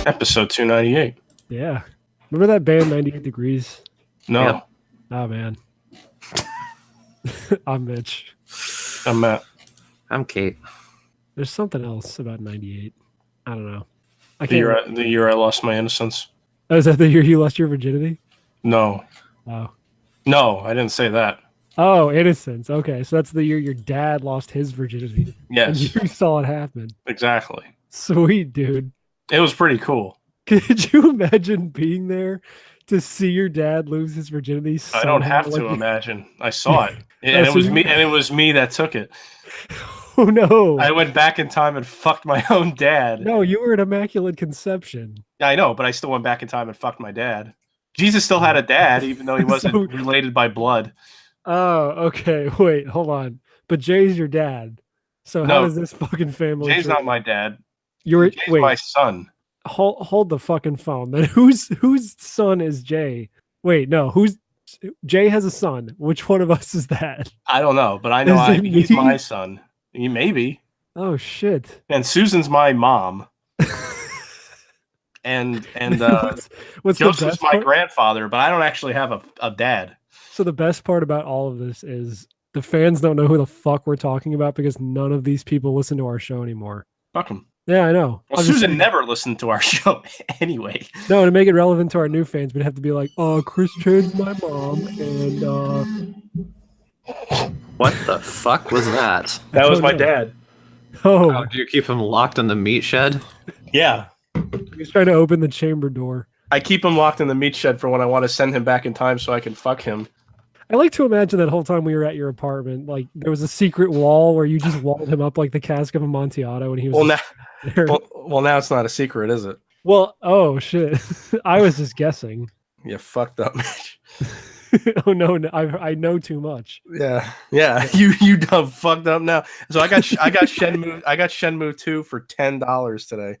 Episode 298. Yeah. Remember that band 98 Degrees? No. Yeah. Oh, man. I'm Mitch. I'm Matt. I'm Kate. There's something else about 98. I don't know. I The can't. year I lost my innocence. Oh, is that the year you lost your virginity? No. Oh. No, I didn't say that. Oh, innocence. Okay, so that's the year your dad lost his virginity. Yes. And you saw it happen. Exactly. Sweet, dude. It was pretty cool. Could you imagine being there to see your dad lose his virginity? I don't have to imagine. I saw it. And it was me, and it was me that took it. Oh no. I went back in time and fucked my own dad. No, you were an immaculate conception. I know, but I still went back in time and fucked my dad. Jesus still had a dad, even though he wasn't related by blood. Oh, okay. Wait, hold on. But Jay's your dad. So how does this fucking family? Jay's not my dad. Jay's my son. Hold the fucking phone. Then whose son is Jay? Wait, no. Jay has a son. Which one of us is that? I don't know, but I know he's my son. Maybe. Oh shit. And Susan's my mom. and what's Joseph's my grandfather, but I don't actually have a dad. So the best part about all of this is the fans don't know who the fuck we're talking about because none of these people listen to our show anymore. Fuck them. Yeah, I know. Well, Susan never listened to our show anyway. No, to make it relevant to our new fans, we'd have to be like, Chris Chan's my mom, and What the fuck was that? That was my dad. Oh, do you keep him locked in the meat shed? Yeah. He's trying to open the chamber door. I keep him locked in the meat shed for when I want to send him back in time so I can fuck him. I like to imagine that whole time we were at your apartment, like there was a secret wall where you just walled him up like the cask of Amontillado, and he was well, now it's not a secret, is it? Well, oh shit, I was just guessing. You fucked up, Mitch. Oh no, I know too much. Yeah, you done fucked up now. So I got Shenmue 2 for $10 today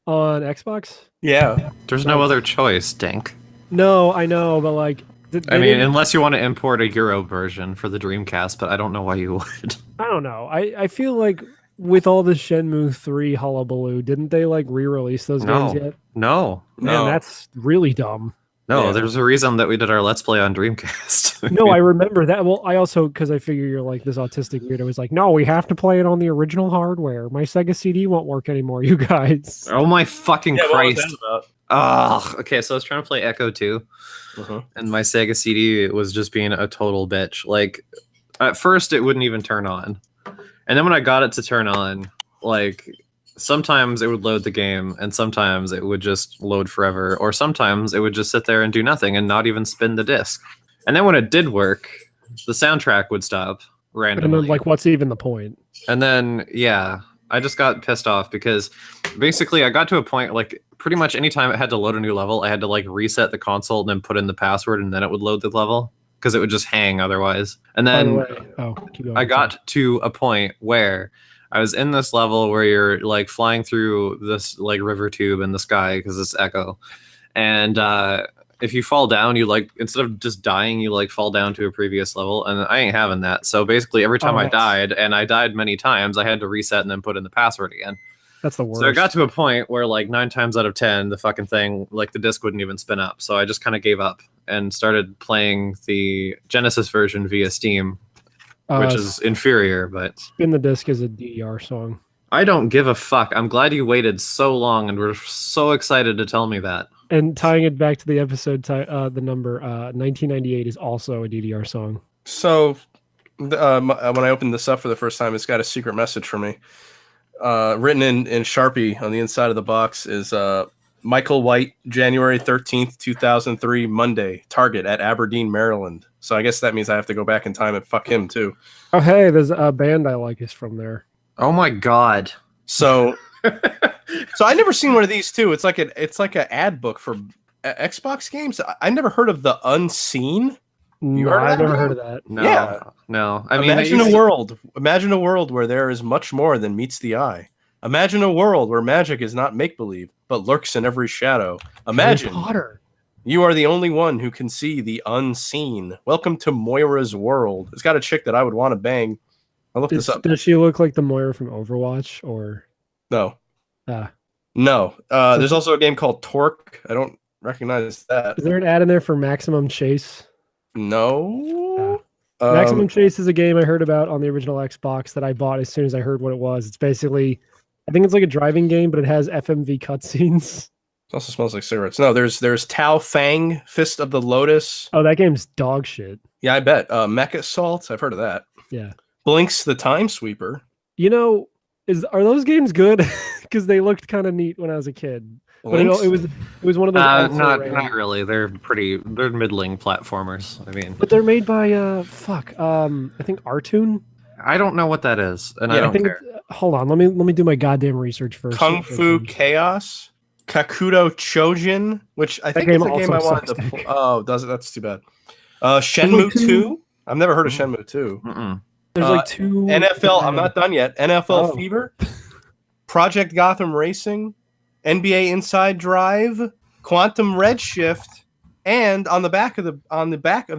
on Xbox. Yeah, there's no other choice, Dink. No, I know, but like. I mean, unless you want to import a Euro version for the Dreamcast, but I don't know why you would. I don't know. I feel like with all the Shenmue 3 hullabaloo, didn't they like re-release those games yet? No. Man, that's really dumb. No, there's a reason that we did our Let's Play on Dreamcast. No, I remember that. Well, I also, because I figure you're like this autistic weirdo, was like, no, we have to play it on the original hardware. My Sega CD won't work anymore, you guys. Oh my fucking Christ. What was that about? Okay, so I was trying to play Echo 2, and my Sega CD was just being a total bitch. Like, at first, it wouldn't even turn on. And then when I got it to turn on, like, sometimes it would load the game, and sometimes it would just load forever, or sometimes it would just sit there and do nothing and not even spin the disc. And then when it did work, the soundtrack would stop randomly. And then, like, what's even the point? And then, yeah, I just got pissed off because basically I got to a point, like, pretty much anytime it had to load a new level, I had to, like, reset the console and then put in the password, and then it would load the level because it would just hang otherwise. And then I got to a point where I was in this level where you're, like, flying through this, like, river tube in the sky because it's Echo. And if you fall down, you, like, instead of just dying, you, like, fall down to a previous level. And I ain't having that. So basically every time I died, and I died many times, I had to reset and then put in the password again. That's the worst. So I got to a point where, like, 9 times out of 10, the fucking thing, like, the disc wouldn't even spin up. So I just kind of gave up and started playing the Genesis version via Steam, which is inferior, but... Spin the Disc is a DDR song. I don't give a fuck. I'm glad you waited so long and were so excited to tell me that. And tying it back to the episode, the number 1998 is also a DDR song. So when I opened this up for the first time, it's got a secret message for me. Written in Sharpie on the inside of the box is Michael White, January 13th, 2003, Monday, Target at Aberdeen, Maryland. So I guess that means I have to go back in time and fuck him too. Oh, hey, there's a band I like is from there. Oh my God. So I never seen one of these too. It's like an ad book for Xbox games. I never heard of The Unseen. No, I've never heard of that. No, yeah. No. I mean, Imagine a world where there is much more than meets the eye. Imagine a world where magic is not make-believe, but lurks in every shadow. Imagine Harry Potter. You are the only one who can see the unseen. Welcome to Moira's world. It's got a chick that I would want to bang. I looked this up. Does she look like the Moira from Overwatch, or no? No. There's also a game called Torque. I don't recognize that. Is there an ad in there for Maximum Chase? No. Maximum Chase is a game I heard about on the original Xbox that I bought as soon as I heard what it was. It's basically, I think it's like a driving game, but it has FMV cutscenes. It also smells like cigarettes. No, there's Tao Fang, Fist of the Lotus. Oh, that game's dog shit. Yeah, I bet. Mecha Assault. I've heard of that. Yeah. Blinks the Time Sweeper. You know, are those games good? Because they looked kind of neat when I was a kid. Blinks? But it was one of those. Not really. They're middling platformers. I mean, but they're made by I think Artoon. I don't know what that is, and I don't care. Hold on, let me do my goddamn research first. Kung Fu Chaos, Kakudo Chojin, which I think is a game I wanted to play. Oh, does it? That's too bad. Shenmue 2. I've never heard of Shenmue 2. There's like 2. NFL. I'm not done yet. NFL Fever, Project Gotham Racing, NBA Inside Drive, Quantum Redshift, and on the back of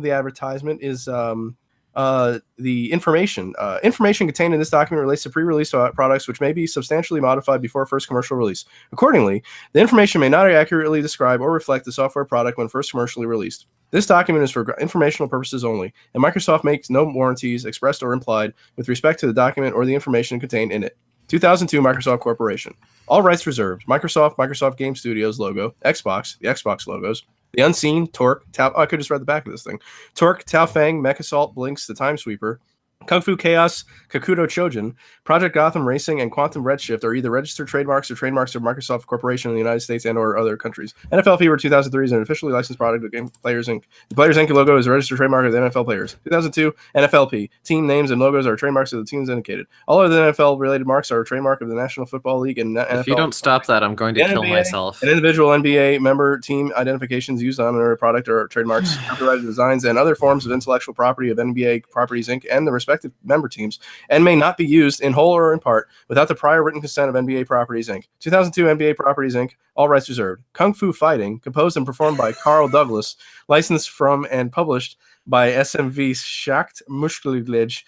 the advertisement is the information. Information contained in this document relates to pre-release products which may be substantially modified before first commercial release. Accordingly, the information may not accurately describe or reflect the software product when first commercially released. This document is for informational purposes only, and Microsoft makes no warranties, expressed or implied, with respect to the document or the information contained in it. 2002 Microsoft Corporation. All rights reserved. Microsoft Game Studios logo, Xbox, the Xbox logos, The Unseen, Torque, I could just read the back of this thing. Torque, Tao Fang, Mech Assault, Blinks, The Time Sweeper, Kung Fu Chaos, Kakudo Chojin, Project Gotham Racing, and Quantum Redshift are either registered trademarks or trademarks of Microsoft Corporation in the United States and or other countries. NFL Fever 2003 is an officially licensed product of Game Players Inc. The Players Inc. logo is a registered trademark of the NFL Players. 2002 NFLP. Team names and logos are trademarks of the teams indicated. All other NFL-related marks are a trademark of the National Football League and NFL. If you don't stop that, I'm going to kill myself. An individual NBA member team identifications used on a product or trademarks, copyrighted designs, and other forms of intellectual property of NBA Properties Inc. and the respective member teams, and may not be used in whole or in part without the prior written consent of NBA Properties Inc. 2002 NBA Properties Inc. All rights reserved. Kung Fu Fighting, composed and performed by Carl Douglas, licensed from and published by SMV Schacht Muskelig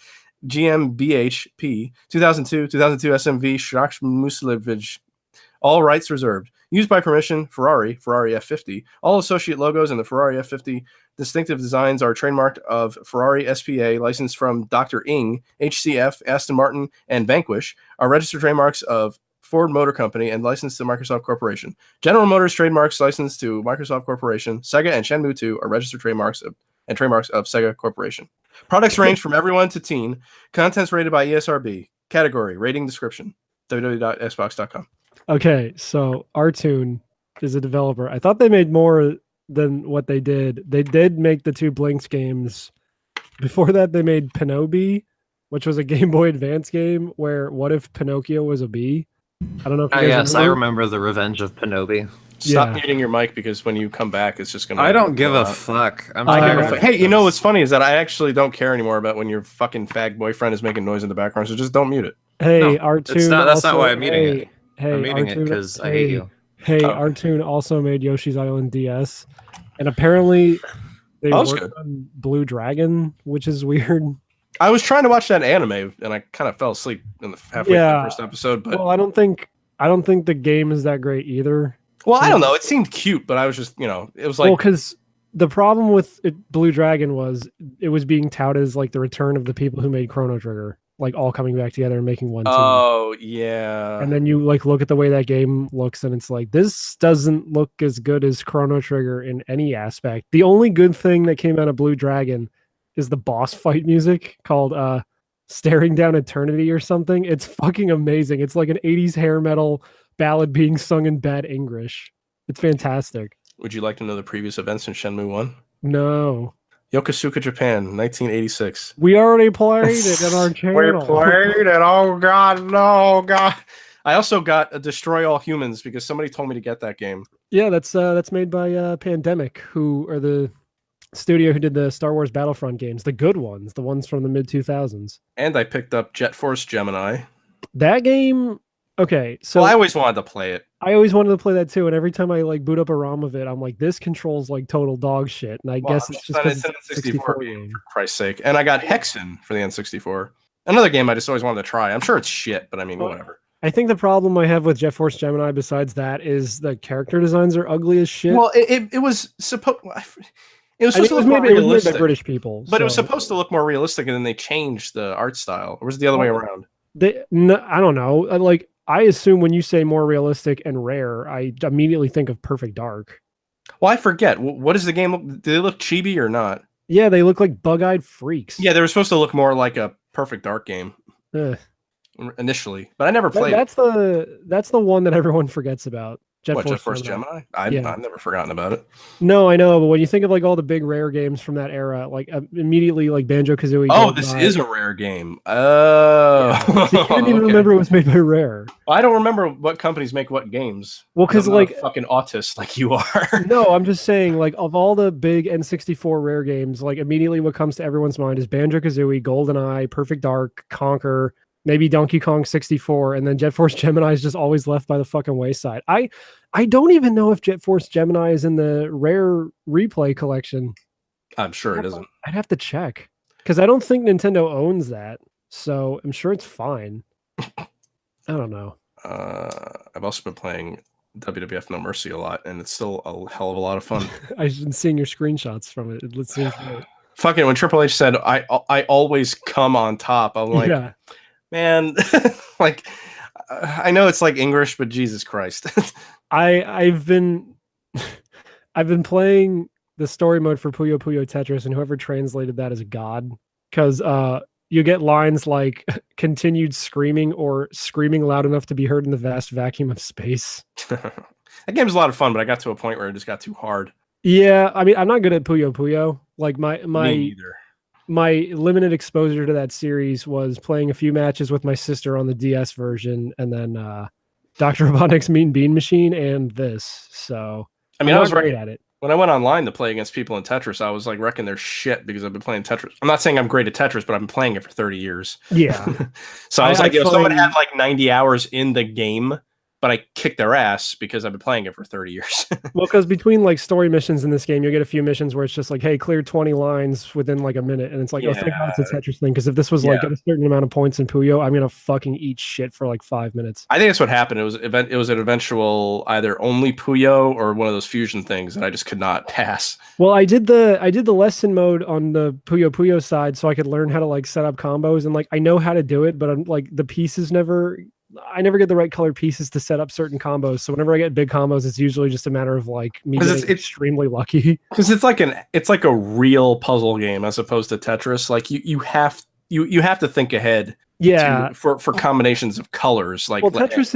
GmbH 2002 SMV Schacht Muskelig. All rights reserved. Used by permission, Ferrari F50. All associate logos and the Ferrari F50 distinctive designs are trademarked of Ferrari SPA, licensed from Dr. Ing, HCF, Aston Martin, and Vanquish, are registered trademarks of Ford Motor Company and licensed to Microsoft Corporation. General Motors trademarks licensed to Microsoft Corporation. Sega and Shenmue 2 are registered trademarks of Sega Corporation. Products range from everyone to teen. Contents rated by ESRB. Category, rating, description. www.xbox.com. Okay, so Artoon is a developer. I thought they made more than what they did. They did make the 2 Blinks games. Before that, they made Pinobi, which was a Game Boy Advance game where what if Pinocchio was a bee? I don't know if you guys remember. I remember the Revenge of Pinobi. Stop muting your mic because when you come back, it's just going to... I don't give a fuck. Hey, you know what's funny is that I actually don't care anymore about when your fucking fag boyfriend is making noise in the background, so just don't mute it. Hey, no, Artoon... That's not why I'm muting it. I'm muting it because I hate you. Hey, Artoon also made Yoshi's Island DS, and apparently they worked on Blue Dragon, which is weird. I was trying to watch that anime, and I kind of fell asleep in the halfway through the first episode. But I don't think the game is that great either. Well, I don't know. It seemed cute, but I was just, it was like... Well, because the problem with Blue Dragon was it was being touted as like the return of the people who made Chrono Trigger, like all coming back together and making one team. Oh, yeah. And then you like look at the way that game looks, and it's like, this doesn't look as good as Chrono Trigger in any aspect. The only good thing that came out of Blue Dragon is the boss fight music called Staring Down Eternity or something. It's fucking amazing. It's like an 80s hair metal ballad being sung in bad English. It's fantastic. Would you like to know the previous events in Shenmue 1? No. Yokosuka, Japan, 1986. We already played it on our channel. We played it. Oh, God. No, God. I also got a Destroy All Humans because somebody told me to get that game. Yeah, that's made by Pandemic, who are the studio who did the Star Wars Battlefront games, the good ones, the ones from the mid-2000s. And I picked up Jet Force Gemini. That game... Okay, so I always wanted to play it. I always wanted to play that too, and every time I like boot up a ROM of it, I'm like, this controls like total dog shit. And I guess it's just because it's an N64 game. For Christ's sake. And I got Hexen for the N64. Another game I just always wanted to try. I'm sure it's shit, but I mean, whatever. I think the problem I have with Jet Force Gemini, besides that, is the character designs are ugly as shit. Well, it was supposed. It was I mean, supposed to look more it was made realistic, by British people, but it was so supposed to look more realistic, and then they changed the art style. Or was it the other way around? I don't know. Like, I assume when you say more realistic and rare, I immediately think of Perfect Dark. Well, I forget. What does the game look? Do they look chibi or not? Yeah, they look like bug-eyed freaks. Yeah, they were supposed to look more like a Perfect Dark game Ugh. initially, but I never played it. That's the one that everyone forgets about. Jet Force Gemini? I've never forgotten about it. No, I know, but when you think of like all the big rare games from that era, like immediately like Banjo-Kazooie. Oh, this is a rare game. Oh, yeah. So you didn't even remember it was made by Rare. Well, I don't remember what companies make what games. Well, because like a fucking autist like you are. No, I'm just saying, like, of all the big N64 rare games, like immediately what comes to everyone's mind is Banjo-Kazooie, GoldenEye, Perfect Dark, Conquer, maybe Donkey Kong 64, and then Jet Force Gemini is just always left by the fucking wayside. I don't even know if Jet Force Gemini is in the Rare Replay collection. I'm sure it isn't. I'd have to check because I don't think Nintendo owns that, so I'm sure it's fine. I don't know. I've also been playing WWF No Mercy a lot, and it's still a hell of a lot of fun. I've been seeing your screenshots from it. Let's see. Fucking when Triple H said, I always come on top, I'm like, yeah. Man, like, I know it's like English, but Jesus Christ. I've been playing the story mode for Puyo Puyo Tetris, and whoever translated that is a god, because you get lines like continued screaming or screaming loud enough to be heard in the vast vacuum of space. That game's a lot of fun, but I got to a point where it just got too hard. Yeah, I mean, I'm not good at Puyo Puyo. Like Me neither. My limited exposure to that series was playing a few matches with my sister on the DS version, and then Dr. Robotnik's Mean Bean Machine, and this. So I mean, I was great at it. When I went online to play against people in Tetris, I was like wrecking their shit because I've been playing Tetris. I'm not saying I'm great at Tetris, but I've been playing it for 30 years. Yeah. So I was like, if someone had like 90 hours in the game, but I kicked their ass because I've been playing it for 30 years. Well, because between like story missions in this game, you'll get a few missions where it's just like, hey, clear 20 lines within like a minute. And it's like, oh, thank God it's a Tetris thing. Because if this was like a certain amount of points in Puyo, I'm going to fucking eat shit for like 5 minutes. I think that's what happened. It was an eventual either only Puyo or one of those fusion things that I just could not pass. Well, I did the lesson mode on the Puyo Puyo side so I could learn how to like set up combos. And like, I know how to do it, but I'm like, the pieces I never get the right colored pieces to set up certain combos. So whenever I get big combos, it's usually just a matter of like me getting extremely lucky. Because it's like a real puzzle game as opposed to Tetris. Like you have to think ahead. Yeah. For combinations of colors. Like, well, Tetris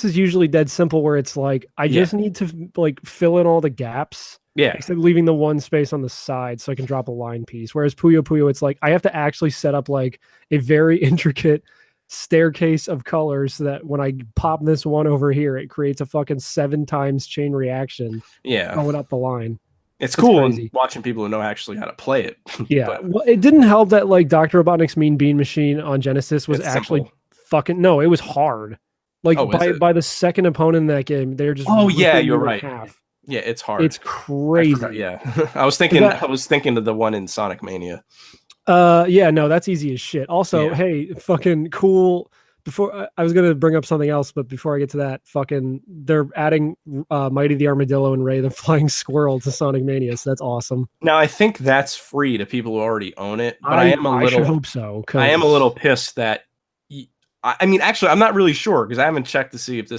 is usually dead simple where it's like I just need to like fill in all the gaps. Yeah. Except leaving the one space on the side so I can drop a line piece. Whereas Puyo Puyo, it's like I have to actually set up like a very intricate staircase of colors so that when I pop this one over here, it creates a fucking 7 times chain reaction. Yeah, going up the line. It's cool watching people who know actually how to play it. Yeah, well, it didn't help that like Dr. Robotnik's Mean Bean Machine on Genesis was actually fucking it was hard. Like by the second opponent in that game, they're just you're right. Yeah, it's hard. It's crazy. Yeah, I was thinking of the one in Sonic Mania. Yeah, no, that's easy as shit. Also, hey, fucking cool. Before I was gonna bring up something else, but before I get to that, fucking they're adding Mighty the Armadillo and Ray the Flying Squirrel to Sonic Mania, so that's awesome. Now I think that's free to people who already own it, but I should hope so. I am a little pissed that. I mean, actually, I'm not really sure because I haven't checked to see if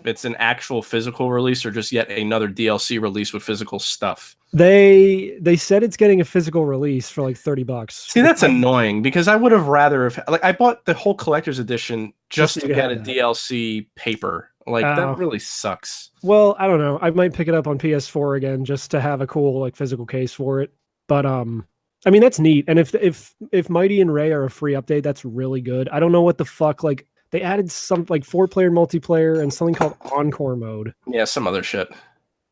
it's an actual physical release or just yet another DLC release with physical stuff. They said it's getting a physical release for like $30. See, that's annoying because I would have rather I bought the whole collector's edition just to get a DLC paper. Like that really sucks. Well, I don't know. I might pick it up on PS4 again just to have a cool like physical case for it. But I mean, that's neat. And if Mighty and Ray are a free update, that's really good. I don't know what the fuck, like they added some like 4-player multiplayer and something called Encore mode. Yeah, some other shit.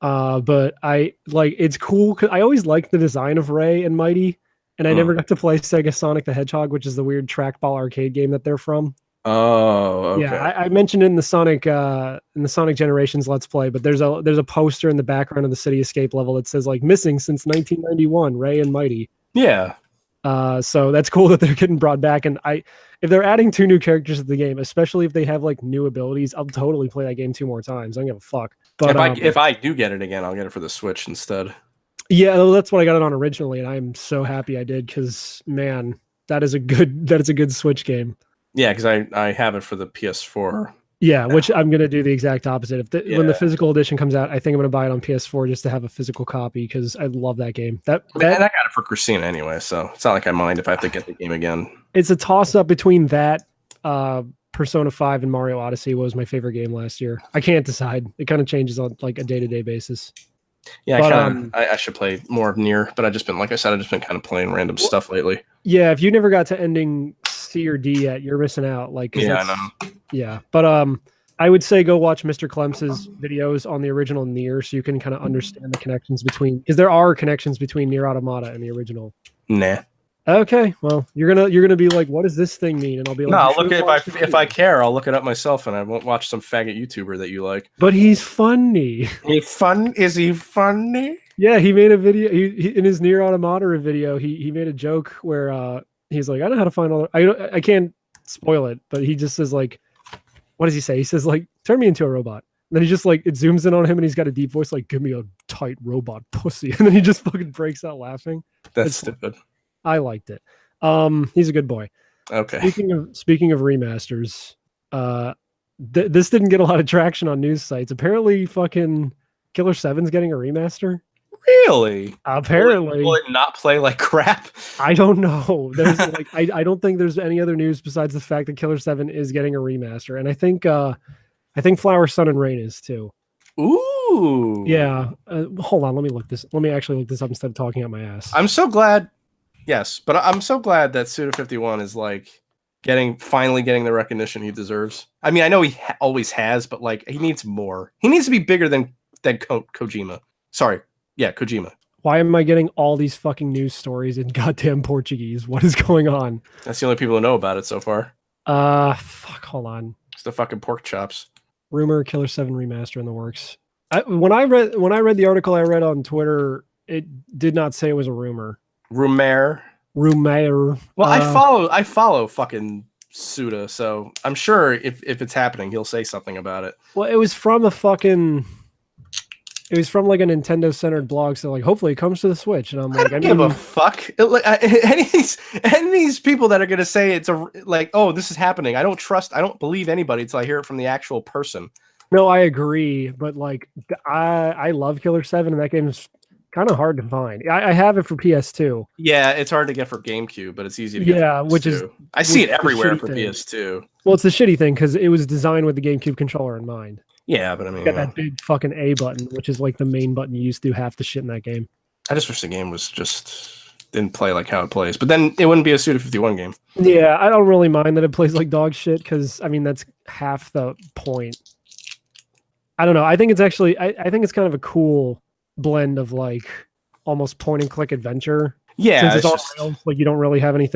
But I like it's cool because I always liked the design of Ray and Mighty, and I never got to play Sega Sonic the Hedgehog, which is the weird trackball arcade game that they're from. Oh, okay. Yeah, I mentioned it in the Sonic Generations Let's Play, but there's a poster in the background of the City Escape level that says like missing since 1991, Ray and Mighty. Yeah. So that's cool that they're getting brought back. And if they're adding 2 new characters to the game, especially if they have like new abilities, I'll totally play that game 2 more times. I don't give a fuck. But if I do get it again, I'll get it for the Switch instead. Yeah, that's what I got it on originally, and I'm so happy I did because man, that is a good Switch game. Yeah, because I have it for the PS4. Yeah, which I'm gonna do the exact opposite. When the physical edition comes out, I think I'm gonna buy it on PS4 just to have a physical copy because I love that game. And I got it for Christina anyway, so it's not like I mind if I have to get the game again. It's a toss up between that, Persona 5 and Mario Odyssey was my favorite game last year. I can't decide. It kind of changes on like a day-to-day basis. Yeah, I should play more of Nier, but I've just been kind of playing random stuff lately. Yeah, if you never got to ending C or D yet, you're missing out. Like, I know. Yeah, but I would say go watch Mr. Clems's videos on the original Nier, so you can kind of understand the connections because there are connections between Nier Automata and the original. Nah. Okay, well, you're gonna be like, what does this thing mean? And I'll be like, no, I'll look if I care, I'll look it up myself, and I won't watch some faggot YouTuber that you like. But he's funny. Is he funny? Yeah, he made a video. He in his Nier Automata video, he made a joke where he's like, I know how to find all. I can't spoil it, but he just says like, what does he say? He says like, turn me into a robot. And then he just like it zooms in on him, and he's got a deep voice like, give me a tight robot pussy, and then he just fucking breaks out laughing. That's stupid. I liked it. He's a good boy. Okay. Speaking of remasters, this didn't get a lot of traction on news sites. Apparently, fucking Killer 7's getting a remaster. Really? Apparently. Will it not play like crap? I don't know. There's like I don't think there's any other news besides the fact that Killer 7 is getting a remaster, and I think Flower, Sun, and Rain is too. Ooh. Yeah. Hold on. Let me actually look this up instead of talking out my ass. I'm so glad. Yes, but I'm so glad that Suda51 is like finally getting the recognition he deserves. I mean, I know he always has, but like he needs more. He needs to be bigger than Kojima. Sorry, yeah, Kojima. Why am I getting all these fucking news stories in goddamn Portuguese? What is going on? That's the only people who know about it so far. Fuck. Hold on. It's the fucking pork chops. Rumor Killer 7 remaster in the works. When I read the article I read on Twitter, it did not say it was a rumor. Rumor. Well, I follow fucking Suda, so I'm sure if it's happening, he'll say something about it. Well, it was from like a Nintendo centered blog, so like hopefully it comes to the Switch. And I'm like, I don't give a fuck. Any of these people that are gonna say it's this is happening, I don't believe anybody until I hear it from the actual person. No, I agree, but like I love Killer 7, and that game is kind of hard to find. I have it for PS2. Yeah, it's hard to get for GameCube, but it's easy to get. Yeah, I see it everywhere for PS2. Well, it's the shitty thing because it was designed with the GameCube controller in mind. Yeah, but I mean, got that big fucking A button, which is like the main button you used to do half the shit in that game. I just wish the game was didn't play like how it plays, but then it wouldn't be a Suda51 game. Yeah, I don't really mind that it plays like dog shit because I mean that's half the point. I don't know. I think it's actually I think it's kind of a cool blend of like almost point and click adventure. Yeah, since it's all like you don't really have any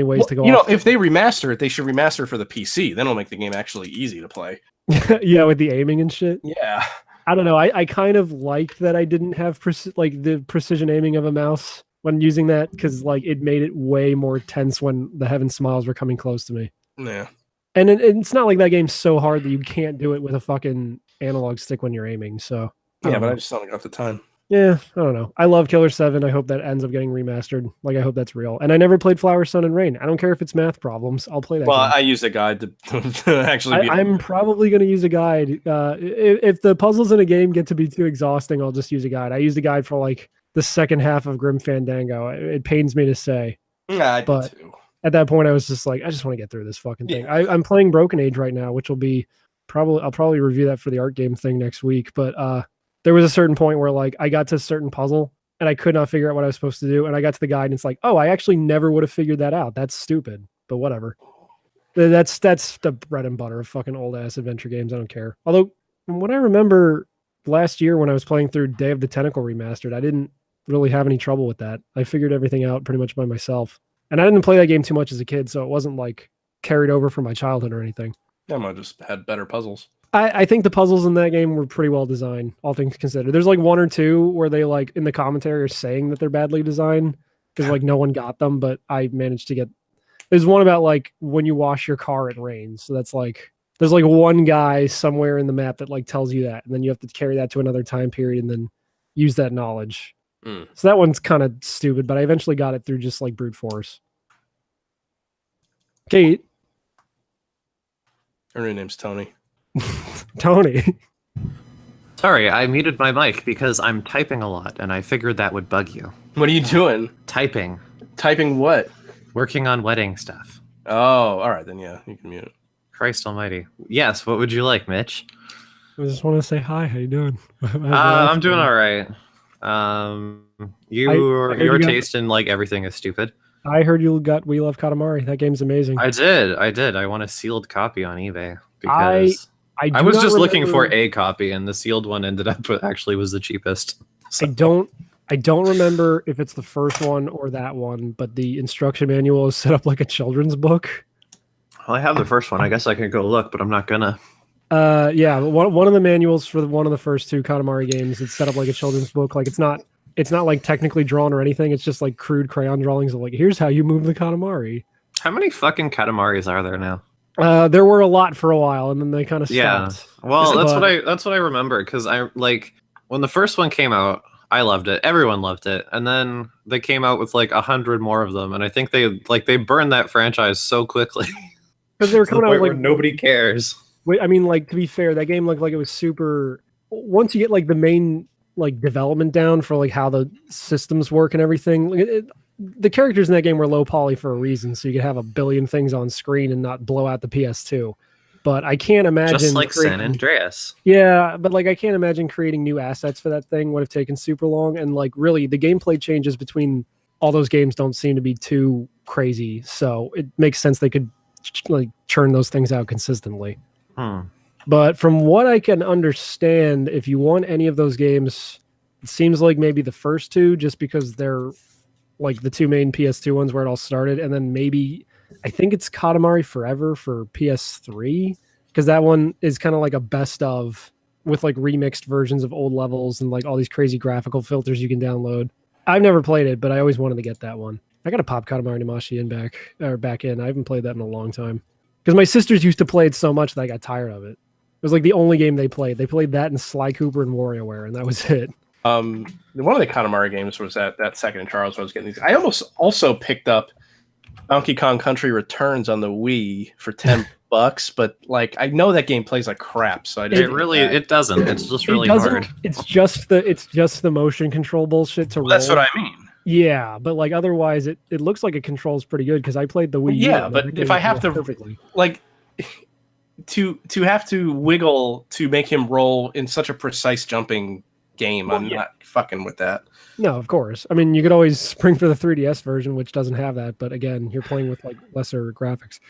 ways to go. You know, if they remaster it, they should remaster it for the PC. Then it'll make the game actually easy to play. Yeah, with the aiming and shit. Yeah, I don't know. I kind of liked that I didn't have the precision aiming of a mouse when using that because like it made it way more tense when the Heaven Smiles were coming close to me. Yeah, and it's not like that game's so hard that you can't do it with a fucking analog stick when you're aiming. So yeah, but I just don't got the time. Yeah, I don't know. I love Killer 7. I hope that ends up getting remastered. Like, I hope that's real. And I never played Flower, Sun, and Rain. I don't care if it's math problems. I'll play that game. I use a guide to actually I'm probably going to use a guide. If the puzzles in a game get to be too exhausting, I'll just use a guide. I used a guide for, like, the second half of Grim Fandango. It pains me to say. Yeah, I do too. At that point, I was just like, I just want to get through this fucking thing. Yeah. I'm playing Broken Age right now, which will be I'll probably review that for the art game thing next week. But, there was a certain point where like I got to a certain puzzle and I could not figure out what I was supposed to do. And I got to the guide and it's like, oh, I actually never would have figured that out. That's stupid, but whatever. That's the bread and butter of fucking old ass adventure games. I don't care. Although from what I remember last year when I was playing through Day of the Tentacle Remastered, I didn't really have any trouble with that. I figured everything out pretty much by myself. And I didn't play that game too much as a kid. So it wasn't like carried over from my childhood or anything. Yeah, I just had better puzzles. I think the puzzles in that game were pretty well designed, all things considered. There's like one or two where they like in the commentary are saying that they're badly designed, because like no one got them, but I managed to get. There's one about like when you wash your car, it rains. So that's like there's like one guy somewhere in the map that like tells you that, and then you have to carry that to another time period and then use that knowledge. Mm. So that one's kind of stupid, but I eventually got it through just like brute force. Kate. Her new name's Tony. Tony. Sorry, I muted my mic because I'm typing a lot, and I figured that would bug you. What are you doing? Typing. Typing what? Working on wedding stuff. Oh, all right then. Yeah, you can mute it. Christ almighty. Yes, what would you like, Mitch? I just want to say hi. How you doing? I'm doing all right. Your taste in like everything is stupid. I heard you got We Love Katamari. That game's amazing. I did. I want a sealed copy on eBay because I was just looking for a copy, and the sealed one ended up actually was the cheapest. So. I don't remember if it's the first one or that one, but the instruction manual is set up like a children's book. Well, I have the first one. I guess I can go look, but I'm not gonna. Yeah, one of the manuals for one of the first two Katamari games, it's set up like a children's book. Like it's not like technically drawn or anything. It's just like crude crayon drawings of like, here's how you move the Katamari. How many fucking Katamaris are there now? There were a lot for a while, and then they kind of stopped. Yeah. Well, that's what I remember because I like when the first one came out. I loved it. Everyone loved it, and then they came out with like 100 more of them, and I think they burned that franchise so quickly because they were coming out like nobody cares. I mean, like to be fair, that game looked like it was super. Once you get like the main like development down for like how the systems work and everything, the characters in that game were low poly for a reason, so you could have a billion things on screen and not blow out the PS2. But I can't imagine just like San Andreas. Yeah, but like I can't imagine creating new assets for that thing would have taken super long. And like really, the gameplay changes between all those games don't seem to be too crazy, so it makes sense they could like churn those things out consistently. But from what I can understand, if you want any of those games, it seems like maybe the first two, just because they're like the two main PS2 ones where it all started, and then maybe I think it's Katamari Forever for PS3, because that one is kind of like a best of with like remixed versions of old levels and like all these crazy graphical filters you can download. I've never played it, but I always wanted to get that one. I got to pop Katamari Damacy back in. I haven't played that in a long time because my sisters used to play it so much that I got tired of it. It was like the only game they played. They played that and Sly Cooper and WarioWare, and that was it. One of the Katamari games was that second in Charles when I was getting these. I almost also picked up Donkey Kong Country Returns on the Wii for $10, but like I know that game plays like crap, so I didn't. It doesn't. It's just really hard. It's just the motion control bullshit to roll. That's what I mean. Yeah, but like otherwise, it looks like it controls pretty good because I played the Wii. Yeah, but if I have to perfectly like to have to wiggle to make him roll in such a precise jumping game, I'm not fucking with that. No, of course. I mean, you could always spring for the 3DS version, which doesn't have that. But again, you're playing with like lesser graphics.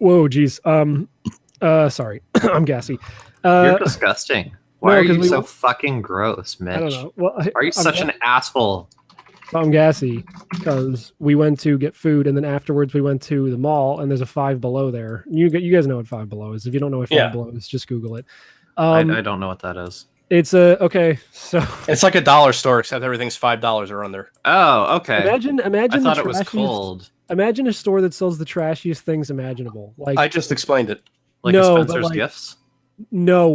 Whoa, geez. Sorry, I'm gassy. You're disgusting. Why are you so fucking gross, Mitch? I don't know. Well, are you such an asshole? I'm gassy because we went to get food, and then afterwards we went to the mall, and there's a Five Below there. You guys know what Five Below is. If you don't know what Five Below is, just Google it. I don't know what that is. It's okay. So it's like a dollar store, except everything's $5 or under. Oh, okay. Imagine. I thought it was cold. Imagine a store that sells the trashiest things imaginable. Like I just explained it. Like a Spencer's Gifts. No.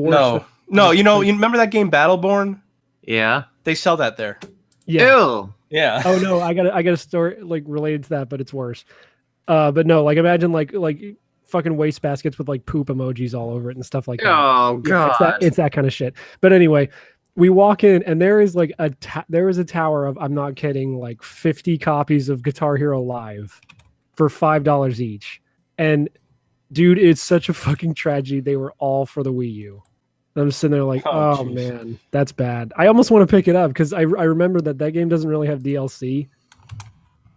You remember that game Battleborn? Yeah. They sell that there. Yeah. Ew. Yeah. Oh no, I got a story like related to that, but it's worse. But no, like imagine like fucking waste baskets with like poop emojis all over it and stuff like that. Oh god, it's that kind of shit. But anyway, we walk in and there is like there is a tower of, I'm not kidding, like 50 copies of Guitar Hero Live for $5 each. And dude, it's such a fucking tragedy. They were all for the Wii U. I'm sitting there like, oh man, that's bad. I almost want to pick it up because I remember that game doesn't really have DLC.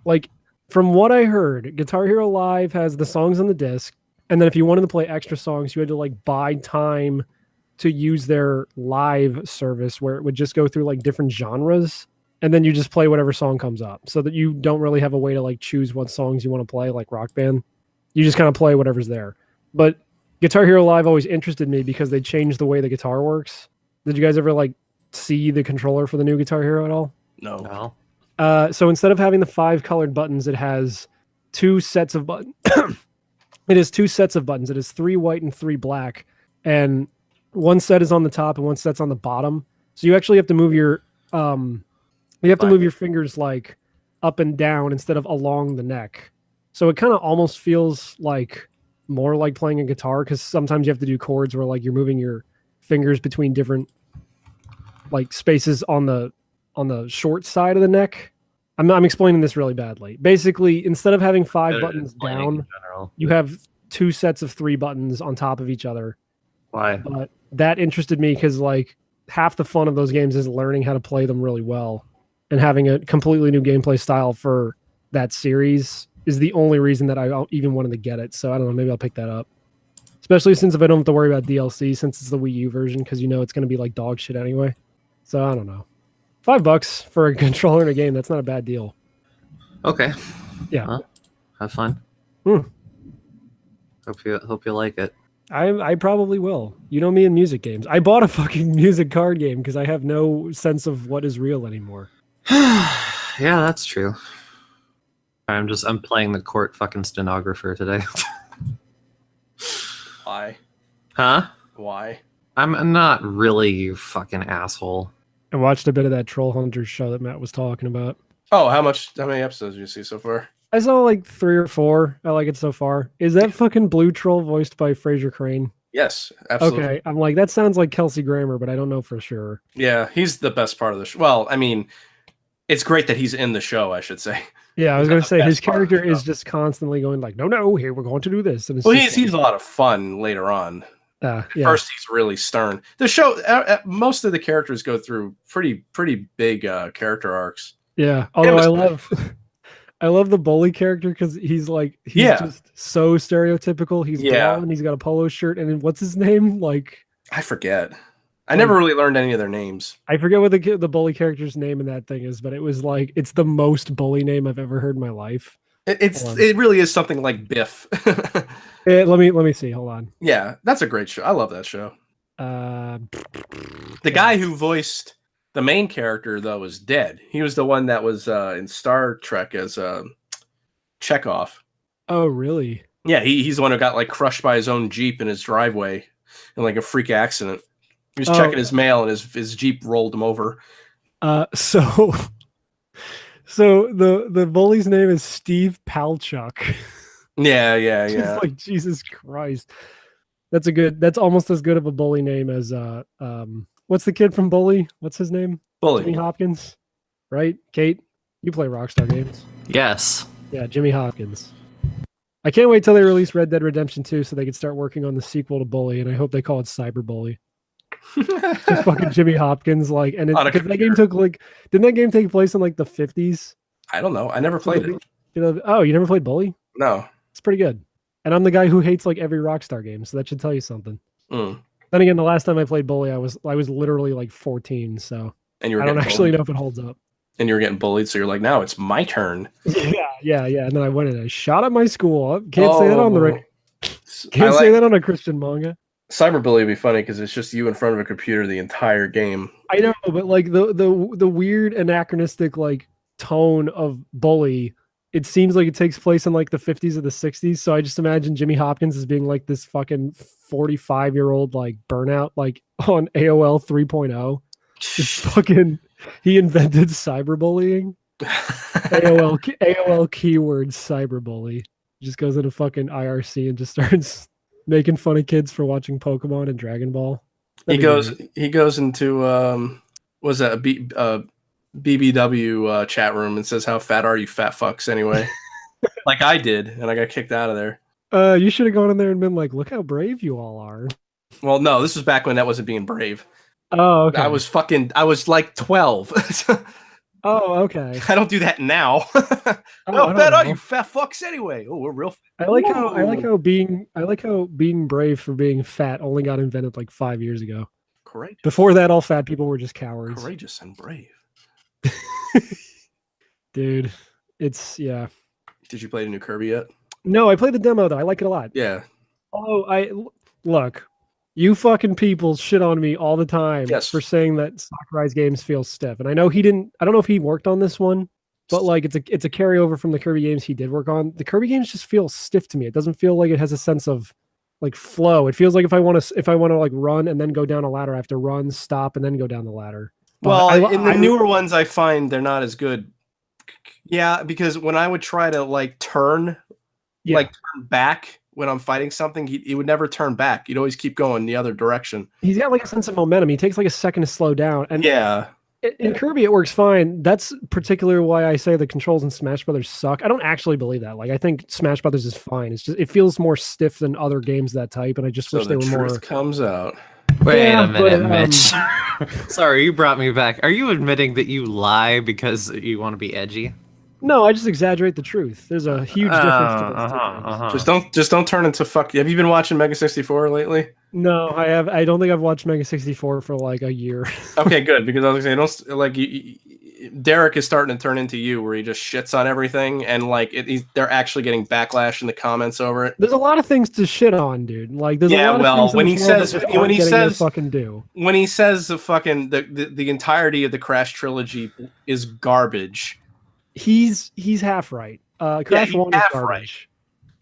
Like, from what I heard, Guitar Hero Live has the songs on the disc, and then if you wanted to play extra songs, you had to like buy time to use their live service where it would just go through like different genres, and then you just play whatever song comes up, so that you don't really have a way to like choose what songs you want to play, like Rock Band. You just kind of play whatever's there. But Guitar Hero Live always interested me because they changed the way the guitar works. Did you guys ever like see the controller for the new Guitar Hero at all? No. So instead of having the 5 colored buttons, it has 2 sets of buttons. It is 2 sets of buttons. It is 3 white and 3 black, and one set is on the top and one set's on the bottom. So you actually have to move your move your fingers like up and down instead of along the neck. So it kind of almost feels like more like playing a guitar, because sometimes you have to do chords where like you're moving your fingers between different like spaces on the short side of the neck. I'm explaining this really badly. Basically, instead of having 5 buttons down, you have 2 sets of 3 buttons on top of each other. Why? But that interested me because like half the fun of those games is learning how to play them really well, and having a completely new gameplay style for that series is the only reason that I even wanted to get it. So I don't know, maybe I'll pick that up. Especially since if I don't have to worry about DLC, since it's the Wii U version, because you know it's going to be like dog shit anyway. So I don't know. $5 for a controller in a game, that's not a bad deal. Okay. Yeah. Well, have fun. Hmm. Hope you like it. I probably will. You know me in music games. I bought a fucking music card game because I have no sense of what is real anymore. Yeah, that's true. I'm playing the court fucking stenographer today. Why? Huh? Why? I'm not really, you fucking asshole. I watched a bit of that Troll Hunters show that Matt was talking about. Oh, how many episodes did you see so far? I saw like 3 or 4. I like it so far. Is that fucking blue troll voiced by Fraser Crane? Yes, absolutely. Okay, I'm like, that sounds like Kelsey Grammer, but I don't know for sure. Yeah, he's the best part of the show. Well, I mean, it's great that he's in the show, I should say. Yeah, I was going to say, his character is just constantly going like, no, here, we're going to do this. And it's well, he's a lot of fun later on. Yeah. First, he's really stern. The show, most of the characters go through pretty big character arcs. Yeah, although I love the bully character because he's just so stereotypical. He's blonde, he's got a polo shirt, and then what's his name? Like, I forget. I never really learned any of their names. I forget what the bully character's name in that thing is, but it was like, it's the most bully name I've ever heard in my life. It really is something like Biff. Let me see. Hold on. Yeah, that's a great show. I love that show. The guy who voiced the main character, though, is dead. He was the one that was in Star Trek as Chekhov. Oh, really? Yeah, he's the one who got like crushed by his own Jeep in his driveway in like a freak accident. He was checking his mail and his Jeep rolled him over. So the bully's name is Steve Palchuk. Yeah. It's like, Jesus Christ. That's almost as good of a bully name as what's the kid from Bully? What's his name? Bully. Jimmy Hopkins, right? Kate, you play Rockstar games. Yes. Yeah, Jimmy Hopkins. I can't wait till they release Red Dead Redemption 2 so they can start working on the sequel to Bully, and I hope they call it Cyber Bully. Just fucking Jimmy Hopkins, like, and because that game didn't that game take place in like the 50s? I don't know. I never played it. Oh, you never played Bully? No. It's pretty good. And I'm the guy who hates like every Rockstar game, so that should tell you something. Mm. Then again, the last time I played Bully, I was literally like 14, so I don't actually know if it holds up. And you were getting bullied, so you're like, now it's my turn. Yeah. And then I went and I shot at my school. Can't say that on the say that on a Christian manga. Cyberbully would be funny because it's just you in front of a computer the entire game. I know, but like the weird anachronistic like tone of Bully, it seems like it takes place in like the 50s or the 60s. So I just imagine Jimmy Hopkins as being like this fucking 45-year-old like burnout, like on AOL 3.0. Just fucking, he invented cyberbullying. AOL keyword cyberbully. Just goes into fucking IRC and just starts making fun of kids for watching Pokemon and Dragon Ball. He goes into was that a BBW chat room and says, "How fat are you, fat fucks?" Anyway, like I did, and I got kicked out of there. You should have gone in there and been like, "Look how brave you all are." Well, no, this was back when that wasn't being brave. Oh, okay. I was like 12. Oh, okay. I don't do that now. How fat are you, fat fucks? Anyway, oh, we're real. I like how being brave for being fat only got invented like 5 years ago. Courageous. Before that, all fat people were just cowards. Courageous and brave. Dude, it's yeah. Did you play the new Kirby yet? No, I played the demo though. I like it a lot. Yeah. Oh, look. You fucking people shit on me all the time for saying that Sakurai's games feel stiff. And I know he didn't, I don't know if he worked on this one, but like it's a carryover from the Kirby games he did work on. The Kirby games just feel stiff to me. It doesn't feel like it has a sense of like flow. It feels like if I want to like run and then go down a ladder, I have to run, stop, and then go down the ladder. But well, in the newer ones, I find they're not as good. Yeah, because when I would try to like turn back when I'm fighting something, he would never turn back. He'd always keep going the other direction. He's got like a sense of momentum. He takes like a second to slow down. And yeah. In Kirby, it works fine. That's particularly why I say the controls in Smash Brothers suck. I don't actually believe that. Like, I think Smash Brothers is fine. It's just it feels more stiff than other games of that type, and I just wish they were more. Truth comes out. Wait a minute, Mitch. Sorry, you brought me back. Are you admitting that you lie because you want to be edgy? No, I just exaggerate the truth. There's a huge difference to those two things. Just don't turn into fuck. Have you been watching Mega 64 lately? No, I have. I don't think I've watched Mega 64 for like a year. Okay, good, because I was saying, don't like Derek is starting to turn into you, where he just shits on everything, and like they're actually getting backlash in the comments over it. There's a lot of things to shit on, dude. Like, there's a lot of things when he says the fucking the entirety of the Crash trilogy is garbage. He's half right. Crash 1 is garbage. Right.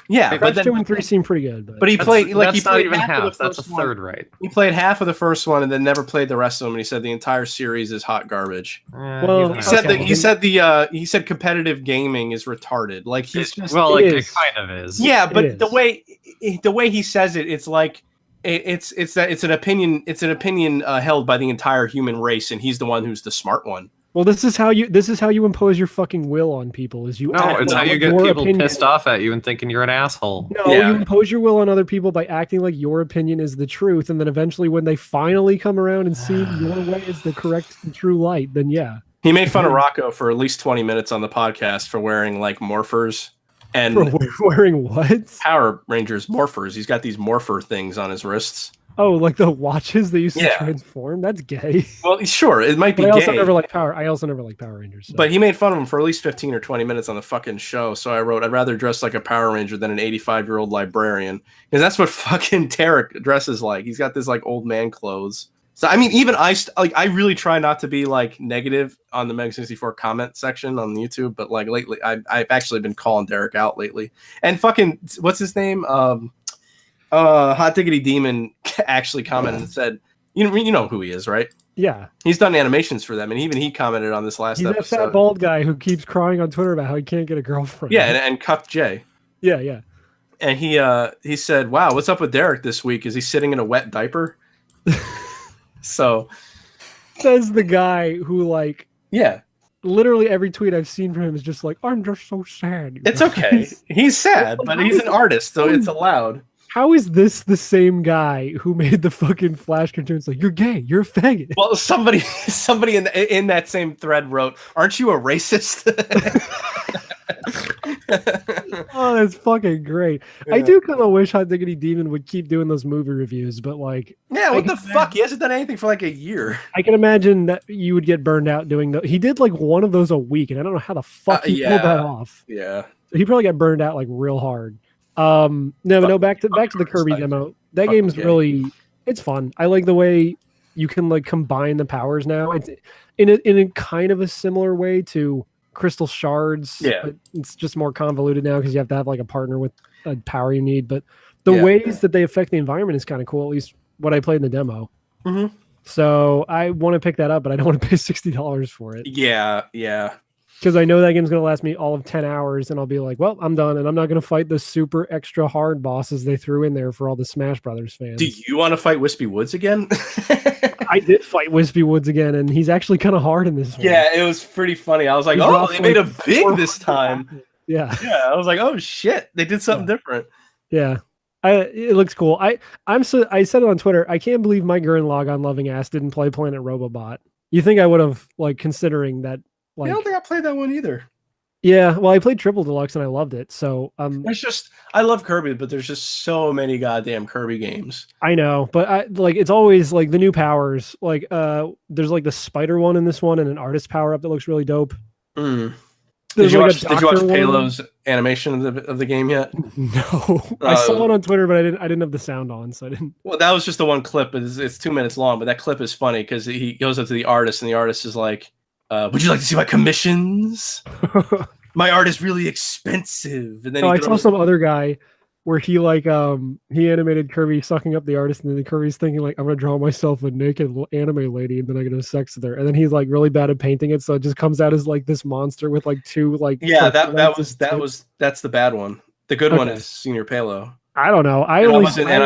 Yeah, Crash 2 and 3 seem pretty good. But he played like that's he played not even half. That's a third right. He played half of the first one and then never played the rest of them. And he said the entire series is hot garbage. Well, he said competitive gaming is retarded. Like he's just it kind of is. Yeah, but the way he says it, it's like it's an opinion held by the entire human race, and he's the one who's the smart one. Well, this is how you impose your fucking will on people. It's how you get people pissed off at you and thinking you're an asshole. No, you impose your will on other people by acting like your opinion is the truth, and then eventually, when they finally come around and see your way is the correct and true light, then yeah. He made fun of Rocco for at least 20 minutes on the podcast for wearing like morphers and wearing what? Power Rangers morphers. He's got these morpher things on his wrists. Oh, like the watches they used to transform? That's gay. Well, sure, it might be gay. I also never liked Power Rangers. So. But he made fun of him for at least 15 or 20 minutes on the fucking show. So I wrote, I'd rather dress like a Power Ranger than an 85-year-old librarian. Because that's what fucking Tarek dresses like. He's got this like old man clothes. So I mean, even I really try not to be like negative on the Mega 64 comment section on YouTube, but like lately, I've actually been calling Derek out lately. And fucking, what's his name? Hot Diggity Demon actually commented and said, you know who he is, right? Yeah. He's done animations for them, and even he commented on this last episode. He's that fat bald guy who keeps crying on Twitter about how he can't get a girlfriend. Yeah, and Cuck J. Yeah. And he said, wow, what's up with Derek this week? Is he sitting in a wet diaper? So says the guy who like literally every tweet I've seen from him is just like, I'm just so sad. It's okay. He's sad, but he's an artist, so it's allowed. How is this the same guy who made the fucking Flash cartoons? Like, you're gay, you're a faggot. Well, somebody in that same thread wrote, "Aren't you a racist?" Oh, that's fucking great. Yeah. I do kind of wish Hot Diggity Demon would keep doing those movie reviews, but like, yeah, what the fuck? He hasn't done anything for like a year. I can imagine that you would get burned out doing that. He did like one of those a week, and I don't know how the fuck he pulled that off. Yeah, he probably got burned out like real hard. Back to the Kirby demo. That game's really, it's fun. I like the way you can like combine the powers now. It's in a kind of a similar way to Crystal Shards. Yeah, but it's just more convoluted now because you have to have like a partner with a power you need. But the ways that they affect the environment is kind of cool. At least what I played in the demo. Mm-hmm. So I want to pick that up, but I don't want to pay $60 for it. Yeah. Because I know that game's going to last me all of 10 hours, and I'll be like, well, I'm done, and I'm not going to fight the super extra hard bosses they threw in there for all the Smash Brothers fans. Do you want to fight Wispy Woods again? I did fight Wispy Woods again, and he's actually kind of hard in this one. Yeah, it was pretty funny. I was like, they made a big this time. Yeah. I was like, oh, shit, they did something different. Yeah. It looks cool. I said it on Twitter, I can't believe my Gurren Lagann loving ass didn't play Planet Robobot. You think I would have, like, considering that. Like, I don't think I played that one either. Yeah, well, I played Triple Deluxe and I loved it. So I love Kirby, but there's just so many goddamn Kirby games. I know, but it's always like the new powers. Like there's like the spider one in this one and an artist power up that looks really dope. Did you watch Palo's animation of the game yet? No, I saw it on Twitter, but I didn't have the sound on, so I didn't. Well, that was just the one clip. It's 2 minutes long, but that clip is funny because he goes up to the artist and the artist is like, Would you like to see my commissions? My art is really expensive. And then I saw some other guy where he like he animated Kirby sucking up the artist, and then Kirby's thinking like, I'm gonna draw myself a naked anime lady and then I'm gonna have sex with her, and then he's like really bad at painting it, so it just comes out as like this monster with like two like that's the bad one. The good one is Senior Palo. I don't know. I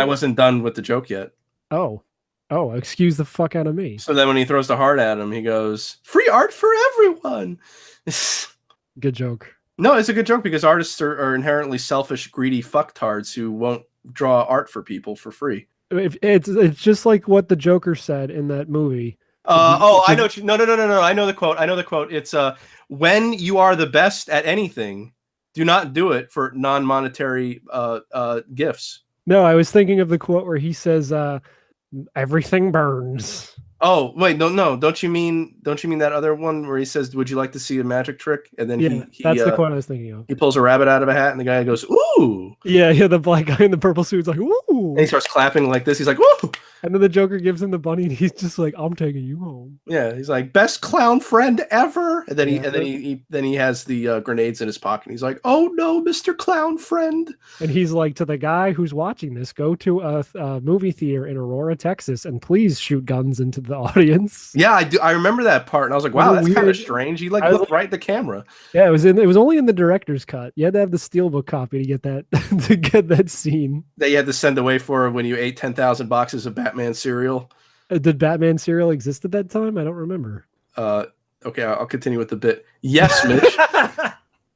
wasn't done with the joke yet. Oh, excuse the fuck out of me. So then when he throws the heart at him, he goes, "Free art for everyone." Good joke. No, it's a good joke because artists are inherently selfish, greedy fucktards who won't draw art for people for free. It's just like what the Joker said in that movie. I know. No. I know the quote. It's when you are the best at anything, do not do it for non-monetary gifts. No, I was thinking of the quote where he says, "Everything burns." Oh wait, no! Don't you mean that other one where he says, "Would you like to see a magic trick?" And then that's the quote I was thinking of. He pulls a rabbit out of a hat, and the guy goes, "Ooh!" Yeah. The black guy in the purple suit's like, "Ooh!" And he starts clapping like this. He's like, "Ooh!" And then the Joker gives him the bunny, and he's just like, "I'm taking you home." Yeah, he's like, "Best clown friend ever." And then he has the grenades in his pocket. He's like, "Oh no, Mr. Clown Friend!" And he's like, to the guy who's watching this, go to a movie theater in Aurora, Texas, and please shoot guns into the audience. Yeah, I do. I remember that part, and I was like, "Wow, that's kind of strange." He looked right at the camera. Yeah, it was only in the director's cut. You had to have the steelbook copy to get that scene that you had to send away for when you ate 10,000 boxes of Batman cereal. Did Batman cereal exist at that time? I don't remember. Okay, I'll continue with the bit. Yes, Mitch.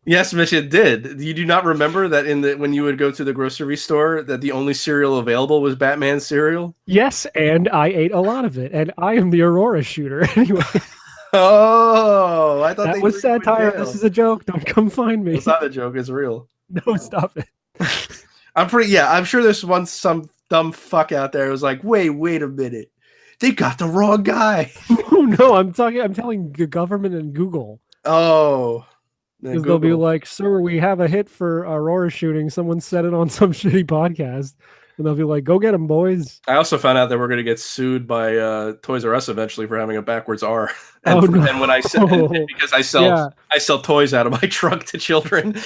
Yes, Mitch, it did. You do not remember that when you would go to the grocery store that the only cereal available was Batman cereal? Yes, and I ate a lot of it, and I am the Aurora shooter anyway. Oh, I thought that was satire. This is a joke. Don't come find me. It's not a joke. It's real. No, stop it. I'm sure there's some dumb fuck out there who's like, wait a minute. They got the wrong guy. No, I'm telling the government and Google. Oh. Because they'll be like, "Sir, we have a hit for Aurora shooting. Someone said it on some shitty podcast." And they'll be like, "Go get them, boys." I also found out that we're going to get sued by Toys R Us eventually for having a backwards R. And, and when I said because I sell toys out of my trunk to children.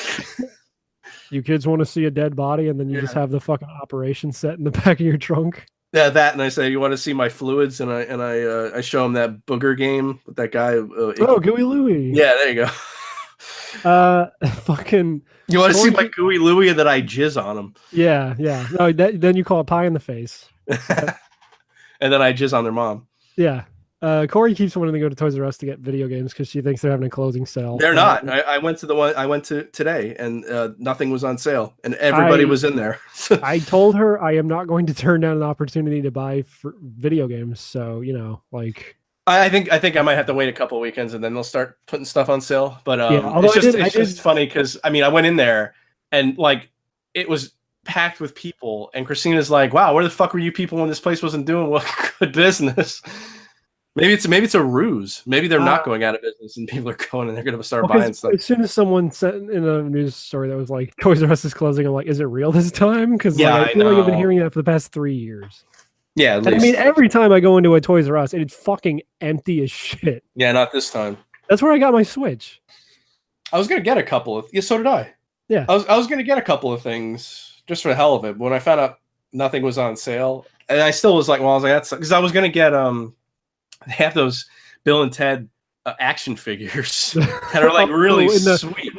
You kids want to see a dead body, and then you just have the fucking operation set in the back of your trunk. Yeah, that, and I say, "You want to see my fluids?" And I show them that booger game with that guy. Gooey Louie. Yeah, there you go. Fucking. You want to see my gooey Louie, and then I jizz on him. Yeah. No, then you call it pie in the face. And then I jizz on their mom. Yeah. Corey keeps wanting to go to Toys R Us to get video games because she thinks they're having a closing sale. They're not. I went to the one I went to today, and nothing was on sale, and everybody was in there. I told her I am not going to turn down an opportunity to buy video games. So like. I think I might have to wait a couple of weekends and then they'll start putting stuff on sale. But it's just funny because I went in there and like it was packed with people, and Christina's like, "Wow, where the fuck were you people when this place wasn't doing good business?" Maybe it's a ruse. Maybe they're not going out of business and people are going and they're going to start buying stuff. As soon as someone said in a news story that was like Toys R Us is closing, I'm like, is it real this time? Because I feel like I've been hearing that for the past 3 years. Yeah, and every time I go into a Toys R Us, it's fucking empty as shit. Yeah, not this time. That's where I got my Switch. I was gonna get a couple of. Yeah, so did I. Yeah, I was gonna get a couple of things just for the hell of it. But when I found out nothing was on sale, and I still was like, well, I was like, that's because I was gonna get they have those Bill and Ted action figures that are like really sweet.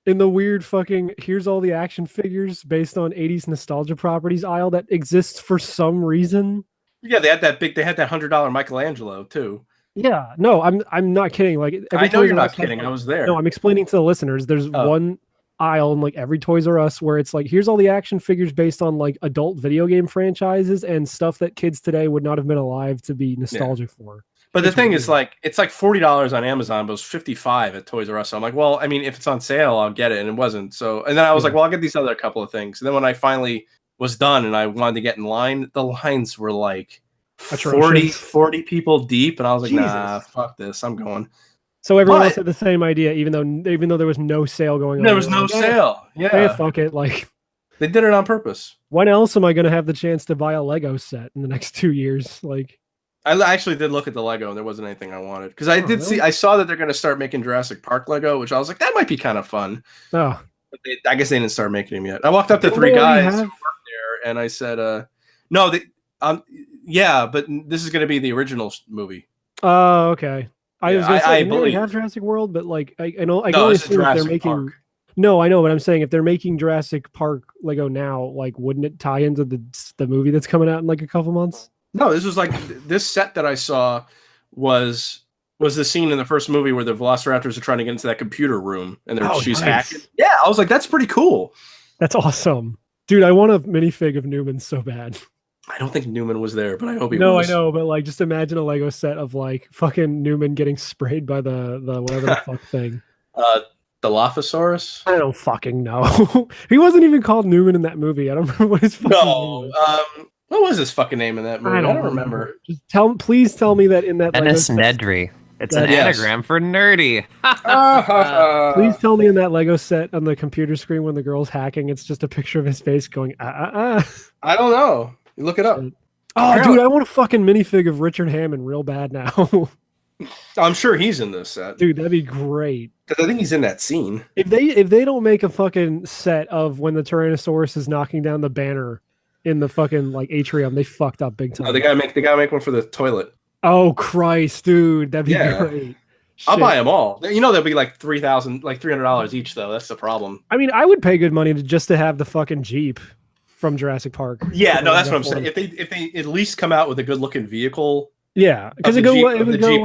In the weird fucking here's all the action figures based on 80s nostalgia properties aisle that exists for some reason. Yeah, they had that $100 Michelangelo too. Yeah, no, I'm not kidding. Like I know you're not kidding. I was there. No, I'm explaining to the listeners. There's one aisle in like every Toys R Us where it's like here's all the action figures based on like adult video game franchises and stuff that kids today would not have been alive to be nostalgic for. But the thing is, like, it's like $40 on Amazon, but it was $55 at Toys R Us. So I'm like, well, if it's on sale, I'll get it, and it wasn't. So, and then I was like, well, I'll get these other couple of things. And then when I finally was done and I wanted to get in line, the lines were like 40 people deep, and I was like, nah, fuck this, I'm going. So everyone else had the same idea, even though there was no sale going on. There was no sale. Yeah, fuck it, like they did it on purpose. When else am I going to have the chance to buy a Lego set in the next 2 years? Like. I actually did look at the Lego, and there wasn't anything I wanted because I did really? see. I saw that they're going to start making Jurassic Park Lego, which I was like, that might be kind of fun. Oh, But I guess they didn't start making them yet. I walked up to Didn't three they already guys who have- worked there, and I said, "No, yeah, but this is going to be the original movie." oh, okay. I Yeah, was gonna say, I didn't they already believe- have Jurassic World, but like I know I can No, only this is assume if they're Jurassic making. Park. No, I know, but I'm saying if they're making Jurassic Park Lego now, like, wouldn't it tie into the movie that's coming out in like a couple months? No, this was like this set that I saw was the scene in the first movie where the Velociraptors are trying to get into that computer room and she's nice. hacking. Yeah, I was like, that's pretty cool. That's awesome, dude. I want a minifig of Newman so bad. I don't think Newman was there, but I hope he No, was. I know, but like, just imagine a Lego set of like fucking Newman getting sprayed by the whatever the fuck thing. The Dilophosaurus? I don't fucking know. He wasn't even called Newman in that movie. I don't remember what his fucking name No. was. What was his fucking name in that movie? I don't remember. Just please tell me that in that Lego Ennis set, Nedry. It's an Yes. anagram for nerdy. please tell me in that Lego set on the computer screen when the girl's hacking, it's just a picture of his face going I don't know. You look it up. Oh, dude, I want a fucking minifig of Richard Hammond real bad now. I'm sure he's in this set. Dude, that'd be great. Because I think he's in that scene. If they don't make a fucking set of when the Tyrannosaurus is knocking down the banner in the fucking like atrium, they fucked up big time. Oh, they gotta make one for the toilet. Oh Christ, dude, that'd be Yeah. great. I'll Shit. buy them all. You know they'll be like $300 each though. That's the problem. I mean, I would pay good money just to have the fucking Jeep from Jurassic Park. Yeah, no, that's what I'm For saying. them. If they at least come out with a good looking vehicle, Yeah, because of it the Jeep, would of the go, Jeep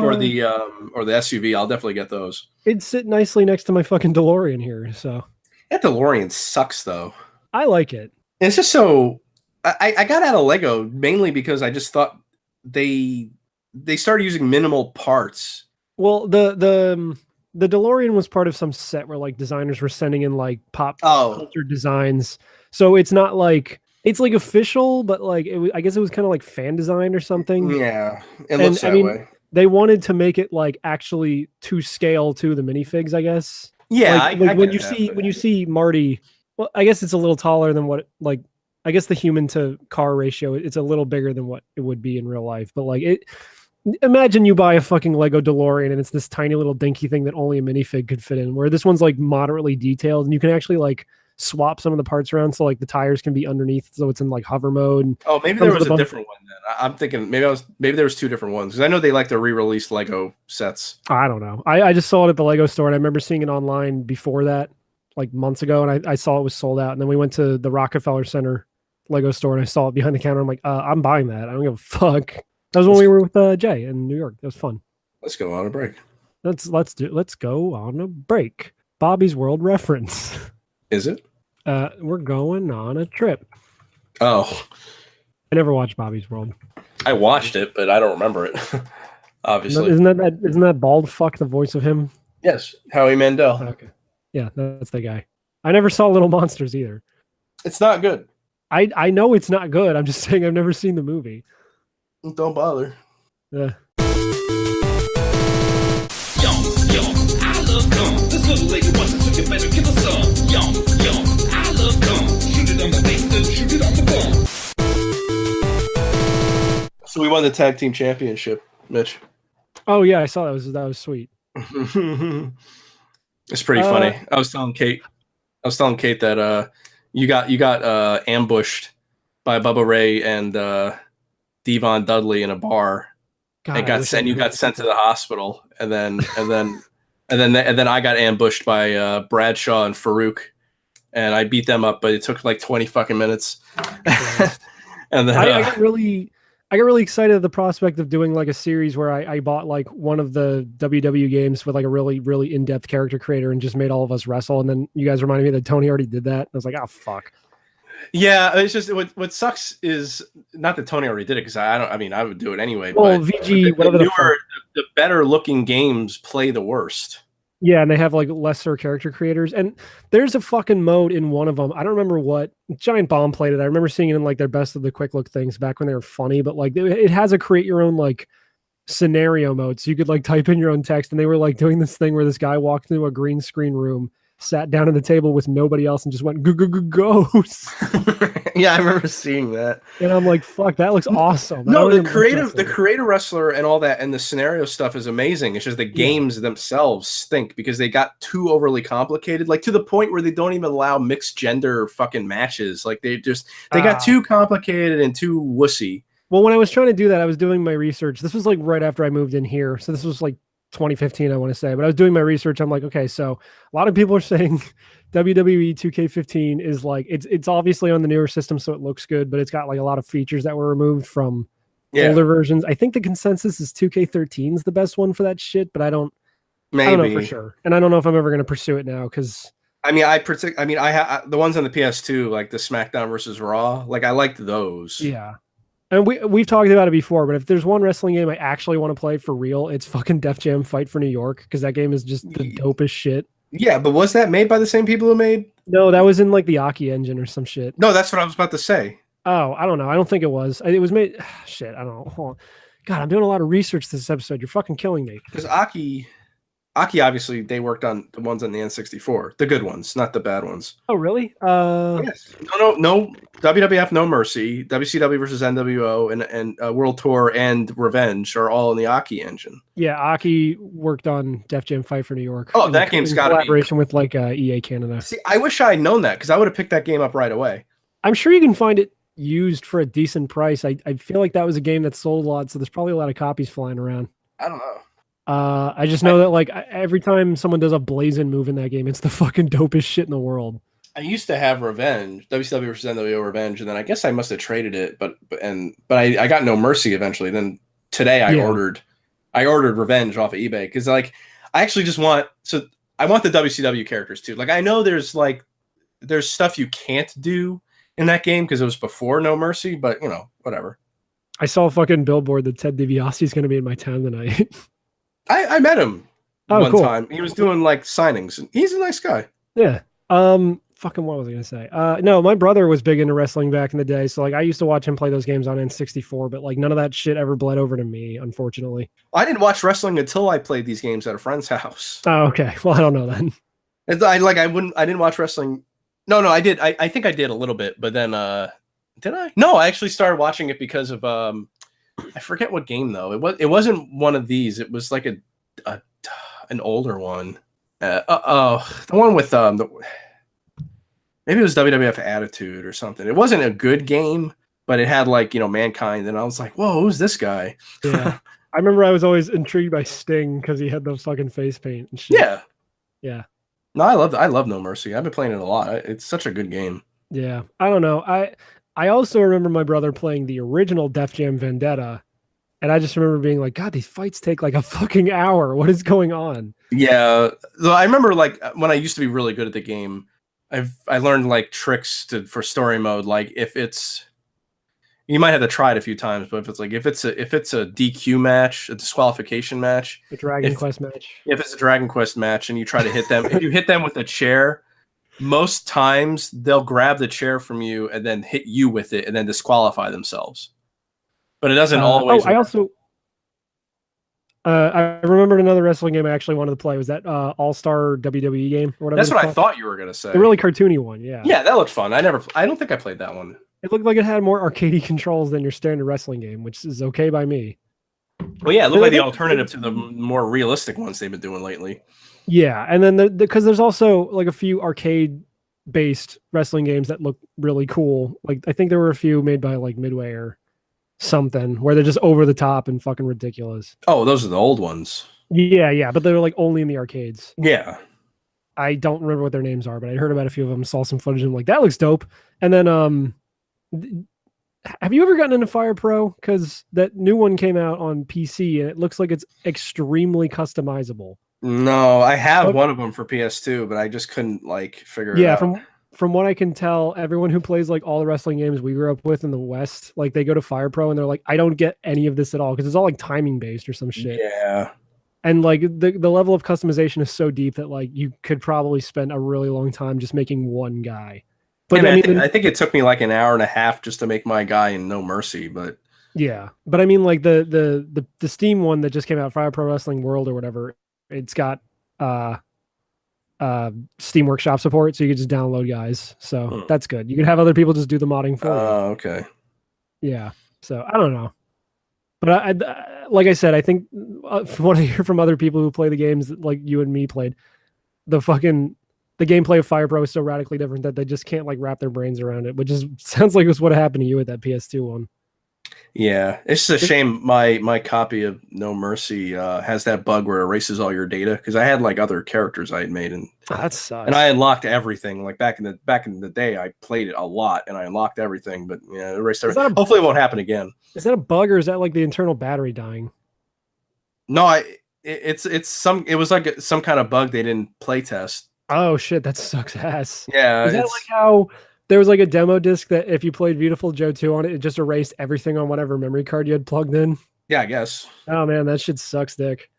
or the SUV, I'll definitely get those. it'd sit nicely next to my fucking DeLorean here. So That DeLorean sucks though. I like it. And it's just so. I got out of Lego mainly because I just thought they started using minimal parts. Well, the DeLorean was part of some set where like designers were sending in like pop Oh, culture designs. So it's not like it's like official, but like I guess it was kind of like fan design or something. yeah, it And, looks I that mean, way. They wanted to make it like actually to scale to the minifigs, I guess. Yeah, like, I when get you that, see but- when you see Marty, well, I guess it's a little taller than what like I guess the human to car ratio, it's a little bigger than what it would be in real life. But like it, imagine you buy a fucking Lego DeLorean and it's this tiny little dinky thing that only a minifig could fit in. Where this one's like moderately detailed and you can actually like swap some of the parts around so like the tires can be underneath, so it's in like hover mode. And Oh, maybe comes there with was a a bunch- different one then. I'm thinking maybe there was two different ones because I know they like to re-release Lego sets. I don't know. I just saw it at the Lego store and I remember seeing it online before that, like months ago, and I saw it was sold out. And then we went to the Rockefeller Center Lego store and I saw it behind the counter. I'm like, I'm buying that. I don't give a fuck. That was when we were with Jay in New York. That was fun. Let's go on a break. Let's go on a break. Bobby's World reference. Is it? We're going on a trip. Oh, I never watched Bobby's World. I watched it, but I don't remember it. Obviously, Isn't that bald fuck the voice of him? yes, Howie Mandel. Okay. Yeah, that's the guy. I never saw Little Monsters either. It's not good. I know it's not good. I'm just saying I've never seen the movie. Don't bother. Yeah. Yum, yum, I love gum. This little lady wants it, so you better give her some. Yum, yum, I love gum. Shoot it on the face, then shoot it on the bum. So we won the tag team championship, Mitch. Oh yeah, I saw that was sweet. It's pretty funny. I was telling Kate that you got ambushed by Bubba Ray and Devon Dudley in a bar God, and I wish I you knew got sent to the hospital, and then I got ambushed by Bradshaw and Farouk, and I beat them up, but it took like 20 fucking minutes. And then I got really excited at the prospect of doing like a series where I bought like one of the WW games with like a really, really in-depth character creator and just made all of us wrestle. And then you guys reminded me that Tony already did that. I was like, oh fuck. yeah, it's just what sucks is not that Tony already did it because I would do it anyway. Well, but VG, whatever the fuck. the better looking games play the worst. Yeah, and they have like lesser character creators. And there's a fucking mode in one of them. I don't remember what. Giant Bomb played it. I remember seeing it in like their best of the quick look things back when they were funny, but like it has a create your own like scenario mode. So you could like type in your own text, and they were like doing this thing where this guy walked into a green screen room sat down at the table with nobody else and just went ghost. Yeah, I remember seeing that. And I'm like, fuck, that looks awesome. No, the creative wrestler and all that and the scenario stuff is amazing. It's just the games themselves stink because they got too overly complicated, like to the point where they don't even allow mixed gender fucking matches. Like they got too complicated and too wussy. Well, when I was trying to do that, I was doing my research. This was like right after I moved in here. So this was like 2015, I want to say. But I was doing my research. I'm like, okay, so a lot of people are saying WWE 2K15 is like, it's obviously on the newer system, so it looks good, but it's got like a lot of features that were removed from older versions. I think the consensus is 2K13 is the best one for that shit, but I don't know for sure. And I don't know if I'm ever going to pursue it now because I mean, I have the ones on the PS2, like the SmackDown versus Raw. Like I liked those. Yeah. And we've talked about it before, but if there's one wrestling game I actually want to play for real, it's fucking Def Jam Fight for New York, because that game is just the dopest shit. Yeah, but was that made by the same people who made? No, that was in like the Aki engine or some shit. No, that's what I was about to say. Oh, I don't know. I don't think it was. It was made. Shit, I don't know. Hold on. God, I'm doing a lot of research this episode. You're fucking killing me. Because Aki obviously they worked on the ones on the N64, the good ones, not the bad ones. Oh, really? Yes. No. WWF No Mercy, WCW versus NWO, and World Tour and Revenge are all in the Aki engine. Yeah, Aki worked on Def Jam Fight for New York. Oh, that game's got collaboration with like EA Canada. See, I wish I had known that because I would have picked that game up right away. I'm sure you can find it used for a decent price. I feel like that was a game that sold a lot, so there's probably a lot of copies flying around. I don't know. I just know that like every time someone does a blazing move in that game, it's the fucking dopest shit in the world. I used to have Revenge, WCW versus NWO Revenge, and then I guess I must have traded it, but I got No Mercy eventually. Then today I ordered Revenge off of eBay because like I actually just want the WCW characters too. Like I know there's stuff you can't do in that game because it was before No Mercy, but you know, whatever. I saw a fucking billboard that Ted DiBiase is going to be in my town tonight. I met him one cool. time. He was doing like signings, and he's a nice guy. Yeah. Fucking what was I gonna say? No, my brother was big into wrestling back in the day, so like I used to watch him play those games on N64, but like none of that shit ever bled over to me, unfortunately. I didn't watch wrestling until I played these games at a friend's house. Oh, okay. Well, I don't know then. I didn't watch wrestling. No, I did. I think I did a little bit, but then did I? No, I actually started watching it because of I forget what game though. It wasn't one of these. It was like an older one. The one with maybe it was WWF Attitude or something. It wasn't a good game, but it had like, you know, Mankind, and I was like, whoa, who's this guy? Yeah. I remember I was always intrigued by Sting because he had the fucking face paint and shit. Yeah. Yeah. No, I love No Mercy. I've been playing it a lot. It's such a good game. Yeah. I don't know. I also remember my brother playing the original Def Jam Vendetta, and I just remember being like, God, these fights take like a fucking hour. What is going on? Yeah. Though I remember like when I used to be really good at the game, I learned like tricks for story mode. Like if it's, you might have to try it a few times, but if it's a DQ match, a disqualification match, a Dragon Quest match. If it's a Dragon Quest match and you try to hit them, if you hit them with a chair, most times they'll grab the chair from you and then hit you with it and then disqualify themselves. But it doesn't always. I also I remembered another wrestling game I actually wanted to play. Was that All-Star WWE game or whatever? That's what I thought you were gonna say. The really cartoony one, yeah. Yeah, that looked fun. I don't think I played that one. It looked like it had more arcadey controls than your standard wrestling game, which is okay by me. Well, yeah, it looked like the alternative to the more realistic ones they've been doing lately. Yeah, and then because there's also like a few arcade-based wrestling games that look really cool. Like I think there were a few made by like Midway or something where they're just over the top and fucking ridiculous. Oh, those are the old ones. Yeah, but they were like only in the arcades. Yeah. I don't remember what their names are, but I heard about a few of them, saw some footage, and I'm like, that looks dope. And then have you ever gotten into Fire Pro? Because that new one came out on PC and it looks like it's extremely customizable. No, I have one of them for PS2, but I just couldn't like figure it out. Yeah, from what I can tell, everyone who plays like all the wrestling games we grew up with in the West, like they go to Fire Pro and they're like, I don't get any of this at all because it's all like timing based or some shit. Yeah. And like the level of customization is so deep that like you could probably spend a really long time just making one guy. But I think it took me like an hour and a half just to make my guy in No Mercy, but yeah. But I mean like the Steam one that just came out, Fire Pro Wrestling World or whatever, it's got Steam Workshop support, so you could just download guys. So Hmm. that's good. You could have other people just do the modding for you. Okay. Yeah. So I don't know, but like I said, I think from what I hear from other people who play the games that, like you and me played, the gameplay of Fire Pro is so radically different that they just can't like wrap their brains around it, which is sounds like it's what happened to you with that PS2 one. Yeah, it's just a shame my copy of No Mercy has that bug where it erases all your data, because I had like other characters I had made, and That sucks. I unlocked everything. Like back in the day, I played it a lot and I unlocked everything, but yeah, it erased everything. Hopefully it won't happen again. Is that a bug, or is that like the internal battery dying? No, it was like some kind of bug they didn't play test. Oh shit, that sucks ass. Yeah, is that like how there was like a demo disc that if you played Beautiful Joe 2 on it, it just erased everything on whatever memory card you had plugged in? Yeah, I guess. Oh man, that shit sucks dick.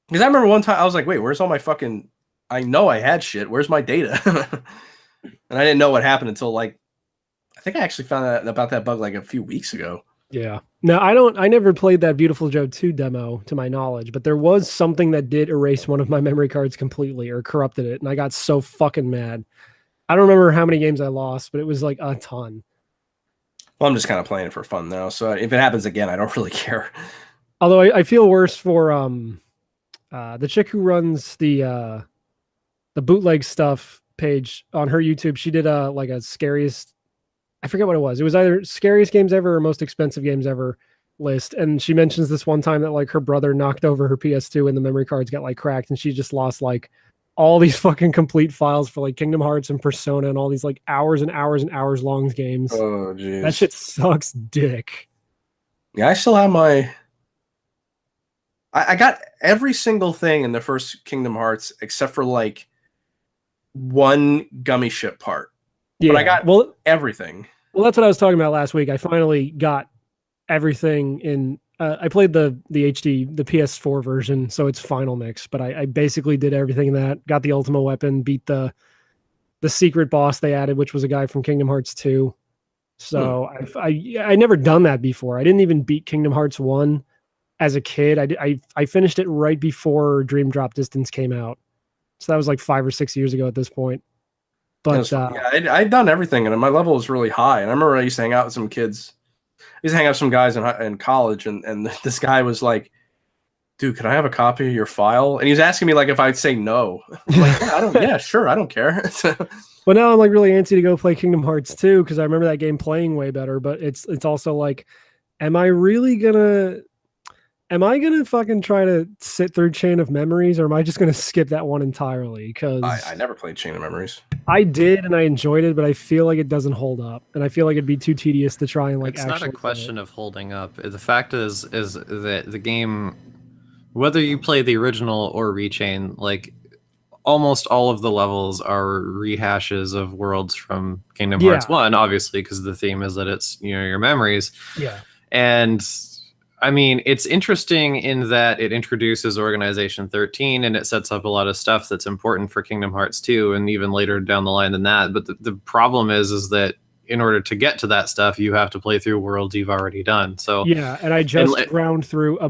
Because I remember one time I was like, wait, where's all my fucking... I know I had shit. Where's my data? And I didn't know what happened until like... I think I actually found out about that bug like a few weeks ago. Yeah. No, I never played that Beautiful Joe 2 demo to my knowledge, but there was something that did erase one of my memory cards completely or corrupted it, and I got so fucking mad. I don't remember how many games I lost, but it was like a ton. Well, I'm just kind of playing it for fun now, so if it happens again, I don't really care. Although I feel worse for the chick who runs the bootleg stuff page on her YouTube. She did like a scariest, I forget what it was. It was either scariest games ever or most expensive games ever list. And she mentions this one time that like her brother knocked over her PS2 and the memory cards got like cracked, and she just lost like all these fucking complete files for like Kingdom Hearts and Persona and all these like hours and hours and hours long games. Oh, jeez. That shit sucks dick. Yeah, I still have my... I got every single thing in the first Kingdom Hearts except for like one gummy ship part. Yeah, but I got everything. Well, that's what I was talking about last week. I finally got everything in... I played the HD, the PS4 version, so it's Final Mix, but I basically did everything in that. Got the Ultima Weapon, beat the secret boss they added, which was a guy from Kingdom Hearts 2. So I never done that before. I didn't even beat Kingdom Hearts 1 as a kid. I finished it right before Dream Drop Distance came out. So that was like 5 or 6 years ago at this point. But yeah, I'd done everything, and my level was really high. And I remember I used to hang out with some kids. I used to hang out with some guys in college, and this guy was like, dude, can I have a copy of your file? And he was asking me like if I'd say no. I'm like, yeah, sure, I don't care. But now I'm like really antsy to go play Kingdom Hearts 2 because I remember that game playing way better. But it's also like, am I gonna fucking try to sit through Chain of Memories, or am I just gonna skip that one entirely? Because I never played Chain of Memories. I did, and I enjoyed it, but I feel like it doesn't hold up, and I feel like it'd be too tedious to try and like. It's not a question of holding up. The fact is that the game, whether you play the original or Rechain, like almost all of the levels are rehashes of worlds from Kingdom Hearts 1, obviously, because the theme is that it's your memories. Yeah, and I mean, it's interesting in that it introduces Organization 13 and it sets up a lot of stuff that's important for Kingdom Hearts 2 and even later down the line than that. But the problem is that in order to get to that stuff, you have to play through worlds you've already done. So yeah, and I just ground through I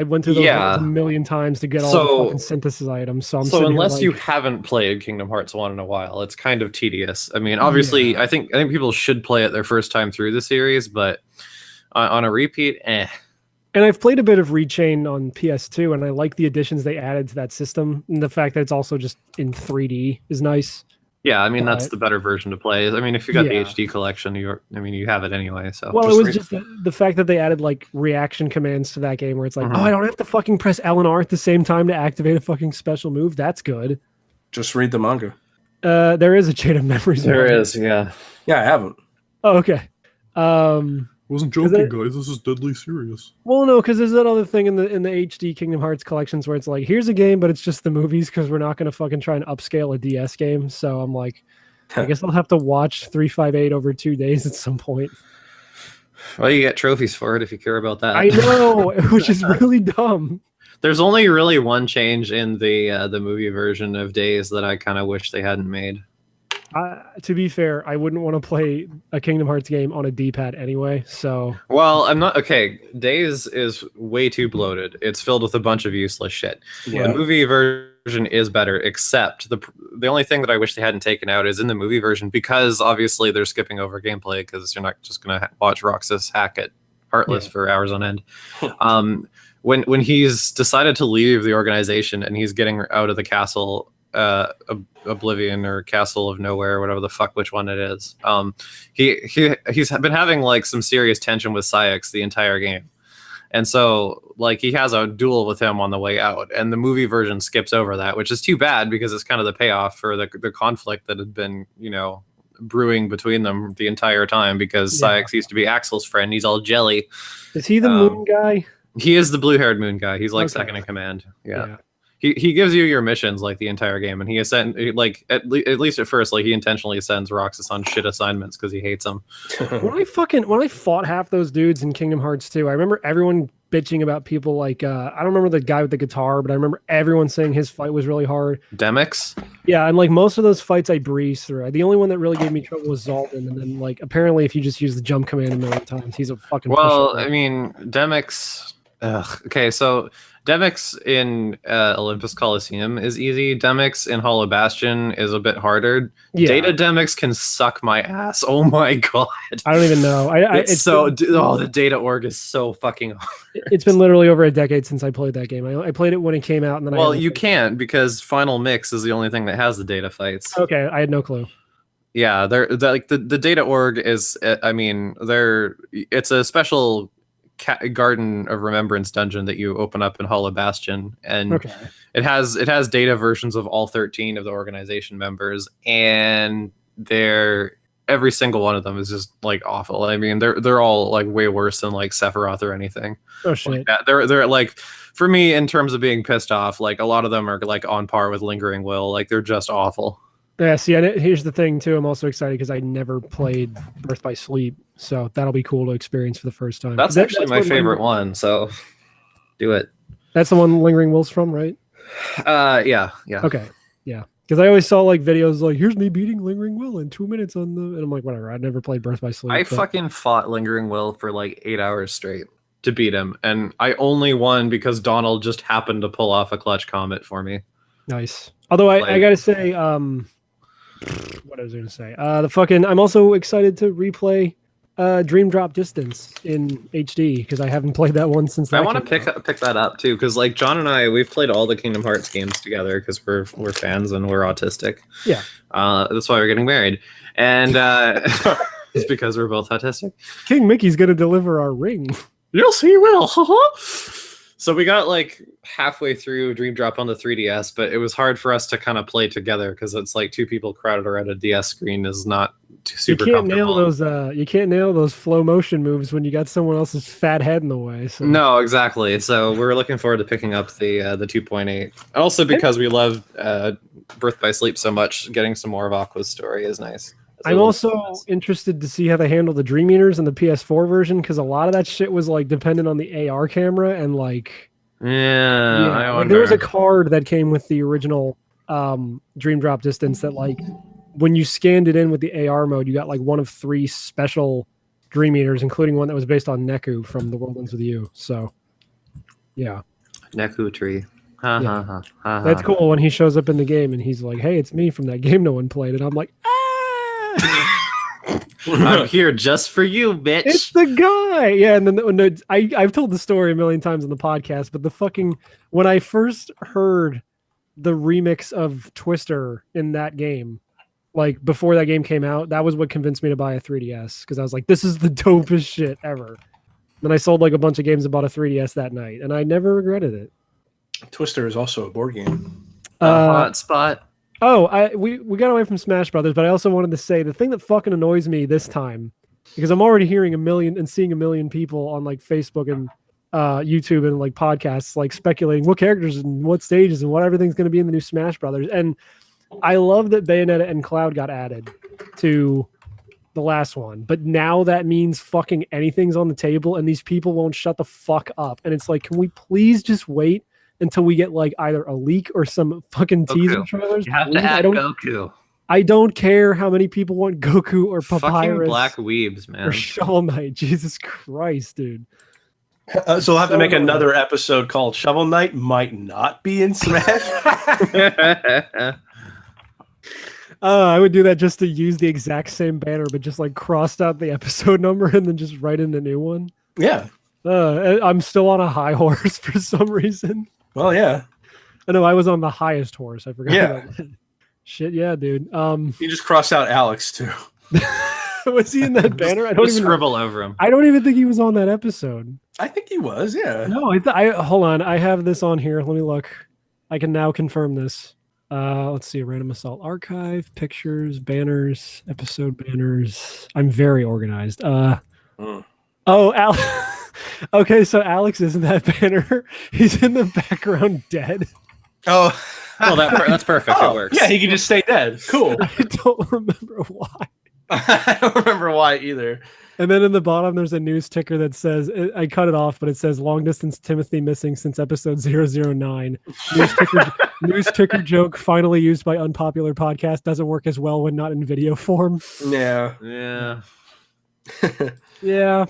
went through those worlds a million times to get all the fucking synthesis items. So unless you haven't played Kingdom Hearts 1 in a while, it's kind of tedious. I mean, obviously, I think people should play it their first time through the series, but on a repeat, And I've played a bit of Rechain on PS2, and I like the additions they added to that system. And the fact that it's also just in 3D is nice. Yeah, I mean, that's the better version to play. I mean, if you got the HD collection, you have it anyway. So well, it was just the fact that they added like reaction commands to that game where it's like, oh, I don't have to fucking press L and R at the same time to activate a fucking special move. That's good. Just read the manga. There is a Chain of Memories. There is, yeah. Yeah, I haven't. Oh, okay. Wasn't joking, guys. This is deadly serious. Well, no, because there's that other thing in the HD Kingdom Hearts collections where it's like, here's a game, but it's just the movies because we're not going to fucking try and upscale a DS game. So I'm like, I guess I'll have to watch 358 over 2 days at some point. Well, you get trophies for it if you care about that. I know, which is really dumb. There's only really one change in the movie version of Days that I kind of wish they hadn't made. To be fair, I wouldn't want to play a Kingdom Hearts game on a D-pad anyway. So, Well, I'm not okay. Days is way too bloated. It's filled with a bunch of useless shit. Yeah. The movie version is better, except the only thing that I wish they hadn't taken out is in the movie version, because obviously they're skipping over gameplay because you're not just gonna watch Roxas hack at Heartless for hours on end. When he's decided to leave the organization and he's getting out of the castle, Oblivion or Castle of Nowhere, whatever the fuck which one it is, he's been having like some serious tension with Syx the entire game, and so like he has a duel with him on the way out, and the movie version skips over that, which is too bad because it's kind of the payoff for the conflict that had been, you know, brewing between them the entire time, because Syx used to be Axel's friend. He's all jelly. Is he the moon guy? He is the blue-haired moon guy. He's like second in command. Yeah. He gives you your missions like the entire game, and he like at least at first, like he intentionally sends Roxas on shit assignments because he hates them. When I fought half those dudes in Kingdom Hearts 2, I remember everyone bitching about people like I don't remember the guy with the guitar, but I remember everyone saying his fight was really hard. Demix? Yeah, and like most of those fights I breezed through. The only one that really gave me trouble was Zoltan, and then like apparently if you just use the jump command a million times, he's a fucking pushover. I mean, Demix. Okay, so Demix in Olympus Coliseum is easy. Demix in Hollow Bastion is a bit harder. Yeah. Data Demix can suck my ass. Oh my god! I don't even know. The Data Org is so fucking hard. It's been literally over a decade since I played that game. I played it when it came out, and then you can't, because Final Mix is the only thing that has the data fights. Okay, I had no clue. Yeah, they're like the Data Org is. I mean, it's a special Garden of Remembrance dungeon that you open up in Hollow Bastion, and it has data versions of all 13 of the organization members, and every single one of them is just like awful. I mean, they're all like way worse than like Sephiroth or anything. Oh shit! Like that. They're like, for me, in terms of being pissed off, like a lot of them are like on par with Lingering Will. Like they're just awful. Yeah, see, and here's the thing too. I'm also excited because I never played Birth by Sleep, so that'll be cool to experience for the first time. That's actually my favorite one, so do it. That's the one Lingering Will's from, right? Yeah. Okay, yeah. Because I always saw like videos like, here's me beating Lingering Will in 2 minutes and I'm like, whatever. I never played Birth by Sleep. Fucking fought Lingering Will for like 8 hours straight to beat him, and I only won because Donald just happened to pull off a clutch comet for me. Nice. Although I gotta say, what I was gonna say, I'm also excited to replay Dream Drop Distance in HD because I haven't played that one since. I want to pick that up too, because like John and I, we've played all the Kingdom Hearts games together because we're fans and we're autistic. Yeah, that's why we're getting married, and it's because we're both autistic. King Mickey's gonna deliver our ring. Yes, he will. So we got like halfway through Dream Drop on the 3DS, but it was hard for us to kind of play together because it's like two people crowded around a DS screen is not super comfortable. You can't nail those flow motion moves when you got someone else's fat head in the way. So. No, exactly. So we're looking forward to picking up the 2.8. Also because we love Birth by Sleep so much, getting some more of Aqua's story is nice. I'm also interested to see how they handle the Dream Eaters in the PS4 version, because a lot of that shit was like dependent on the AR camera and like I wonder. There was a card that came with the original Dream Drop Distance that like when you scanned it in with the AR mode, you got like one of 3 special Dream Eaters, including one that was based on Neku from The World Ends With You. So yeah, Neku tree. That's cool when he shows up in the game and he's like, "Hey, it's me from that game no one played," and I'm like, I'm here just for you, bitch. It's the guy. Yeah, and then I've told the story a million times on the podcast, but when I first heard the remix of Twister in that game, like before that game came out, that was what convinced me to buy a 3DS, because I was like, this is the dopest shit ever. Then I sold like a bunch of games and bought a 3DS that night, and I never regretted it. Twister is also a board game. Hotspot. Oh, we got away from Smash Brothers, but I also wanted to say the thing that fucking annoys me this time, because I'm already hearing seeing a million people on like Facebook and YouTube and like podcasts like speculating what characters and what stages and what everything's going to be in the new Smash Brothers. And I love that Bayonetta and Cloud got added to the last one, but now that means fucking anything's on the table and these people won't shut the fuck up. And it's like, can we please just wait until we get like either a leak or some fucking teaser trailers? You have to add Goku. I don't care how many people want Goku or Fucking Papyrus black weebs, man. or Shovel Knight. Jesus Christ, dude. So we'll have to So make annoying. another episode called Shovel Knight might not be in Smash. I would do that just to use the exact same banner, but just like crossed out the episode number and then just write in a new one. Yeah. I'm still on a high horse for some reason. Well, yeah. I know I was on the highest horse. I forgot. Yeah. About that. Shit, yeah, dude. You just cross out Alex too. Was he in that banner? I don't Just even scribble over him. I don't even think he was on that episode. I think he was. Yeah. No, I hold on. I have this on here. Let me look. I can now confirm this. Let's see. Random Assault Archive, pictures, banners, episode banners. I'm very organized. Oh, okay, so Alex is in that banner. He's in the background dead. Oh. Well, that's perfect. Oh, It works. yeah, he could just stay dead. Cool. I don't remember why. I don't remember why either. And then in the bottom, there's a news ticker that says, I cut it off, but it says long distance Timothy missing since episode 009. News ticker joke finally used by unpopular podcast doesn't work as well when not in video form. Yeah. Yeah. Yeah.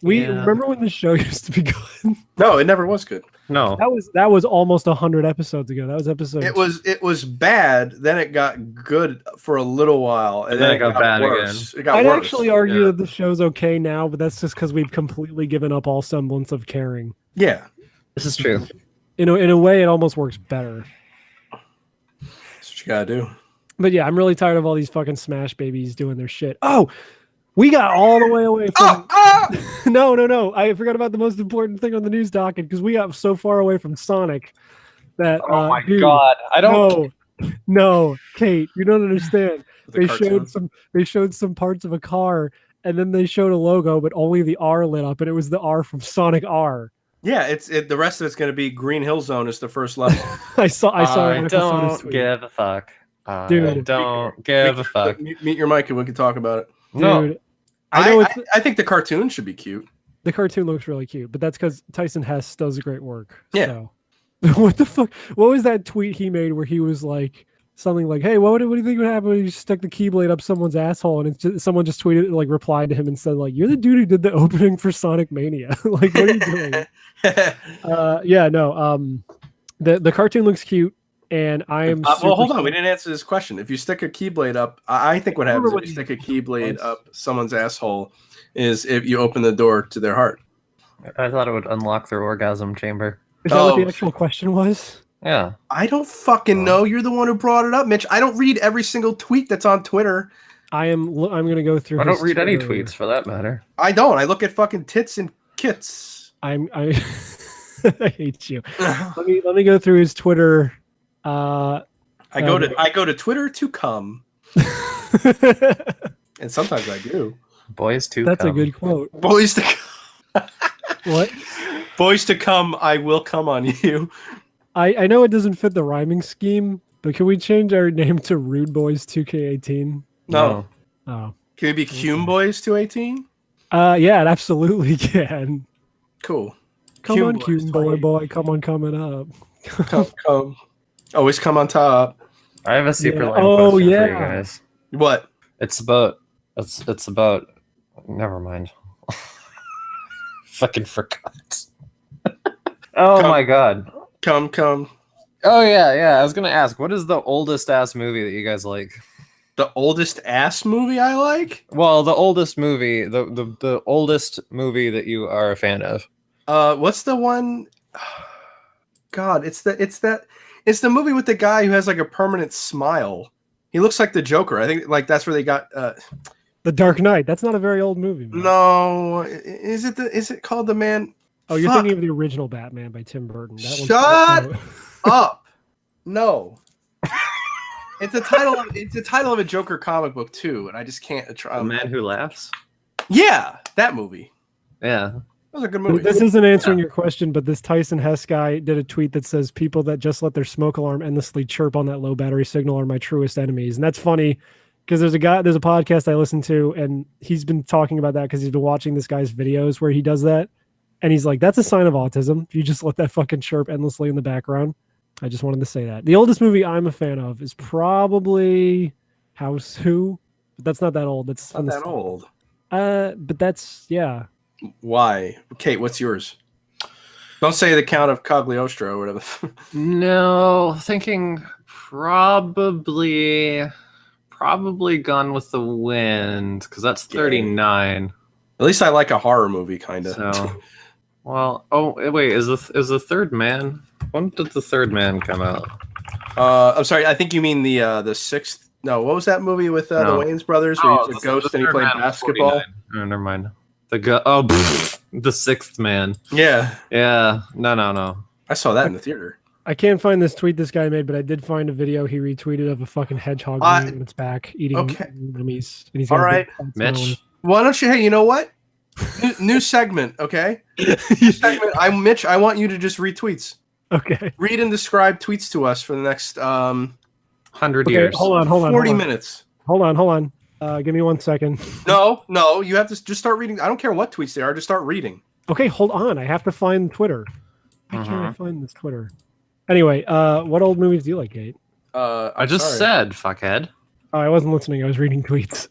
We Yeah. remember when the show used to be good. No, it never was good. No. That was almost 100 episodes ago. That was episode. It was bad. Then it got good for a little while, and then it got bad worse. It got I'd worse. actually argue Yeah. that the show's okay now, but that's just because we've completely given up all semblance of caring. Yeah. This is true. In a way, it almost works better. That's what you gotta do. But yeah, I'm really tired of all these fucking Smash babies doing their shit. Oh, we got all the way away from. No. I forgot about the most important thing on the news docket because we got so far away from Sonic that. Oh my dude, god. I don't. No, Kate, you don't understand. The They cartoon. showed some parts of a car, and then they showed a logo, but only the R lit up, and it was the R from Sonic R. Yeah, the rest of it's gonna be Green Hill Zone is the first level. I saw. I an episode of don't Tweet. give a fuck. Dude. I don't give a fuck. Mute your mic and we can talk about it. No. Dude, I know I think the cartoon should be cute. the cartoon looks really cute, but that's because Tyson Hess does great work. Yeah. So. What the fuck? What was that tweet he made where he was like something like, "Hey, what do you think would happen when you stuck the Keyblade up someone's asshole?" And it's just, someone just tweeted, like, replied to him and said, like, "You're the dude who did the opening for Sonic Mania." Like, what are you doing? Yeah, no. The cartoon looks cute, and I am. Well, hold on. We didn't answer this question. If you stick a Keyblade up, I think what happens if you stick a Keyblade up someone's asshole is if you open the door to their heart. I thought it would unlock their orgasm chamber. Is that what Oh. the actual question was? Yeah. I don't fucking know. You're the one who brought it up, Mitch. I don't read every single tweet that's on Twitter. I'm gonna go through. I don't his read any Twitter. tweets for that matter. I don't. I look at fucking tits and kits. I I hate you. Let me go through his Twitter. I go to Twitter to come, and sometimes I do. Boys too. That's a good quote. Boys to come. What? Boys to come, I will come on you. I know it doesn't fit the rhyming scheme, but can we change our name to Rude Boys 2K18? No. Oh. Can it be Cume Boys 218? Yeah, it absolutely can. Cool. Come Cume on, Boys cute boy, 218. boy, come on, coming up. Come. Always come on top. I have a super Yeah. lame Oh, question for yeah. you guys. What? It's about. It's about. Never mind. Fucking forgot. Oh Come. my god. Come. Oh yeah. I was gonna ask, what is the oldest ass movie that you guys like? The oldest ass movie I like? Well, the oldest movie, the oldest movie that you are a fan of. What's the one? God, it's the movie with the guy who has like a permanent smile. He looks like the Joker. I think like that's where they got. The Dark Knight. That's not a very old movie. Man. No, is it called The Man? Oh, you're Fuck. thinking of the original Batman by Tim Burton. That one's- Shut up. No. It's the title of a Joker comic book too, and I just can't try. The Man Who Laughs. Yeah, that movie. Yeah. That was a good movie. This isn't answering your question, but this Tyson Hess guy did a tweet that says people that just let their smoke alarm endlessly chirp on that low battery signal are my truest enemies. And that's funny because there's a podcast I listen to, and he's been talking about that because he's been watching this guy's videos where he does that. And he's like, that's a sign of autism. If you just let that fucking chirp endlessly in the background. I just wanted to say that. The oldest movie I'm a fan of is probably House Who. But that's not that old. That's Not that old. But that's yeah. Why? Kate, what's yours? Don't say the Count of Cagliostro or whatever. No, thinking probably Gone with the Wind, because that's 39. At least I like a horror movie, kind of. So, well, oh wait, is the Third Man? When did the Third Man come out? I'm sorry. I think you mean the sixth. No, what was that movie with the Wayans brothers where he's a ghost and he played basketball? Oh, never mind. The Sixth Man. Yeah. Yeah. No. I saw that in the theater. I can't find this tweet this guy made, but I did find a video he retweeted of a fucking hedgehog on its back eating enemies. And he's got all right, Mitch. Why don't you? Hey, you know what? New segment, okay? New segment. I'm Mitch. I want you to just read tweets. Okay. Read and describe tweets to us for the next 100 years. Hold on. 40 minutes. Hold on. Give me 1 second. No. You have to just start reading. I don't care what tweets they are. Just start reading. Okay, hold on. I have to find Twitter. Why can't I find this Twitter? Anyway, what old movies do you like, Kate? I just said, fuckhead. Oh, I wasn't listening. I was reading tweets.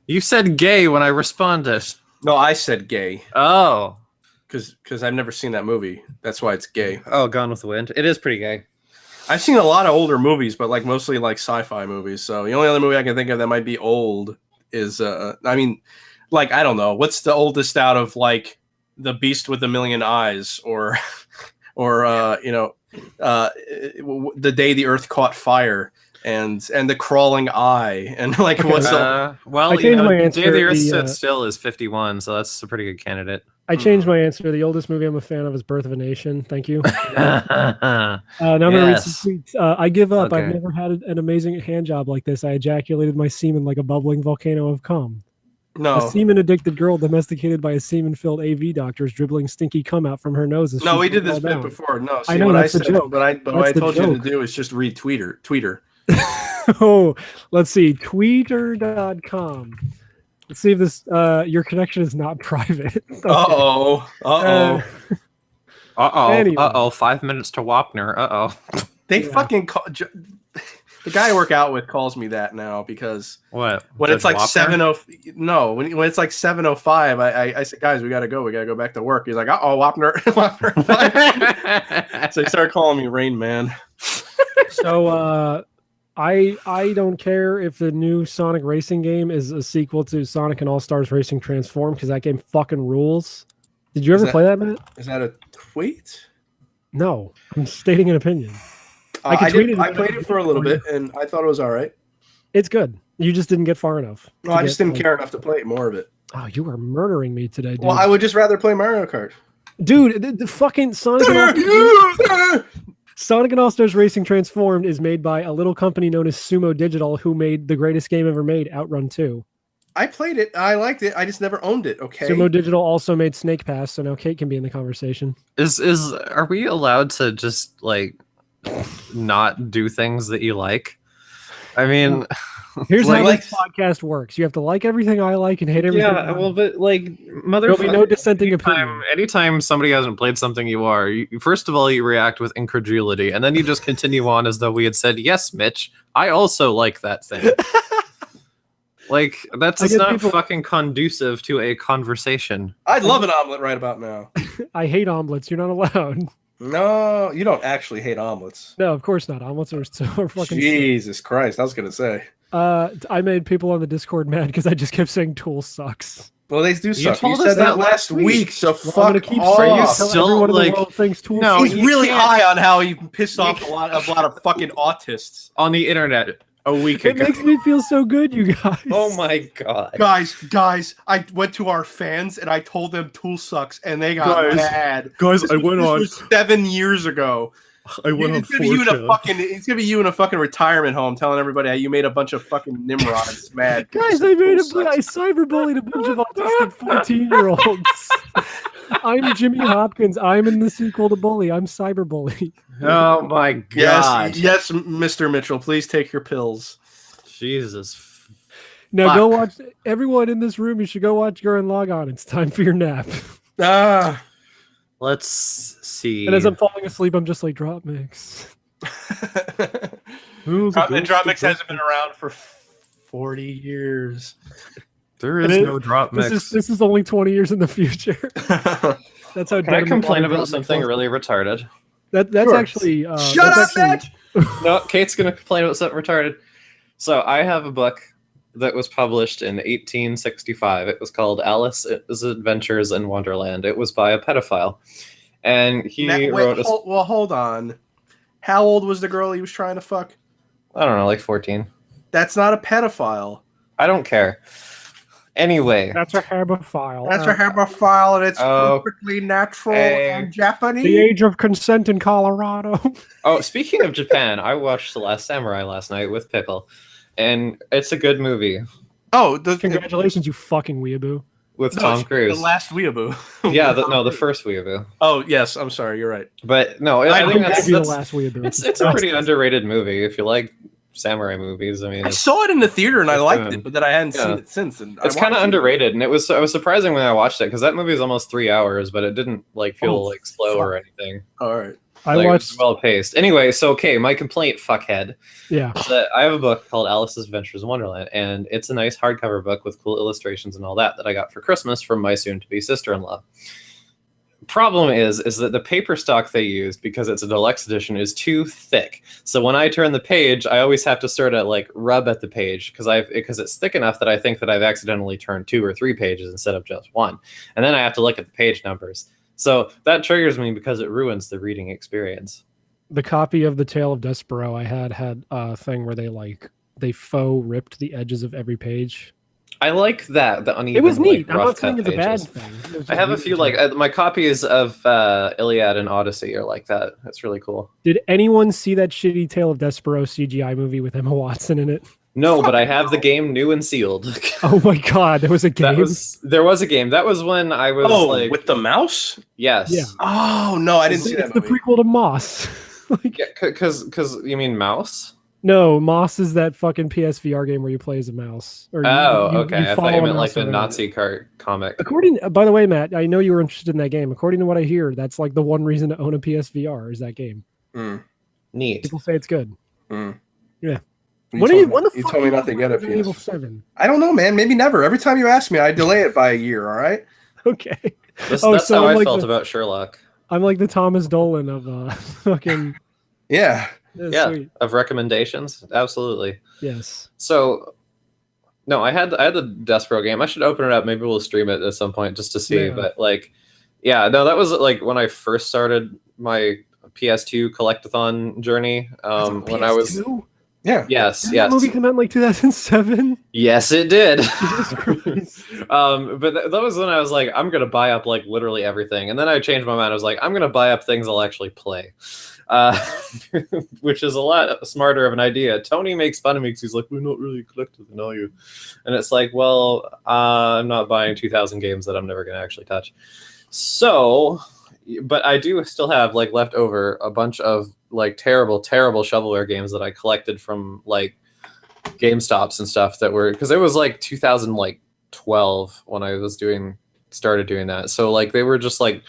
You said gay when I responded. No, I said gay. Oh. Because I've never seen that movie. That's why it's gay. Oh, Gone with the Wind. It is pretty gay. I've seen a lot of older movies, but like mostly like sci-fi movies. So the only other movie I can think of that might be old is I don't know. What's the oldest out of like The Beast with a Million Eyes or The Day the Earth Caught Fire and The Crawling Eye and like what's I changed my answer. Day the Earth Stood Still is 51, so that's a pretty good candidate. I changed my answer. The oldest movie I'm a fan of is Birth of a Nation. Thank you. Now I'm going to read some tweets. I give up. Okay. I've never had an amazing hand job like this. I ejaculated my semen like a bubbling volcano of cum. No. A semen-addicted girl domesticated by a semen-filled AV doctor is dribbling stinky cum out from her nose. No, we did this bit before. No, see, I know what that's I the said, joke. but what I told you to do is just read Tweeter. Oh, let's see. Tweeter.com. Let's see if this your connection is not private. Okay. Anyway. 5 minutes to Wapner. They fucking call, the guy I work out with calls me that now because what when Judge it's like Wapner? when it's like 7:05 I said, guys, we gotta go back to work. He's like, Wapner. So he started calling me Rain Man. So I don't care if the new Sonic racing game is a sequel to Sonic and All-Stars Racing Transform because that game fucking rules. Did you ever play that, Matt? Is that a tweet? No, I'm stating an opinion. I played it for a little bit and I thought it was all right. It's good. You just didn't get far enough. No, I just didn't care enough to play more of it. Oh, you are murdering me today, dude. Well, I would just rather play Mario Kart. Dude, the fucking Sonic and All-Stars Racing Transformed is made by a little company known as Sumo Digital, who made the greatest game ever made, Outrun 2. I played it. I liked it. I just never owned it. Okay. Sumo Digital also made Snake Pass, so now Kate can be in the conversation. Are we allowed to just like not do things that you like? I mean, here's how this podcast works. You have to like everything I like and hate everything. Yeah, well, but like, there'll be no dissenting opinion. Anytime somebody hasn't played something you are, first of all, you react with incredulity, and then you just continue on as though we had said, "Yes, Mitch, I also like that thing." Like, that's not fucking conducive to a conversation. I'd love an omelet right about now. I hate omelets. You're not allowed. No, you don't actually hate omelets. No, of course not. Omelets are so fucking. Jesus Christ, I was gonna say. I made people on the Discord mad because I just kept saying Tool sucks. Well, they do suck. You said that last week, so fuck off. Are you still like? No, he's really high on how he pissed off a lot of fucking autists on the internet a week ago. It makes me feel so good, you guys. Oh my god, guys! I went to our fans and I told them Tool sucks, and they got mad. Guys, I went on. This was 7 years ago. I went on 4chan. It's gonna be you in a fucking retirement home telling everybody how you made a bunch of fucking Nimrods mad. Guys, I cyberbullied a bunch of autistic 14-year-olds. I'm Jimmy Hopkins. I'm in the sequel to Bully. I'm Cyberbully. Oh my god. Yes, Mr. Mitchell, please take your pills. Jesus. Now go watch. Everyone in this room, you should go watch Gurren Lagann. It's time for your nap. Ah. Let's see. And as I'm falling asleep, I'm just like, drop mix. The drop mix hasn't been around for 40 years. There is no drop mix. This is only 20 years in the future. That's how. Can I complain drop about mix something was. really retarded? That's Sure. actually. Shut up, actually, bitch! No, Kate's gonna complain about something retarded. So I have a book that was published in 1865. It was called Alice's Adventures in Wonderland. It was by a pedophile, and he wrote. Hold on. How old was the girl he was trying to fuck? I don't know, like 14. That's not a pedophile. I don't care. Anyway, That's a herbophile. That's a hemophile, and it's Oh, perfectly natural hey. and Japanese. The age of consent in Colorado. oh, speaking of Japan, I watched The Last Samurai last night with Pickle, and it's a good movie Oh, Congratulations, you fucking weeaboo. with Tom Cruise. The last weeaboo. Yeah, the first weeaboo. Oh, yes. I'm sorry. You're right. But no, I I think don't that's, Maybe the that's last weeaboo. it's a pretty underrated movie if you like samurai movies. I mean, I saw it in the theater and I it's, liked it, but then I hadn't yeah. seen it since. And it's kind of underrated, and I was surprising when I watched it because that movie is almost 3 hours, but it didn't like feel Oh, like slow fuck. or anything. All right. I Like, it was watched. well paced. Anyway, so okay, my complaint, fuckhead. Yeah. That I have a book called Alice's Adventures in Wonderland, and it's a nice hardcover book with cool illustrations and all that I got for Christmas from my soon-to-be sister-in-law. Problem is that the paper stock they used, because it's a deluxe edition, is too thick. So when I turn the page, I always have to sort of like rub at the page because it's thick enough that I think that I've accidentally turned 2 or 3 pages instead of just 1, and then I have to look at the page numbers. So that triggers me because it ruins the reading experience. The copy of The Tale of Despero I had a thing where they faux ripped the edges of every page. I like that, the uneven. It was neat. Like, I'm rough not saying cut it's a bad pages. thing. It was I just have a neat few to like do. my copies of Iliad and Odyssey are like that. That's really cool. Did anyone see that shitty Tale of Despero CGI movie with Emma Watson in it? No, but I have the game new and sealed. Oh my god, there was a game. There was a game. That was when I was like, with the mouse? yes, Yeah. Oh, no, I didn't see It's that the movie. prequel to Moss. yeah, because you mean Mouse? No, Moss is that fucking PSVR game where you play as a mouse. Or Okay. I thought follow you a meant like mouse the around. Nazi comic. By the way, Matt, I know you were interested in that game. According to what I hear, that's like the one reason to own a PSVR is that game. Mm, Neat. People say it's good. mm. Yeah. You When told the fuck told me are not to get a Resident Evil PS. 7? I don't know, man. Maybe never. Every time you ask me, I delay it by a year, all right? Okay. That's Oh, how so I I'm like felt the- about Sherlock. I'm like the Thomas Dolan of fucking. Yeah. Yeah, Sweet. of recommendations, absolutely. Yes. So, no, I had the Despero game. I should open it up. Maybe we'll stream it at some point just to see. Yeah. But like, yeah, no, that was like when I first started my PS2 collectathon journey. When I was PS2? yes, Didn't yes, that movie come out in like 2007? yes, it did. Jesus Christ. But that was when I was like, I'm gonna buy up like literally everything, and then I changed my mind. I was like, I'm gonna buy up things I'll actually play. Which is a lot smarter of an idea. Tony makes fun of me because he's like, we're not really collectors, are you? And it's like, well, I'm not buying 2,000 games that I'm never going to actually touch. So, but I do still have like left over a bunch of like terrible shovelware games that I collected from like GameStops and stuff that were, because it was like 2012 when I was started doing that. So like they were just like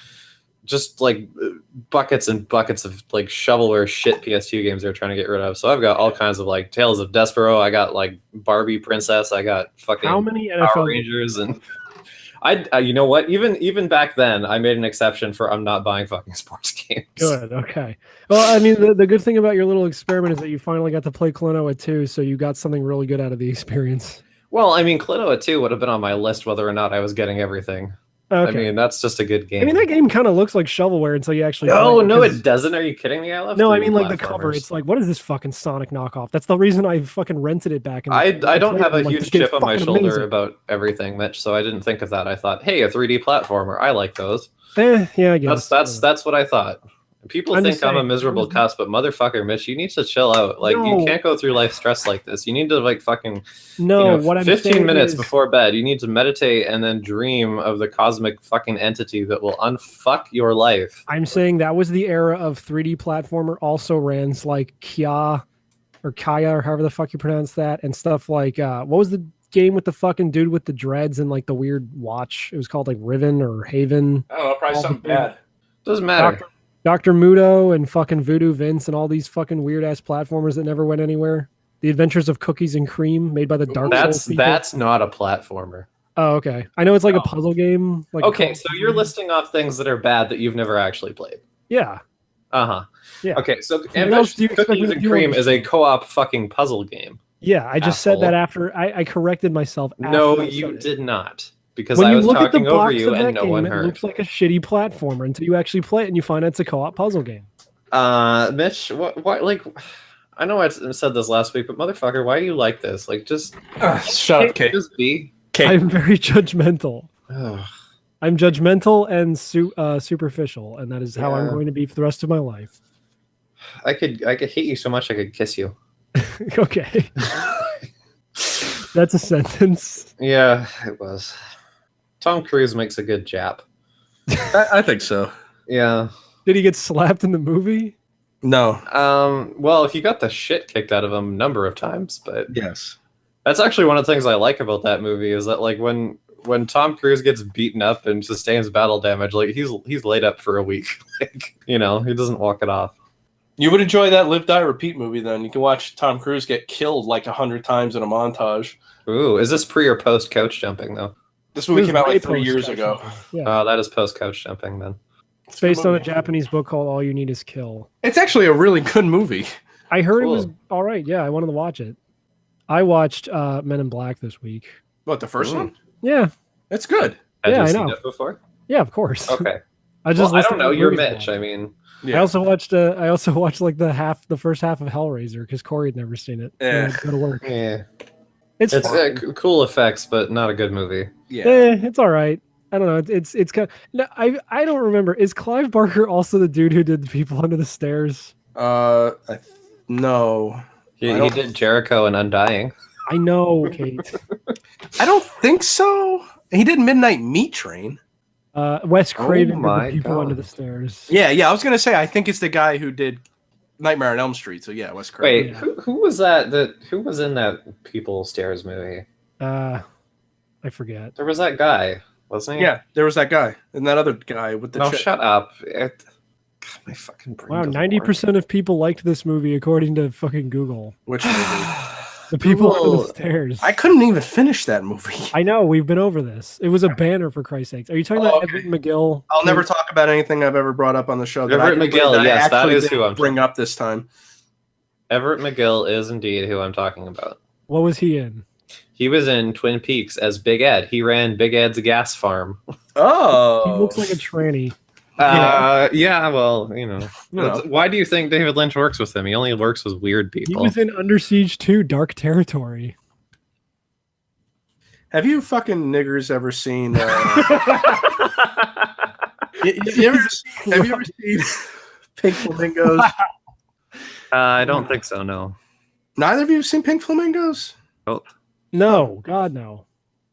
buckets and buckets of like shovelware shit PS2 games they're trying to get rid of. So I've got all kinds of like Tales of Despero. I got like Barbie Princess. I got fucking How many Power NFL Rangers, and I you know what? Even back then, I made an exception for I'm not buying fucking sports games. Good. Okay. Well, I mean, the good thing about your little experiment is that you finally got to play Klonoa 2, so you got something really good out of the experience. Well, I mean, Klonoa 2 would have been on my list whether or not I was getting everything. Okay. I mean, that's just a good game. I mean, that game kind of looks like shovelware until you actually. No, play no, 'cause- it doesn't. Are you kidding me? I love. No, I 3D mean like the cover. platformers. It's like, what is this fucking Sonic knockoff? That's the reason I fucking rented it back. I don't have a I'm like, huge this game's chip on my fucking shoulder amazing. about everything, Mitch, so I didn't think of that. I thought, hey, a 3D platformer. I like those. Yeah, I guess. That's what I thought. People I'm think just I'm a saying, miserable there's- cuss, but motherfucker, Mitch, you need to chill out. Like No. you can't go through life stress like this. You need to like fucking No, you know, what I'm 15 saying minutes is, before bed. You need to meditate and then dream of the cosmic fucking entity that will unfuck your life. I'm saying that was the era of 3D platformer also rans like Kaya or however the fuck you pronounce that, and stuff like what was the game with the fucking dude with the dreads and like the weird watch? It was called like Riven or Haven. Oh, probably something bad. Doesn't matter. Dr. Muto and fucking Voodoo Vince and all these fucking weird ass platformers that never went anywhere. The Adventures of Cookies and Cream, made by the Dark Souls people. That's not a platformer. Oh, okay. I know it's like a puzzle game. Like Okay, so you're listing off things that are bad that you've never actually played. Yeah. Uh-huh. Yeah. Okay, so What else do you expect me Cookies to and do Cream on is this a co-op fucking puzzle game. Yeah, I just said that Asshole. after I corrected myself. After No, I you said it. did not. Because When I you was look at the talking over box you of that and no game, one it heard. looks like a shitty platformer until you actually play it and you find it's a co-op puzzle game. Mitch, what, like, I know I said this last week, but motherfucker, why do you like this? Like, just Shut up, Kate. just be. Kate. I'm very judgmental. Ugh. I'm judgmental and superficial, and that is how I'm Yeah. going to be for the rest of my life. I could hate you so much I could kiss you. Okay. That's a sentence. Yeah, it was. Tom Cruise makes a good Jap. I think so. Yeah. Did he get slapped in the movie? No. Well, he got the shit kicked out of him a number of times, but Yes. that's actually one of the things I like about that movie is that like when Tom Cruise gets beaten up and sustains battle damage, like he's laid up for a week. Like, you know, he doesn't walk it off. You would enjoy that Live, Die, Repeat movie then. You can watch Tom Cruise get killed like 100 times in a montage. Ooh, is this pre or post couch jumping though? This movie It was came out way like 3 post years Couch ago. Jumping. Yeah. That is post couch jumping then. It's based on a Japanese book called All You Need Is Kill. It's actually a really good movie. I heard Cool. it was all right. Yeah, I wanted to watch it. I watched Men in Black this week. What, the first Ooh. one? Yeah. It's good. Had Yeah, you I seen know. it before? Yeah, of course. Okay. I just Well, I listened don't to know. the You're movie Mitch. blog. I mean, I also watched like the first half of Hellraiser because Corey had never seen it. Yeah. And I had to go to work. yeah, It's it's fine. cool effects, but not a good movie. Yeah. It's all right. I don't know. It's kind of, no, I don't remember. Is Clive Barker also the dude who did the People Under the Stairs? No. He, I he don't- did Jericho and Undying. I know, Kate. I don't think so. He did Midnight Meat Train. Wes Craven did my the People God. Under the Stairs. Yeah. I was gonna say I think it's the guy who did Nightmare on Elm Street. So yeah, Wes Craven. Wait, who was that? Who was in that People Stairs movie? I forget. There was that guy, wasn't he? Yeah, there was that guy and that other guy with the No, chick. shut up. God, my fucking brain. Wow, doesn't 90% of people liked this movie according to fucking Google. Which movie? The People Under Google- the Stairs. I couldn't even finish that movie. I know, we've been over this. It was a banner for Christ's sakes. Are you talking about okay. Everett McGill? I'll never talk about anything I've ever brought up on the show. That Everett I, McGill, that I yes, that actually is didn't who I'm bring up this time. Everett McGill is indeed who I'm talking about. What was he in? He was in Twin Peaks as Big Ed. He ran Big Ed's gas farm. Oh, He looks like a tranny. Yeah, well, you know. You know. Why do you think David Lynch works with him? He only works with weird He people. was in Under Siege 2, Dark Territory. Have you fucking niggers ever seen? Have you ever seen Pink Flamingos? I don't think so, no. Neither of you have seen Pink Flamingos? Oh, No, God, no.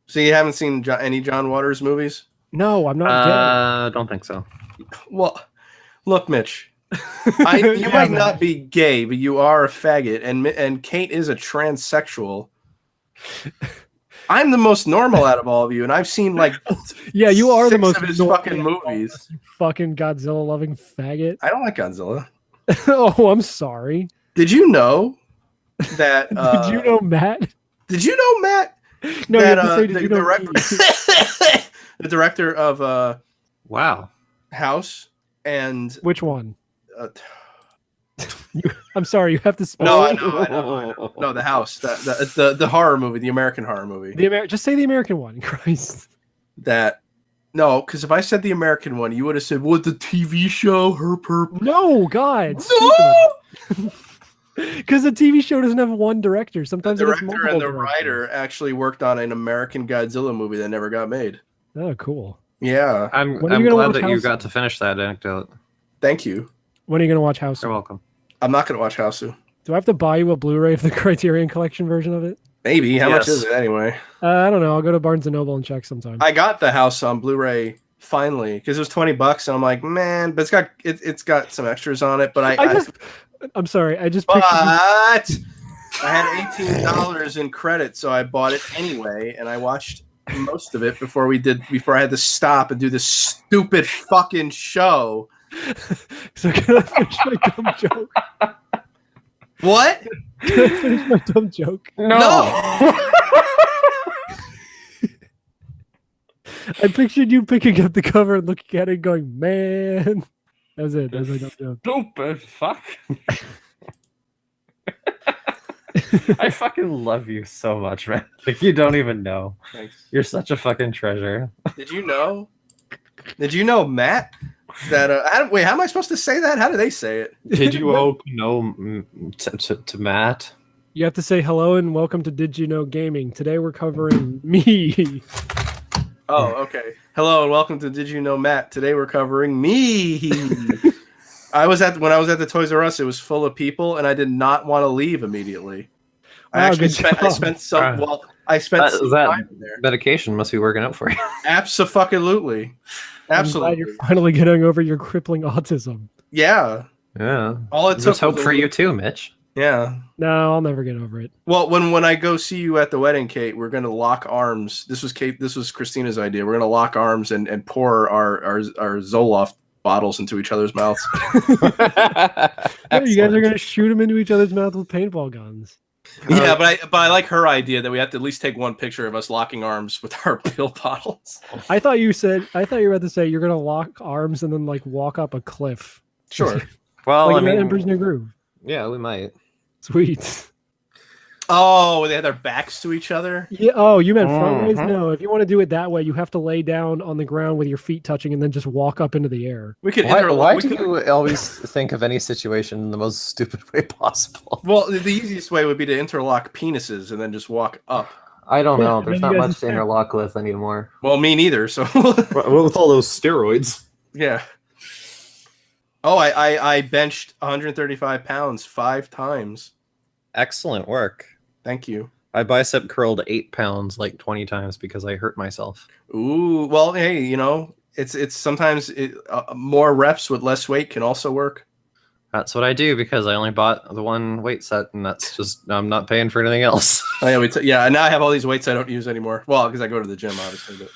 So you haven't seen any John Waters movies? No, I'm not I don't think so. Well, look, Mitch. You Yeah, might man. not be gay, but you are a faggot, and Kate is a transsexual. I'm the most normal out of all of you, and I've seen like Yeah, you are the 6 most of his normal fucking out of all movies. us, you fucking Godzilla loving faggot. I don't like Godzilla. Oh, I'm sorry. Did you know that? Did you know Matt? Did you know Matt? No, that, you have to say, did the you know director, me? the director of Wow. House and Which one? uh, I'm sorry, you have to spell no, I it. know. No, the House, the horror movie, the American horror movie. Just say the American one, Christ. That no, because if I said the American one, you would have said, "What, the TV show?" Herp. No, God. No. Because the TV show doesn't have one director. The Sometimes it has director multiple and the directors. writer actually worked on an American Godzilla movie that never got made. Oh, cool. Yeah, I'm When are you gonna glad watch that you House? got to finish that anecdote. thank you. When are you going to watch House? You're welcome. I'm not gonna watch House. Do I have to buy you a Blu-ray of the Criterion Collection version of it? Maybe. How much Yes. is it anyway? I don't know. I'll go to Barnes & Noble and check sometime. I got the House on Blu-ray finally because it was $20, and I'm like, man, but it's got some extras on it. But I'm sorry. I just but pictured I had $18 in credit, so I bought it anyway, and I watched most of it before I had to stop and do this stupid fucking show. So can I finish my dumb joke? What? Can I finish my dumb joke? No. I pictured you picking up the cover and looking at it and going, man. That was it. That was my dumb joke. Stupid fuck. I fucking love you so much, man. Like, you don't even know. Thanks. You're such a fucking treasure. Did you know? Did you know, Matt? That wait, how am I supposed to say that? How do they say it? Did you know to Matt? You have to say hello and welcome to Did You Know Gaming. Today we're covering me. Oh, okay. Hello and welcome to Did You Know Matt? Today we're covering me. when I was at the Toys R Us, it was full of people, and I did not want to leave immediately. I spent some time there. Medication must be working out for you. Absolutely. I'm glad you're finally getting over your crippling autism. Yeah. Yeah. All it took There's hope was for you too, Mitch. Yeah. No, I'll never get over it. Well, when I go see you at the wedding, Kate, we're gonna lock arms. This was Christina's idea. We're gonna lock arms and pour our Zoloft bottles into each other's mouths. No, you guys are gonna shoot them into each other's mouth with paintball guns. Yeah, but I like her idea that we have to at least take one picture of us locking arms with our pill bottles. I thought you were about to say you're gonna lock arms and then like walk up a cliff. Sure. Well, Like I mean, Emperor's New Groove. yeah, we might. Sweet. Oh, they had their backs to each other? Yeah. Oh, you meant front ways? No. If you want to do it that way, you have to lay down on the ground with your feet touching and then just walk up into the air. We could Why do you always think of any situation in the most stupid way possible? Well, the easiest way would be to interlock penises and then just walk up. I don't know. Yeah, There's then not you guys much to interlock with anymore. Well, me neither, so With all those steroids. yeah. Oh, I benched 135 pounds 5 times. Excellent work. Thank you. I bicep curled 8 pounds like 20 times because I hurt myself. Ooh, well, hey, it's sometimes more reps with less weight can also work. That's what I do because I only bought the one weight set, and that's just I'm not paying for anything else. Oh, yeah, and now I have all these weights I don't use anymore. Well, because I go to the gym, obviously, but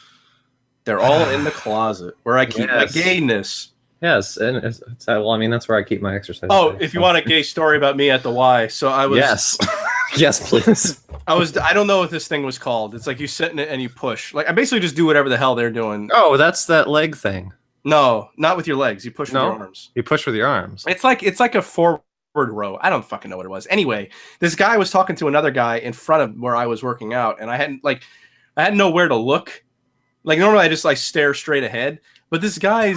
they're all in the closet where I keep my gayness. Yes, and well, I mean that's where I keep my exercise. Oh, if you want a gay story about me at the Y, so I was yes, yes, please. I don't know what this thing was called. It's like you sit in it and you push. Like I basically just do whatever the hell they're doing. Oh, that's that leg thing. No, not with your legs. You push with your arms. You push with your arms. It's like a forward row. I don't fucking know what it was. Anyway, this guy was talking to another guy in front of where I was working out, and I had nowhere to look. Like normally I just like stare straight ahead, but this guy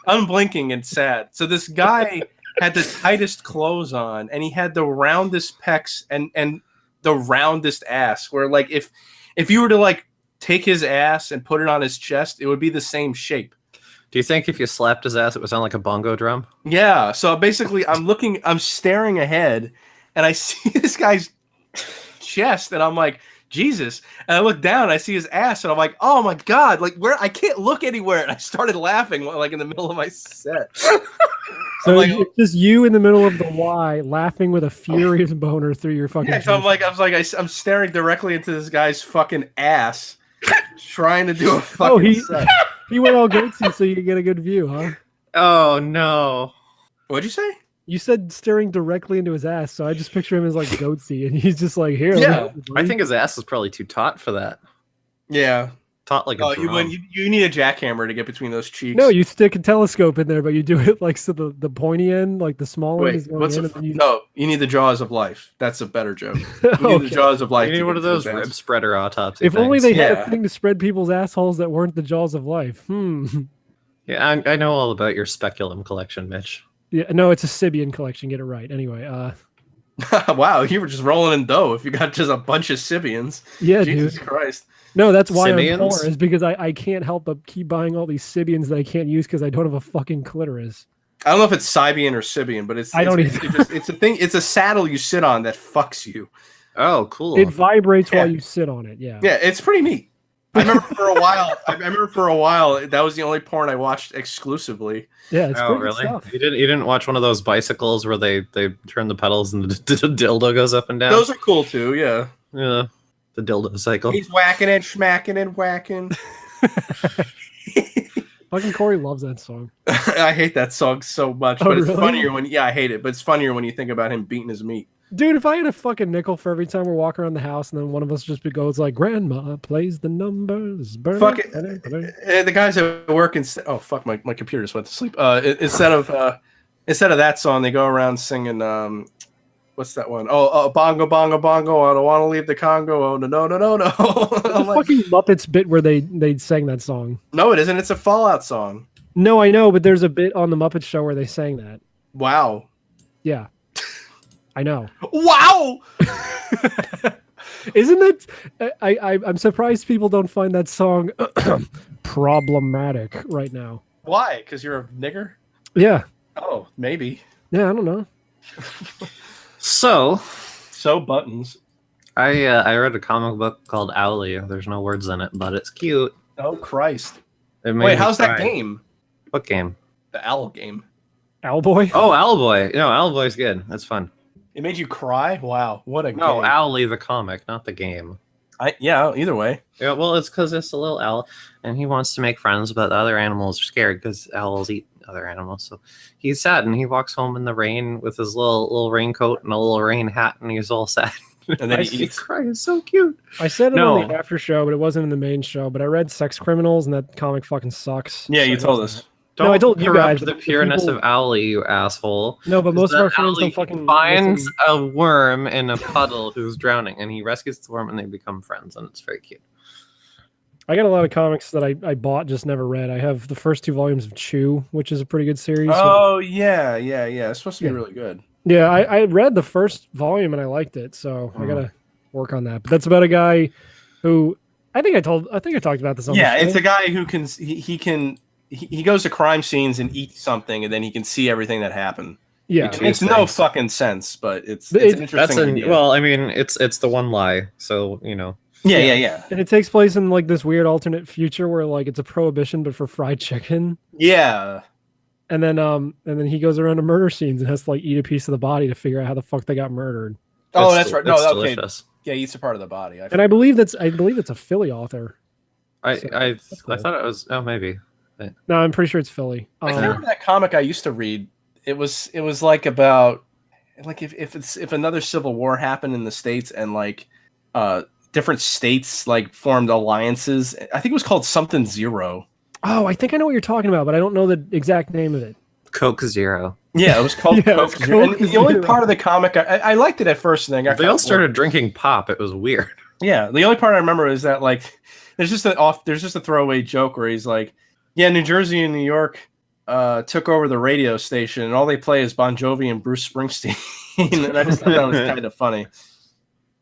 unblinking and sad. So this guy had the tightest clothes on, and he had the roundest pecs and the roundest ass. Where like if you were to like take his ass and put it on his chest, it would be the same shape. Do you think if you slapped his ass, it would sound like a bongo drum? Yeah. So basically, I'm staring ahead, and I see this guy's chest, and I'm like, Jesus. And I look down, and I see his ass, and I'm like, oh my God, like where I can't look anywhere. And I started laughing like in the middle of my set. So like, it's just you in the middle of the Y laughing with a furious boner through your fucking. Yeah, so I'm staring directly into this guy's fucking ass, trying to do a fucking set. He went all goatsy so you could get a good view, huh? Oh no! What'd you say? You said staring directly into his ass, so I just picture him as like goatsy, and he's just like, here. Yeah, I think his ass is probably too taut for that. Yeah, taut like a drum. You need a jackhammer to get between those cheeks. No, you stick a telescope in there, but you do it like so the pointy end, like the small end is going in. No, you need the jaws of life. That's a better joke. You need the jaws of life. You need one of those rib spreader autopsy. If things. only they had a thing to spread people's assholes that weren't the jaws of life. Yeah, I know all about your speculum collection, Mitch. Yeah, no, it's a Sibian collection. Get it right. Anyway, wow, you were just rolling in dough if you got just a bunch of Sibians. Yeah, Jesus dude. Christ. No, that's why Sibians? I'm poor, is because I can't help but keep buying all these Sibians that I can't use because I don't have a fucking clitoris. I don't know if it's Sibian or Sibian, but it's a thing. It's a saddle you sit on that fucks you. Oh, cool. It vibrates while you sit on it. Yeah. Yeah, it's pretty neat. I remember for a while that was the only porn I watched exclusively. Yeah, it's oh, pretty really? stuff. You didn't watch one of those bicycles where they turn the pedals and the dildo goes up and down? Those are cool too, yeah. Yeah. The dildo cycle. He's whacking and smacking and whacking. Fucking Corey loves that song. I hate that song so much, Oh, but it's really? funnier when I hate it, but it's funnier when you think about him beating his meat. Dude, if I had a fucking nickel for every time we're walking around the house and then one of us just goes like, Grandma plays the numbers. Fuck it. The guys at work, oh, fuck, my computer just went to sleep. Instead of that song, they go around singing, what's that one? Oh, bongo, bongo, bongo, I don't want to leave the Congo. Oh, no, no, no, no, no. The fucking Muppets bit where they sang that song. No, it isn't. It's a Fallout song. No, I know, but there's a bit on the Muppet Show where they sang that. Wow. Yeah. I know. Wow. Isn't it? I'm surprised people don't find that song problematic right now. Why? Because you're a nigger? Yeah. Oh, maybe. Yeah, I don't know. So Buttons. I read a comic book called Owly. There's no words in it, but it's cute. Oh, Christ. It made Wait, me how's that cry. game? What game? The Owl game. Owlboy? Oh, Owlboy. No, Owlboy's good. That's fun. It made you cry? Wow, what a No, game. Owly the comic, not the game. Yeah, either way. Yeah, well, it's because it's a little owl, and he wants to make friends, but the other animals are scared because owls eat other animals. So he's sad, and he walks home in the rain with his little raincoat and a little rain hat, and he's all sad. And then he eats. Cries. So cute. I said it No. on the after show, but it wasn't in the main show. But I read Sex Criminals, and that comic fucking sucks. Yeah, So you there's told that. us. Don't No, I told you corrupt guys, the but the pureness people- of Owly, you asshole. No, but most of our friends Owly don't fucking finds listen. a worm in a puddle who's drowning, and he rescues the worm, and they become friends, and it's very cute. I got a lot of comics that I bought, just never read. I have the first 2 volumes of Chew, which is a pretty good series. Oh, yeah. It's supposed to be Yeah. really good. Yeah, I read the first volume and I liked it, so I gotta work on that. But that's about a guy who I think I talked about this on Yeah, the show. it's a guy who can he goes to crime scenes and eats something, and then he can see everything that happened. Yeah, It makes no things. fucking sense, but it's But an it's- interesting idea. well, I mean, it's the one lie, so you know. Yeah. and it takes place in like this weird alternate future where like it's a prohibition but for fried chicken. Yeah. And then he goes around to murder scenes and has to like eat a piece of the body to figure out how the fuck they got murdered. Oh, It's- that's right. No, it's okay. delicious. Yeah, he eats a part of the body. And I believe it's a Philly author. I So, I that's cool. I thought it was maybe. No, I'm pretty sure it's Philly. I can't remember that comic I used to read. It was like about like if another civil war happened in the States and like different states like formed alliances. I think it was called something Zero. Oh, I think I know what you're talking about, but I don't know the exact name of it. Coke Zero. Yeah, it was called Yeah, it Coke was Zero. Coke And the only Zero. part of the comic I liked it at first, and then I got They kinda all started drinking pop. It was weird. Yeah, the only part I remember is that like there's just a throwaway joke where he's like, yeah, New Jersey and New York took over the radio station, and all they play is Bon Jovi and Bruce Springsteen. And I just thought that was kind of funny.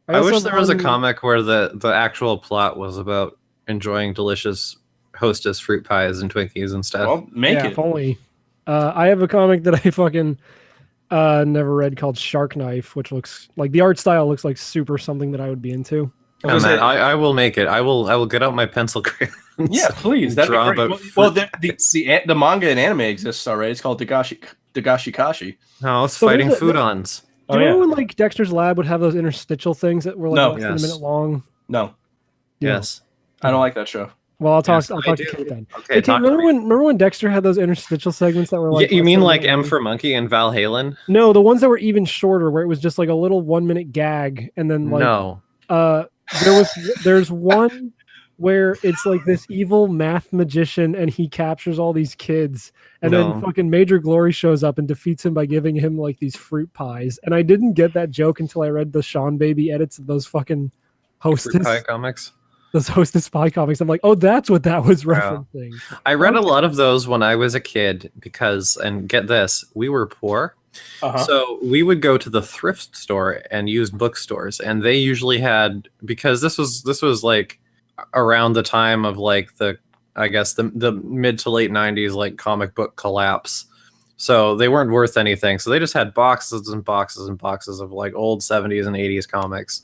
I also wish there was a won- comic where the actual plot was about enjoying delicious Hostess fruit pies and Twinkies and stuff. Well, make yeah, it. if only. I have a comic that I fucking never read called Shark Knife, which looks like the art style looks like super something that I would be into. Oh, man, I will make it. I will get out my pencil crayons. Yeah, please. That'd Draw be great. about Well, fruit the manga and anime exists already. It's called Dagashi Kashi. No, it's So fighting there's a- foodons. Do you remember when like Dexter's Lab would have those interstitial things that were like No. less than a Yes. minute long? No, Yeah. Yes. I don't like that show. Well, I'll talk. Yes, I'll I talk do. to Kate then. Okay. Hey, talk to me. remember when Dexter had those interstitial segments that were like? you less mean than a like minute M long? for Monkey and Val Halen? No, the ones that were even shorter, where it was just like a little 1 minute gag, and then like No. there's one where it's like this evil math magician and he captures all these kids, and No. then fucking Major Glory shows up and defeats him by giving him like these fruit pies. And I didn't get that joke until I read the Sean Baby edits of those fucking Fruit Hostess pie comics. those Hostess pie comics. I'm like, oh, that's what that was Wow. referencing. I read a lot of those when I was a kid because, and get this, we were poor. Uh-huh. So we would go to the thrift store and used bookstores, and they usually had, because this was like around the time of like the mid to late 90s like comic book collapse. So they weren't worth anything. So they just had boxes and boxes and boxes of like old 70s and 80s comics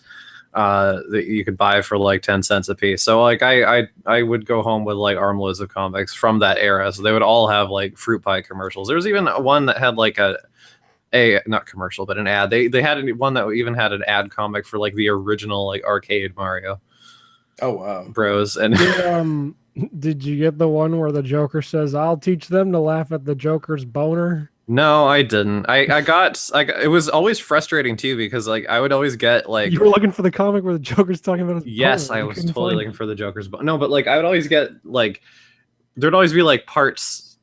that you could buy for like 10 cents a piece. So like I would go home with like armloads of comics from that era. So they would all have like fruit pie commercials. There was even one that had like a not commercial, but an ad. They had one that even had an ad comic for like the original like arcade Mario Oh wow. Bros. And Did you get the one where the Joker says, "I'll teach them to laugh at the Joker's boner"? No, I didn't. It was always frustrating too because like I would always get like You were looking for the comic where the Joker's talking about his yes, boner. I You was couldn't totally find looking it. for the Joker's no, but like I would always get like there'd always be like parts,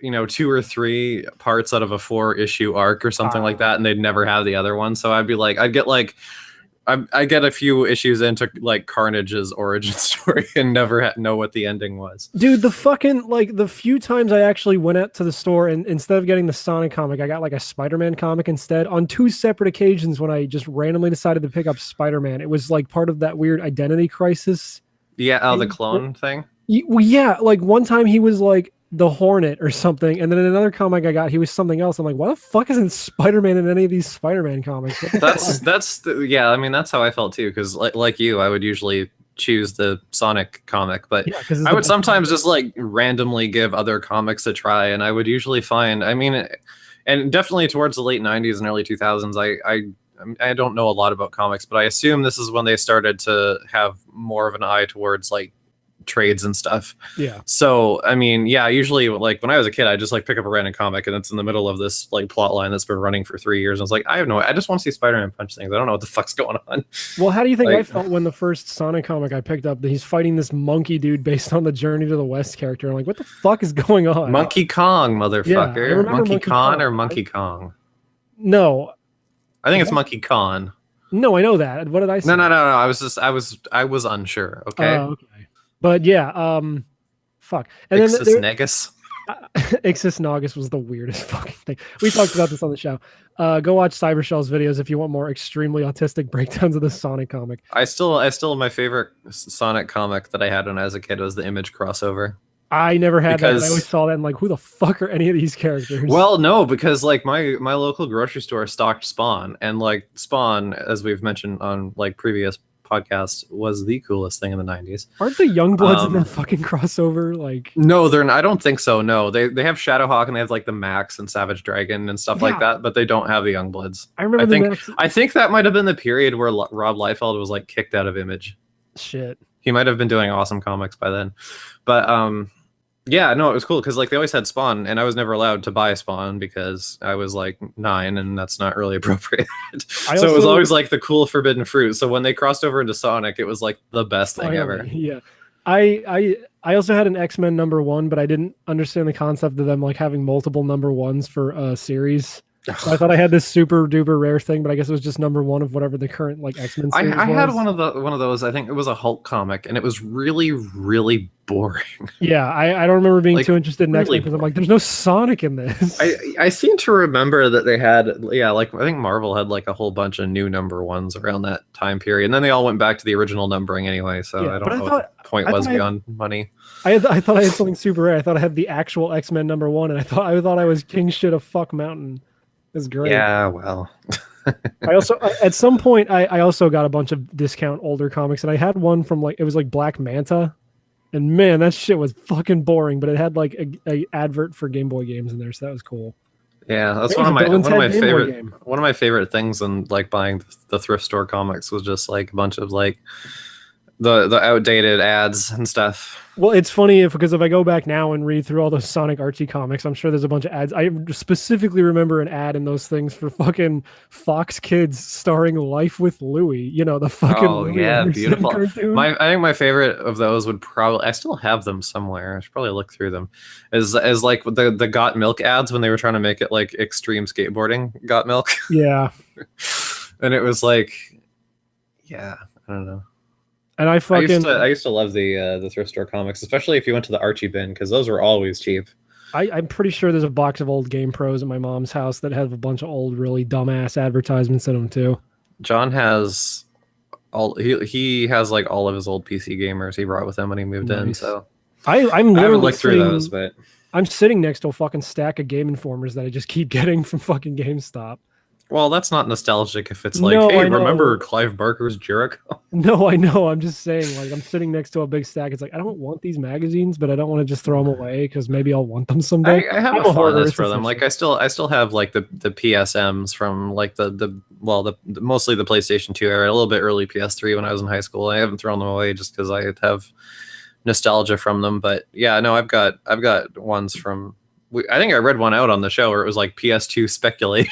2 or 3 parts out of a 4-issue arc or something like that, and they'd never have the other one. So I'd be like, I get a few issues into like Carnage's origin story and never know what the ending was. Dude, the fucking like the few times I actually went out to the store and instead of getting the Sonic comic, I got like a Spider-Man comic instead. On 2 separate occasions when I just randomly decided to pick up Spider-Man, it was like part of that weird identity crisis. Yeah, the clone thing. Well, yeah, like one time he was like the Hornet or something, and then in another comic I got he was something else. I'm like, why the fuck isn't Spider-Man in any of these Spider-Man comics? Yeah, I mean that's how I felt too, because like you, I would usually choose the Sonic comic, but Yeah, 'cause it's I the would best sometimes just like randomly give other comics a try, and I would usually find, I mean, and definitely towards the late 90s and early 2000s, I don't know a lot about comics, but I assume this is when they started to have more of an eye towards like trades and stuff. Yeah. So I mean, yeah, usually like when I was a kid, I just like pick up a random comic and it's in the middle of this like plot line that's been running for 3 years. And I was like, I just want to see Spider-Man punch things. I don't know what the fuck's going on. Well, how do you think Like- I felt when the first Sonic comic I picked up, that he's fighting this monkey dude based on the Journey to the West character? I'm like, what the fuck is going on? Monkey Kong, motherfucker. remember Monkey Monkey Con Kong. or Monkey Kong? No, I think it's Monkey Con. no, I know that. What did I say? No. I was unsure. Okay. Okay. But yeah, fuck. And then Ixis there, Negus. Ixis Naugus was the weirdest fucking thing. We talked about this on the show. Go watch Cybershell's videos if you want more extremely autistic breakdowns of the Sonic comic. I still my favorite Sonic comic that I had when I was a kid was the Image crossover. I never had that. But I Because- always saw that and like, who the fuck are any of these characters? Well, no, because like my local grocery store stocked Spawn, and like Spawn, as we've mentioned on like previous podcasts, was the coolest thing in the 90s. Aren't the Youngbloods in that fucking crossover? Like, No, I don't think so. No, they have Shadowhawk and they have like the Max and Savage Dragon and stuff like Yeah. that, but they don't have the Youngbloods. I remember I think that might have been the period where Rob Liefeld was like kicked out of Image. shit. He might have been doing awesome comics by then, but yeah, no, it was cool because like they always had Spawn, and I was never allowed to buy Spawn because I was like 9, and that's not really appropriate. So it was also- always like the cool forbidden fruit. So when they crossed over into Sonic, it was like the best thing ever. Finally, yeah. I also had an X-Men #1, but I didn't understand the concept of them like having multiple #1s for a series. So I thought I had this super duper rare thing, but I guess it was just #1 of whatever the current like X-Men I series had was. one of those. I think it was a Hulk comic, and it was really, really boring. Yeah, I don't remember being Like, too interested in really X-Men because I'm like, there's no Sonic in this. I seem to remember that they had, like I think Marvel had like a whole bunch of new #1s around that time period, and then they all went back to the original numbering anyway. So Yeah, I but don't I know thought- what the point I was thought I had- beyond money. I thought I had something super rare. I thought I had the actual X-Men #1, and I thought I was king shit of fuck mountain. It's great. Yeah, well, I also at some point I also got a bunch of discount older comics, and I had one from like it was like Black Manta, and man, that shit was fucking boring. But it had like a advert for Game Boy games in there, so that was cool. yeah, that's It one was of a my Bill and Ted Game Boy favorite game. one of my favorite things in like buying the thrift store comics was just like a bunch of like the outdated ads and stuff. Well, it's funny because if I go back now and read through all those Sonic Archie comics, I'm sure there's a bunch of ads. I specifically remember an ad in those things for fucking Fox Kids starring Life with Louie. You know, the fucking Oh Louie yeah, Anderson beautiful. cartoon. I think my favorite of those would probably, I still have them somewhere. I should probably look through them. As like the Got Milk ads when they were trying to make it like extreme skateboarding Got Milk, Yeah. and it was like, yeah, I don't know. And I fucking I used to love the thrift store comics, especially if you went to the Archie bin because those were always cheap. I'm pretty sure there's a box of old Game Pros at my mom's house that have a bunch of old, really dumbass advertisements in them too. John has he has like all of his old PC gamers he brought with him when he moved in. Nice. So I'm I haven't literally looked through sitting, those, but I'm sitting next to a fucking stack of Game Informers that I just keep getting from fucking GameStop. well, that's not nostalgic if it's like, No, hey, I know. remember Clive Barker's Jericho? No, I know. I'm just saying, like, I'm sitting next to a big stack. It's like I don't want these magazines, but I don't want to just throw them away because maybe I'll want them someday. I have I'm a a hoarder, fondness it's for them. Like I still have like the PSMs from like the mostly the PlayStation 2 era, a little bit early PS3 when I was in high school. I haven't thrown them away just because I have nostalgia from them. But yeah, no, I've got ones from. I think I read one out on the show where it was like PS2 speculation.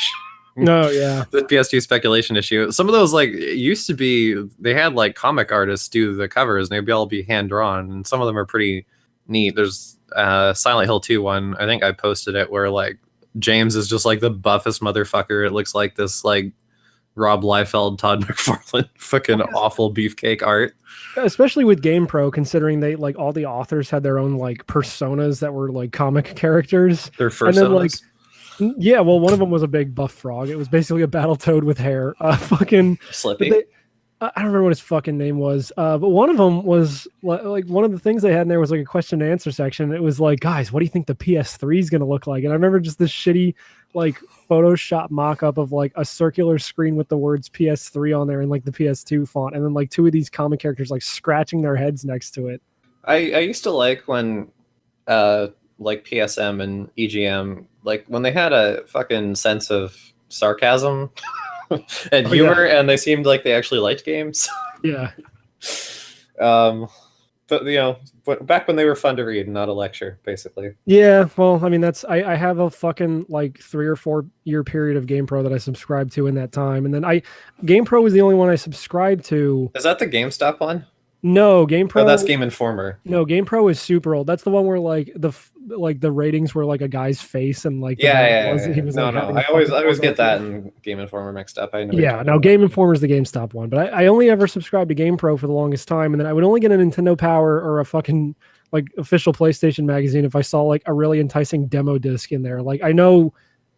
No, yeah. The PS2 speculation issue. Some of those like used to be. They had like comic artists do the covers, and they'd all be hand drawn, and some of them are pretty neat. There's Silent Hill 2 one. I think I posted it where like James is just like the buffest motherfucker. It looks like this like Rob Liefeld, Todd McFarlane, fucking awful beefcake art. Especially with GamePro, considering they like all the authors had their own like personas that were like comic characters. Their first, and then like, yeah, well, one of them was a big buff frog. It was basically a Battletoad with hair. Fucking Slippy. I don't remember what his fucking name was, but one of them was like one of the things they had in there was like a question and answer section. It was like, guys, what do you think the PS3 is going to look like? And I remember just this shitty like Photoshop mock-up of like a circular screen with the words PS3 on there and like the PS2 font, and then like two of these comic characters like scratching their heads next to it. I used to like when like PSM and EGM, like when they had a fucking sense of sarcasm and humor, and they seemed like they actually liked games. Yeah. But you know, back when they were fun to read, not a lecture, basically. Yeah, well, I mean, I have a fucking like 3 or 4 year period of GamePro that I subscribed to in that time, and then GamePro was the only one I subscribed to. Is that the GameStop one? No, GamePro. Oh, that's Game Informer. No, GamePro is super old. That's the one where like the ratings were like a guy's face and like He was no. I always get that and Game Informer mixed up. Game Informer is the GameStop one, but I only ever subscribed to GamePro for the longest time, and then I would only get a Nintendo Power or a fucking like official PlayStation magazine if I saw like a really enticing demo disc in there. Like I know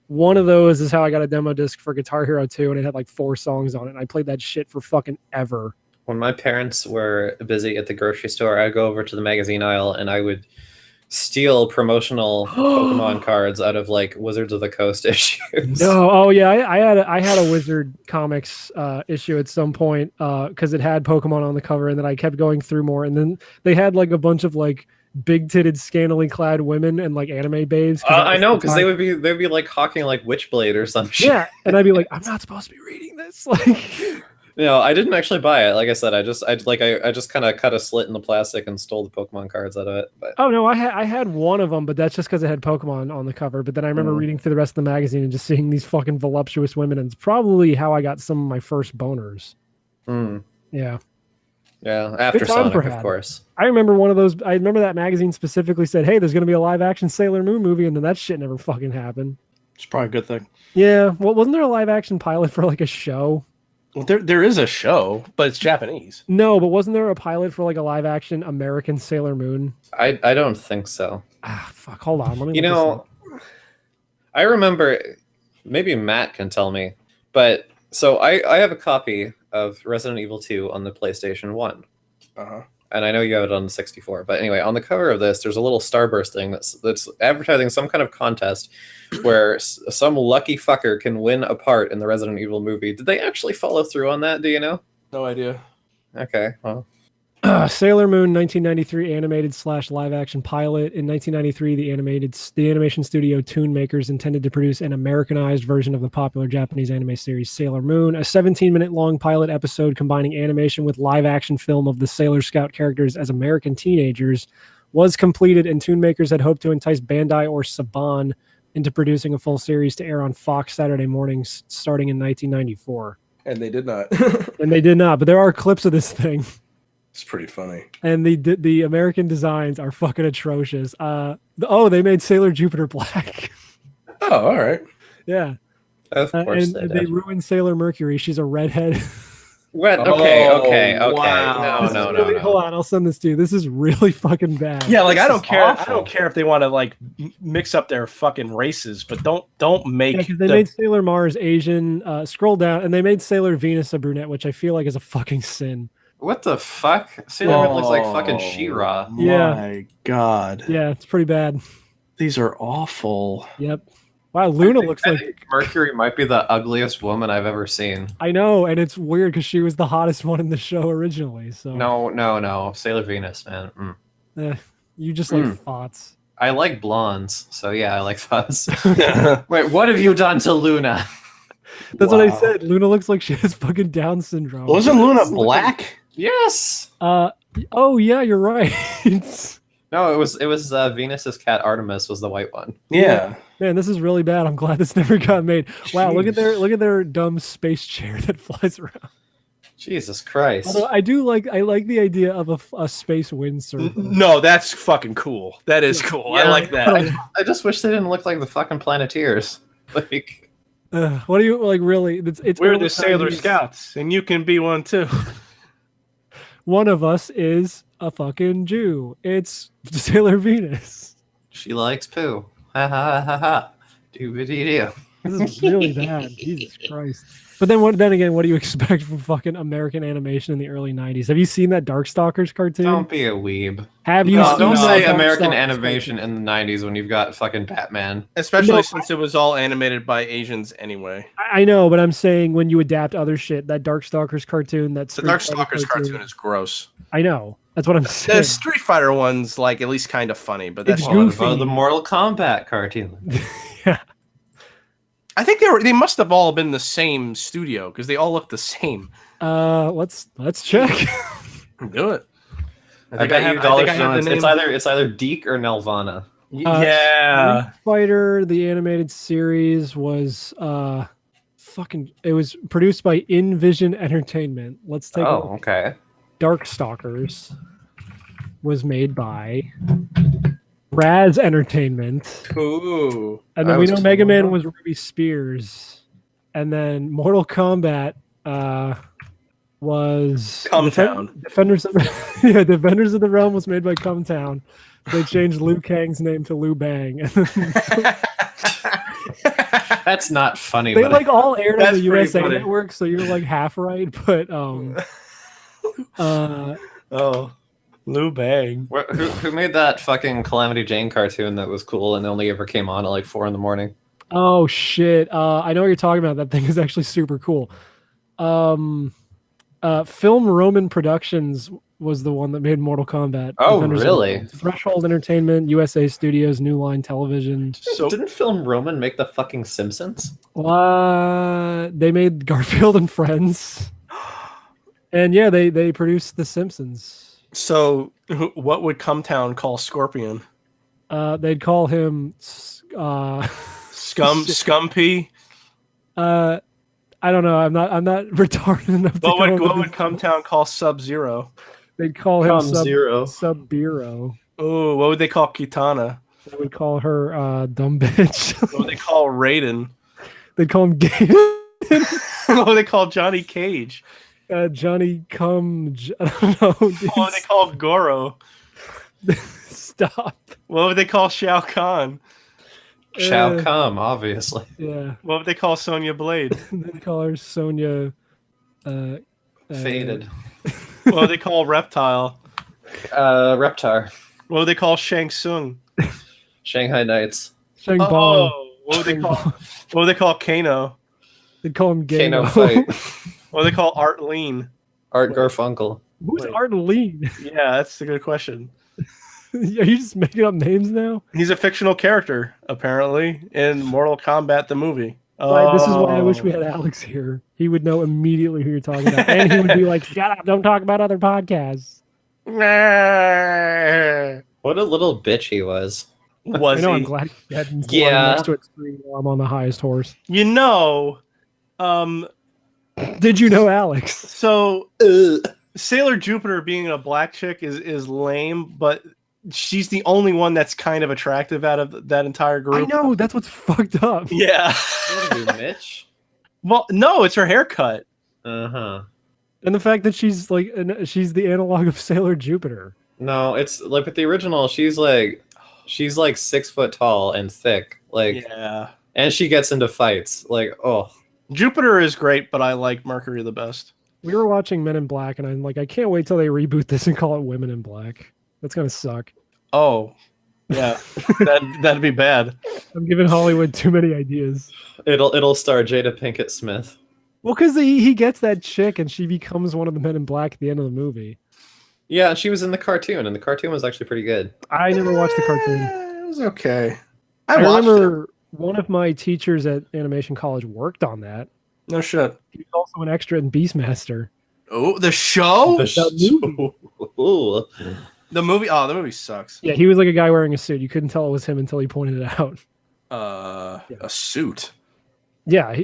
one of those is how I got a demo disc for Guitar Hero 2, and it had like 4 songs on it, and I played that shit for fucking ever. When my parents were busy at the grocery store, I'd go over to the magazine aisle and I would steal promotional Pokemon cards out of like Wizards of the Coast issues. No, oh yeah, I had a Wizard Comics issue at some point because it had Pokemon on the cover, and then I kept going through more, and then they had like a bunch of like big-titted, scantily clad women and like anime babes. I know, because they'd be like hawking like Witchblade or some shit. Yeah, and I'd be like, I'm not supposed to be reading this, like. No, I didn't actually buy it. Like I said, I just kind of cut a slit in the plastic and stole the Pokemon cards out of it. But oh no, I had one of them, but that's just because it had Pokemon on the cover. But then I remember reading through the rest of the magazine and just seeing these fucking voluptuous women, and it's probably how I got some of my first boners. Yeah. Yeah, after Sonic, of course. I remember one of those. I remember that magazine specifically said, "Hey, there's going to be a live-action Sailor Moon movie," and then that shit never fucking happened. It's probably a good thing. Yeah. Well, wasn't there a live-action pilot for like a show? Well, there is a show, but it's Japanese. No, but wasn't there a pilot for like a live action American Sailor Moon? I don't think so. Ah, fuck. Hold on. Let me. I remember. Maybe Matt can tell me, but so I have a copy of Resident Evil 2 on the PlayStation 1. And I know you have it on the 64. But anyway, on the cover of this, there's a little starburst thing that's advertising some kind of contest where some lucky fucker can win a part in the Resident Evil movie. Did they actually follow through on that? Do you know? No idea. Okay, well. Sailor Moon 1993 animated / live action pilot. In 1993, the animation studio Toon Makers intended to produce an Americanized version of the popular Japanese anime series Sailor Moon, a 17-minute long pilot episode combining animation with live action film of the Sailor Scout characters as American teenagers was completed, and Toon Makers had hoped to entice Bandai or Saban into producing a full series to air on Fox Saturday mornings starting in 1994. And they did not. And they did not, but there are clips of this thing. It's pretty funny. And the American designs are fucking atrocious. They made Sailor Jupiter black. Oh, all right. Yeah. Of course they ruined Sailor Mercury. She's a redhead. What? Okay. Wow. No. Hold on, I'll send this to you. This is really fucking bad. Yeah, like I don't care. awful. I don't care if they want to like mix up their fucking races, but don't make. Yeah, they made Sailor Mars Asian. Scroll down, and they made Sailor Venus a brunette, which I feel like is a fucking sin. What the fuck? Sailor Moon looks like fucking She-Ra. Yeah. My God. Yeah, it's pretty bad. These are awful. Yep. Wow, Luna I looks think like Mercury might be the ugliest woman I've ever seen. I know, and it's weird because she was the hottest one in the show originally. So No. Sailor Venus, man. You just like thoughts. I like blondes, so yeah, I like thoughts. Wait, what have you done to Luna? That's what I said. Luna looks like she has fucking Down syndrome. Wasn't Luna black? Yes. Oh yeah, you're right. No, it was Venus's cat Artemis was the white one. Yeah. Man, this is really bad. I'm glad this never got made. Wow, Jeez. look at their dumb space chair that flies around. Jesus Christ. Although I like the idea of a space windsurfer. No, that's fucking cool. That is cool. I Yeah. like that. I just wish they didn't look like the fucking Planeteers. Like, What do you like? Really? It's We're early the Sailor 90s. Scouts, and you can be one too. One of us is a fucking Jew. It's Sailor Venus. she likes poo. Ha ha ha ha. Doobity-doo. This is really bad. Jesus Christ. But then again, what do you expect from fucking American animation in the early '90s? Have you seen that Darkstalkers cartoon? Don't be a weeb. Have you? No, seen don't that say Darkstalkers American cartoon? animation in the 90s when you've got fucking Batman. Especially No, since it was all animated by Asians anyway. I know, but I'm saying when you adapt other shit, that Darkstalkers cartoon, that The Street Fighter Darkstalkers cartoon is gross. I know. That's what I'm saying. The Street Fighter one's like at least kind of funny, but that's It's What goofy. about the Mortal Kombat cartoon? Yeah. I think they must have all been the same studio because they all look the same. Let's check. Do it. I bet you dollars the it's either Deke or Nelvana. Yeah. Street Fighter, the animated series was it was produced by InVision Entertainment. Let's take a Oh, look. okay. Darkstalkers was made by Raz Entertainment. Ooh. And then I we was know just Mega Man wondering. was Ruby Spears. And then Mortal Kombat was Cumtown. Defenders of Defenders of the Realm was made by Cumtown. They changed Liu Kang's name to Liu Bang. That's not funny. They but like all aired on That's the pretty USA funny. Network, so you're like half right, but Oh. Lou Bang. who made that fucking Calamity Jane cartoon that was cool and only ever came on at like 4 a.m? oh shit. I know what you're talking about. That thing is actually super cool. Film Roman Productions was the one that made Mortal Kombat. Oh, Defenders of the really? Realm. Threshold Entertainment, USA Studios, New Line Television. So Didn't Film Roman make the fucking Simpsons? They made Garfield and Friends. And yeah, they produced The Simpsons. So, what would Cumtown call Scorpion? They'd call him Scumpy? I don't know. I'm not retarded enough to What come up would with this. Cumtown call Sub-Zero? They'd call him Zero. Sub-Biro. Oh, what would they call Kitana? They would call her dumb bitch. What would they call Raiden? They'd call him gay. What would they call Johnny Cage? Johnny Come. I don't know. Dude. What would they call Goro? Stop. What would they call Shao Kahn? Shao Kahn, obviously. Yeah. What would they call Sonya Blade? They'd call her Sonia. Faded. What would they call Reptile? Reptar. What would they call Shang Tsung? Shanghai Knights. Shang Bong. Oh, what would they call? What would they call Kano? They'd call him gay. Kano Fight. What do they call Art Lean? Art Garfunkel. Who's Wait. Art Lean? Yeah, that's a good question. Are you just making up names now? He's a fictional character, apparently, in Mortal Kombat the movie. Right, this is why I wish we had Alex here. He would know immediately who you're talking about. And he would be like, shut up, don't talk about other podcasts. What a little bitch he was. Was I know, he? I'm glad you had Yeah. next to a screen while I'm on the highest horse. You know, Did you know Alex? so Sailor Jupiter being a black chick is lame, but she's the only one that's kind of attractive out of that entire I group. know, that's what's fucked up. Yeah. What are you, Mitch? Well, no, it's her haircut. Uh-huh. And the fact that she's like, she's the analog of Sailor Jupiter. No, it's like with the original, she's like 6 foot tall and thick. Like, Yeah. and she gets into fights. Like, oh. Jupiter is great, but I like Mercury the best. We were watching Men in Black, and I'm like, I can't wait till they reboot this and call it Women in Black. That's gonna suck. Oh, yeah, that'd be bad. I'm giving Hollywood too many ideas. It'll star Jada Pinkett Smith. Well, because he gets that chick, and she becomes one of the Men in Black at the end of the movie. Yeah, and she was in the cartoon, and the cartoon was actually pretty good. I never watched the cartoon. It was okay. I watched remember one of my teachers at animation college worked on that. it. No shit. He was also an extra in Beastmaster. Oh, the show? Ooh. The movie? Oh, the movie sucks. Yeah, he was like a guy wearing a suit. You couldn't tell it was him until he pointed it out. A suit. Yeah,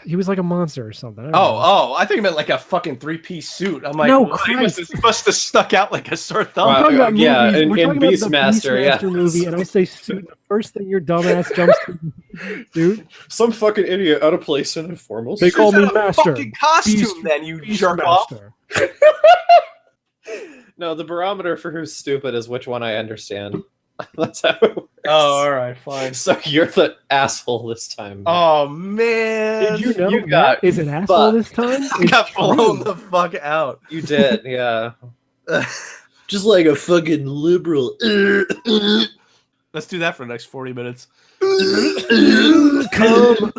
he was like a monster or something. I don't know. I think he meant like a fucking 3-piece suit. I'm like, No, well, he must have stuck out like a sore thumb. We're talking about yeah, movies. in We're talking about the Beastmaster, yeah. Beastmaster movie, and I say suit. The first thing your dumbass jumps to, dude. Some fucking idiot out of place in a formal They suit. call me Use that master. fucking costume, Beast- then you jerk off. Beastmaster. No, the barometer for who's stupid is which one I understand. That's how it works. Oh, all right, fine. So you're the asshole this time. Oh man, Did you know You Matt got is an asshole this time? I It's got blown true. the fuck out. You did, yeah. Just like a fucking liberal. Let's do that for the next 40 minutes. Come.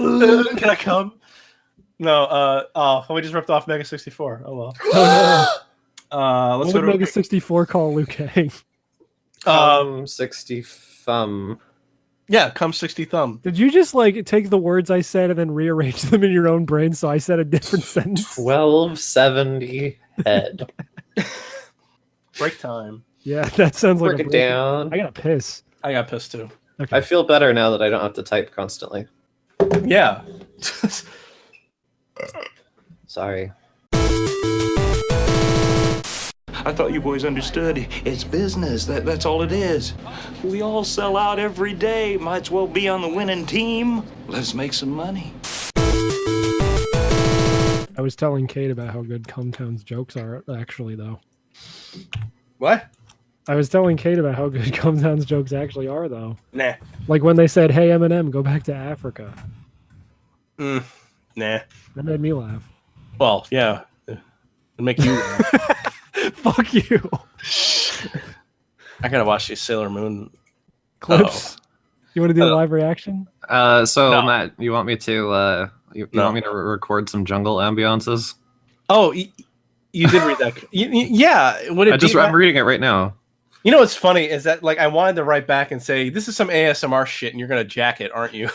Can I come? No. We just ripped off Mega 64. Oh well. Let's What go would to Mega 64 call Liu Kang? 60 thumb. Yeah, come 60 thumb. Did you just like take the words I said and then rearrange them in your own brain so I said a different sentence? 1270 head. Break time. Yeah, that sounds like Break a it break. down. I gotta piss. I got pissed too. Okay. I feel better now that I don't have to type constantly. Yeah. Sorry. I thought you boys understood. It's business. That's all it is. We all sell out every day. Might as well be on the winning team. Let's make some money. I was telling Kate about how good Cumtown's jokes are, actually, though. What? I was telling Kate about how good Cumtown's jokes actually are, though. Nah. Like when they said, "Hey Eminem, go back to Africa." Nah. That made me laugh. Well, yeah. It'll make you laugh. Fuck you. I gotta watch these Sailor Moon Clips. You want to do a Uh, live reaction? So No. Matt, you want me to you No. want me to record some jungle ambiances? Oh, you did read that. Yeah. Would it I'm reading it right now. You know what's funny is that like I wanted to write back and say this is some ASMR shit and you're gonna jack it, aren't you?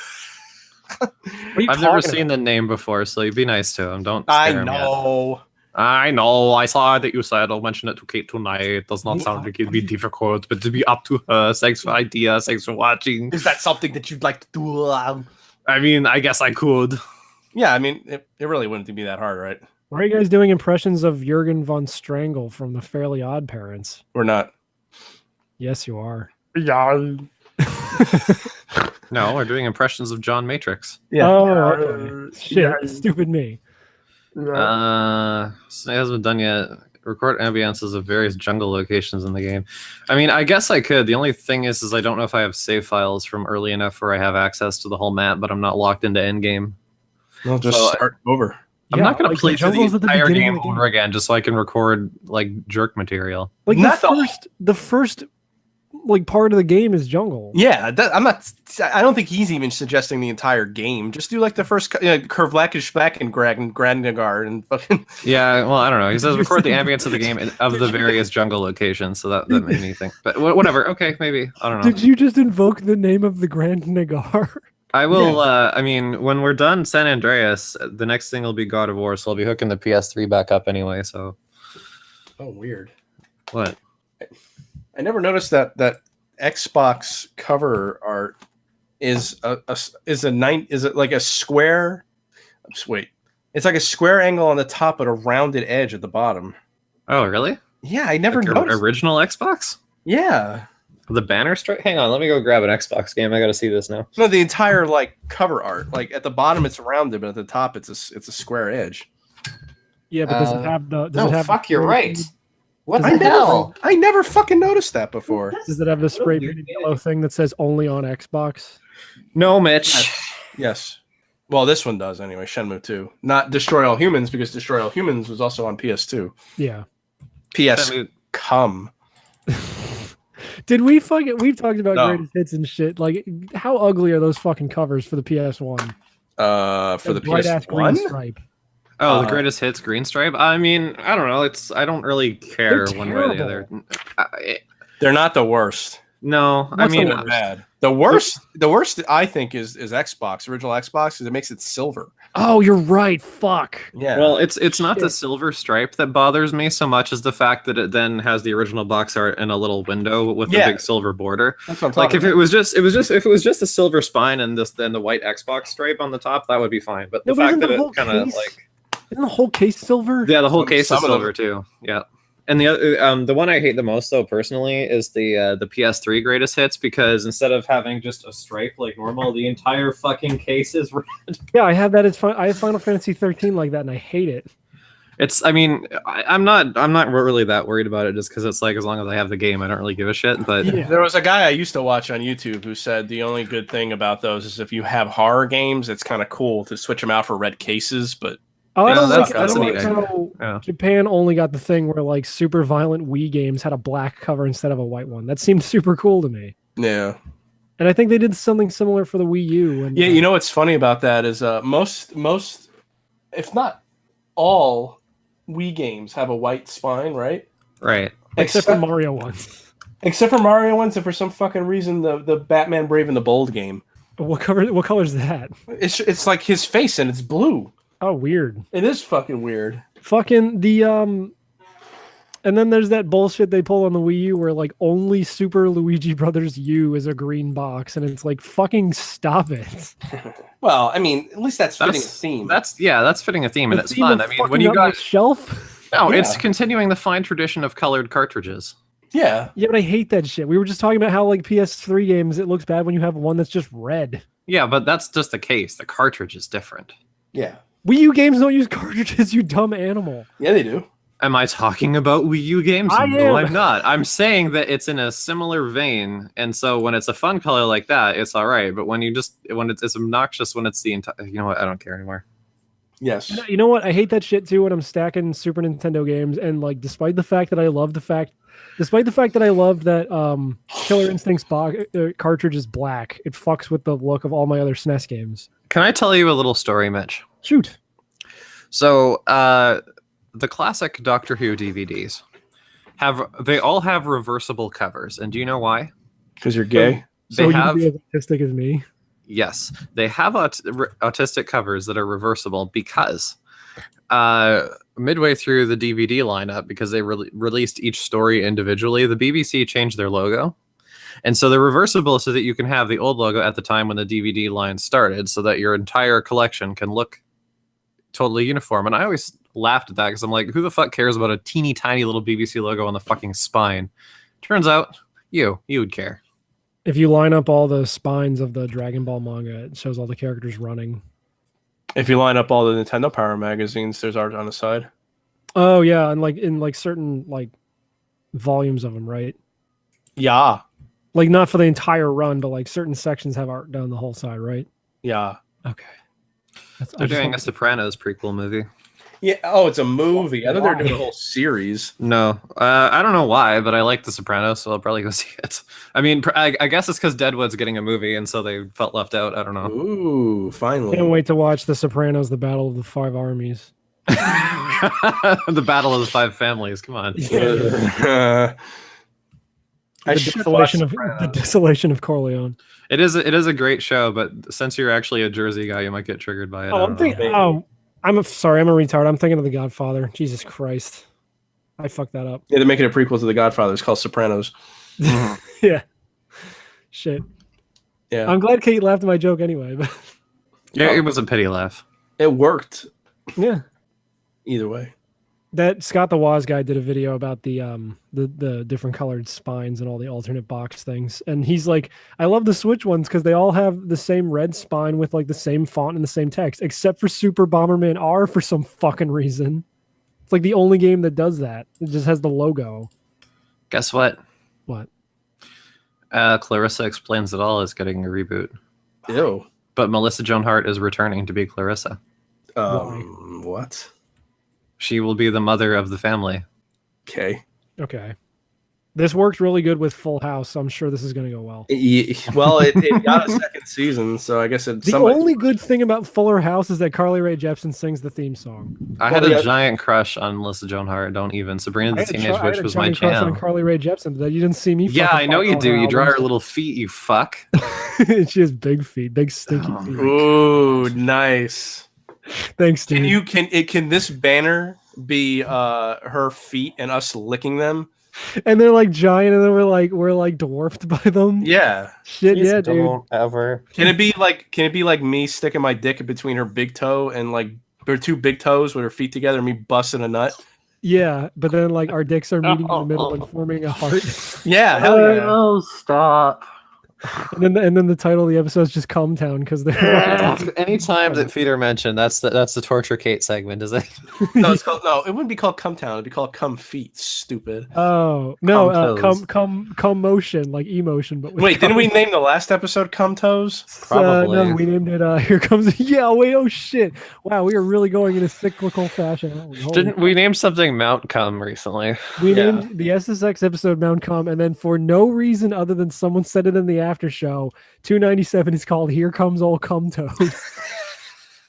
I've never seen the name before, so you be nice to him. Don't scare I him yet. know. I know. I saw that you said I'll mention it to Kate tonight. It does not sound like it'd be difficult, but to be up to her. Thanks for ideas. Thanks for watching. Is that something that you'd like to do? I mean, I guess I could. Yeah, I mean, it really wouldn't be that hard, right? Why are you guys doing impressions of Jurgen von Strangle from The Fairly Odd Parents? We're not. Yes, you are. Yeah. No, we're doing impressions of John Matrix. Yeah. Oh, okay. Shit. Stupid me. So it hasn't been done yet. Record ambiances of various jungle locations in the game. I mean, I guess I could. The only thing is I don't know if I have save files from early enough where I have access to the whole map, but I'm not locked into endgame. We'll just So, start over. I'm Yeah, not going like to play the through the jungles at the entire beginning game of the game. over again just so I can record like jerk material. Like Not the first like part of the game is jungle. Yeah, I'm not. I don't think he's even suggesting the entire game. Just do like the first Kurvlakish back and Grandnagar and fucking. Yeah, well, I don't know. He says record the ambience of the game of the various jungle locations, so that made me think. But whatever. Okay, maybe. I don't know. Did you just invoke the name of the Grand Nagar? I will. I mean, when we're done San Andreas, the next thing will be God of War, so I'll be hooking the PS3 back up anyway. So Oh, weird. what? I never noticed that Xbox cover art is it like a square? Wait, it's like a square angle on the top, but a rounded edge at the bottom. Oh, really? Yeah, I never Like noticed. original Xbox? Yeah, The banner strike? Hang on, let me go grab an Xbox game. I got to see this now. no, the entire like cover art. Like at the bottom, it's rounded, but at the top, it's a square edge. Yeah, but does it have the? Does No, it have fuck, the you're spray right. painted- What Does the it have- hell? I never fucking noticed that before. Does it have the spray painted yellow thing that says only on Xbox? No, Mitch. Yes. Well, this one does anyway. Shenmue 2, not Destroy All Humans, because Destroy All Humans was also on PS2. Yeah. PS Come. Did we fucking? We've talked about No. greatest hits and shit. Like, how ugly are those fucking covers for the PS1? For the bright ass green PS1. stripe. Oh, the greatest hits green stripe. I mean, I don't know. I don't really care They're one way or the other. terrible. They're not the worst. No, I What's the mean, worst? Bad. The worst I think is Xbox, original Xbox, because it makes it silver. Oh, you're right. Fuck. Yeah. Well, it's not the Shit. silver stripe that bothers me so much as the fact that it then has the original box art in a little window with a Yeah. big silver border. That's what I'm Like talking if it was just a silver spine and then the white Xbox stripe on the top, that would be fine. But the No, but fact isn't that the it whole kind of case- like Isn't the whole case silver? yeah, the whole Some- case some is of them- silver too. Yeah. And the other, the one I hate the most, though, personally, is the PS3 greatest hits, because instead of having just a stripe like normal, the entire fucking case is red. Yeah, I have that. I have Final Fantasy 13 like that, and I hate it. I mean, I'm not really that worried about it, just because it's like as long as I have the game, I don't really give a shit. But Yeah. There was a guy I used to watch on YouTube who said the only good thing about those is if you have horror games, it's kind of cool to switch them out for red cases, but Oh, I Yeah, don't that's- like, I that's don't a like neat idea. how Yeah. Japan only got the thing where like super violent Wii games had a black cover instead of a white one. That seemed super cool to me. yeah. And I think they did something similar for the Wii U. And, Yeah, you know what's funny about that is most, if not all, Wii games have a white spine, right? right. except for Mario ones. Except for Mario ones, and for some fucking reason, the Batman Brave and the Bold game, What color is that? it's like his face and it's blue. Oh, weird. It is fucking weird. Fucking the and then there's that bullshit they pull on the Wii U where like only Super Luigi Brothers U is a green box, and it's like fucking stop it. Well, I mean, at least that's fitting a theme. That's fitting a theme, and The it's theme fun. of I mean, when fucking you up my got shelf. no, Yeah. it's continuing the fine tradition of colored cartridges. Yeah. Yeah, but I hate that shit. We were just talking about how like PS3 games, it looks bad when you have one that's just red. Yeah, but that's just the case. The cartridge is different. Yeah. Wii U games don't use cartridges, you dumb animal. Yeah, they do. Am I talking about Wii U games? I No, am. I'm not. I'm saying that it's in a similar vein, and so when it's a fun color like that, it's all right. But when it's obnoxious when it's the entire, you know what? I don't care anymore. Yes. You know what? I hate that shit too when I'm stacking Super Nintendo games, and like despite the fact that I love that Killer Instinct's cartridge is black, it fucks with the look of all my other SNES games. Can I tell you a little story, Mitch? Shoot. So, the classic Doctor Who DVDs they all have reversible covers, and do you know why? Because you're gay. So They you have can be as autistic as me. Yes, they have autistic covers that are reversible because midway through the DVD lineup, because they released each story individually, the BBC changed their logo. And so they're reversible so that you can have the old logo at the time when the DVD line started, so that your entire collection can look totally uniform. And I always laughed at that because I'm like, who the fuck cares about a teeny tiny little BBC logo on the fucking spine? Turns out you would care. If you line up all the spines of the Dragon Ball manga, it shows all the characters running. If you line up all the Nintendo Power magazines, there's art on the side. Oh yeah, and like in like certain like volumes of them, right? Yeah. Like not for the entire run, but like certain sections have art down the whole side, right? Yeah. Okay. They're doing a Sopranos prequel movie. Yeah. Oh, it's a movie. I thought they were Why? doing a whole series. No, I don't know why, but I like The Sopranos, so I'll probably go see it. I mean, I guess it's because Deadwood's getting a movie, and so they felt left out. I don't know. Ooh, finally. Can't wait to watch The Sopranos: The Battle of the Five Armies. The Battle of the Five Families. Come on. I The should watch the desolation of Corleone. It is a great show, but since you're actually a Jersey guy, you might get triggered by it. I Oh, don't I'm know. thinking. Oh, sorry, I'm a retard. I'm thinking of The Godfather. Jesus Christ, I fucked that up. Yeah, they're making a prequel to The Godfather. It's called Sopranos. Yeah. Shit. Yeah. I'm glad Kate laughed at my joke anyway. But Yeah, it was a pity laugh. It worked yeah. either way. That Scott the Woz guy did a video about the different colored spines and all the alternate box things, and he's like, I love the Switch ones because they all have the same red spine with like the same font and the same text, except for Super Bomberman R for some fucking reason. It's like the only game that does that. It just has the logo. Guess what? What? Clarissa Explains It All is getting a reboot, Ew. but Melissa Joan Hart is returning to be Clarissa. What? She will be the mother of the family. Okay. Okay. This worked really good with Full House, so I'm sure this is going to go well. Well, it got a second season, so I guess The only good thing about Fuller House is that Carly Rae Jepsen sings the theme song. I had a giant crush on Melissa Joan Hart. Don't even. Sabrina the Teenage Witch was my jam. On Carly Rae Jepsen, but you didn't see me. Yeah, I know you do. You draw her little feet, you fuck. She has big feet, big stinky feet. Ooh, nice. Thanks, dude. Can this banner be her feet and us licking them? And they're like giant, and then we're like dwarfed by them. Yeah. Shit, Please yeah, don't dude. ever. Can it be like me sticking my dick between her big toe and like her two big toes with her feet together, and me busting a nut? Yeah, but then like our dicks are meeting in the middle and forming a heart. Yeah, hell yeah. Oh, stop. And then the title of the episode is just Cum Town because they're Anytime that feet are mentioned, that's the Torture Kate segment, is it? No, it wouldn't be called Cum Town. It'd be called Cum Feet. Stupid. Oh no, cum motion, like emotion. But wait, didn't we name the last episode Cum Toes? Probably. No, we named it. Here comes. Yeah, wait. Oh shit! Wow, we are really going in a cyclical fashion. Didn't we name something Mount Cum recently? We named the SSX episode Mount Cum, and then for no reason other than someone said it in the after show, 297 is called Here Comes Old Cum Toes.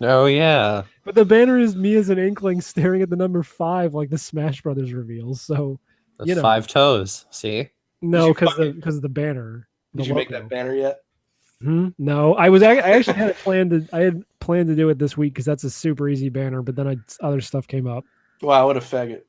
Oh yeah. But the banner is me as an inkling staring at the number 5, like the Smash Brothers reveals. So That's 5 toes. See? No, because the banner. Did you make that banner yet? No, I actually had planned to do it this week because that's a super easy banner. But then other stuff came up. Wow, what a faggot.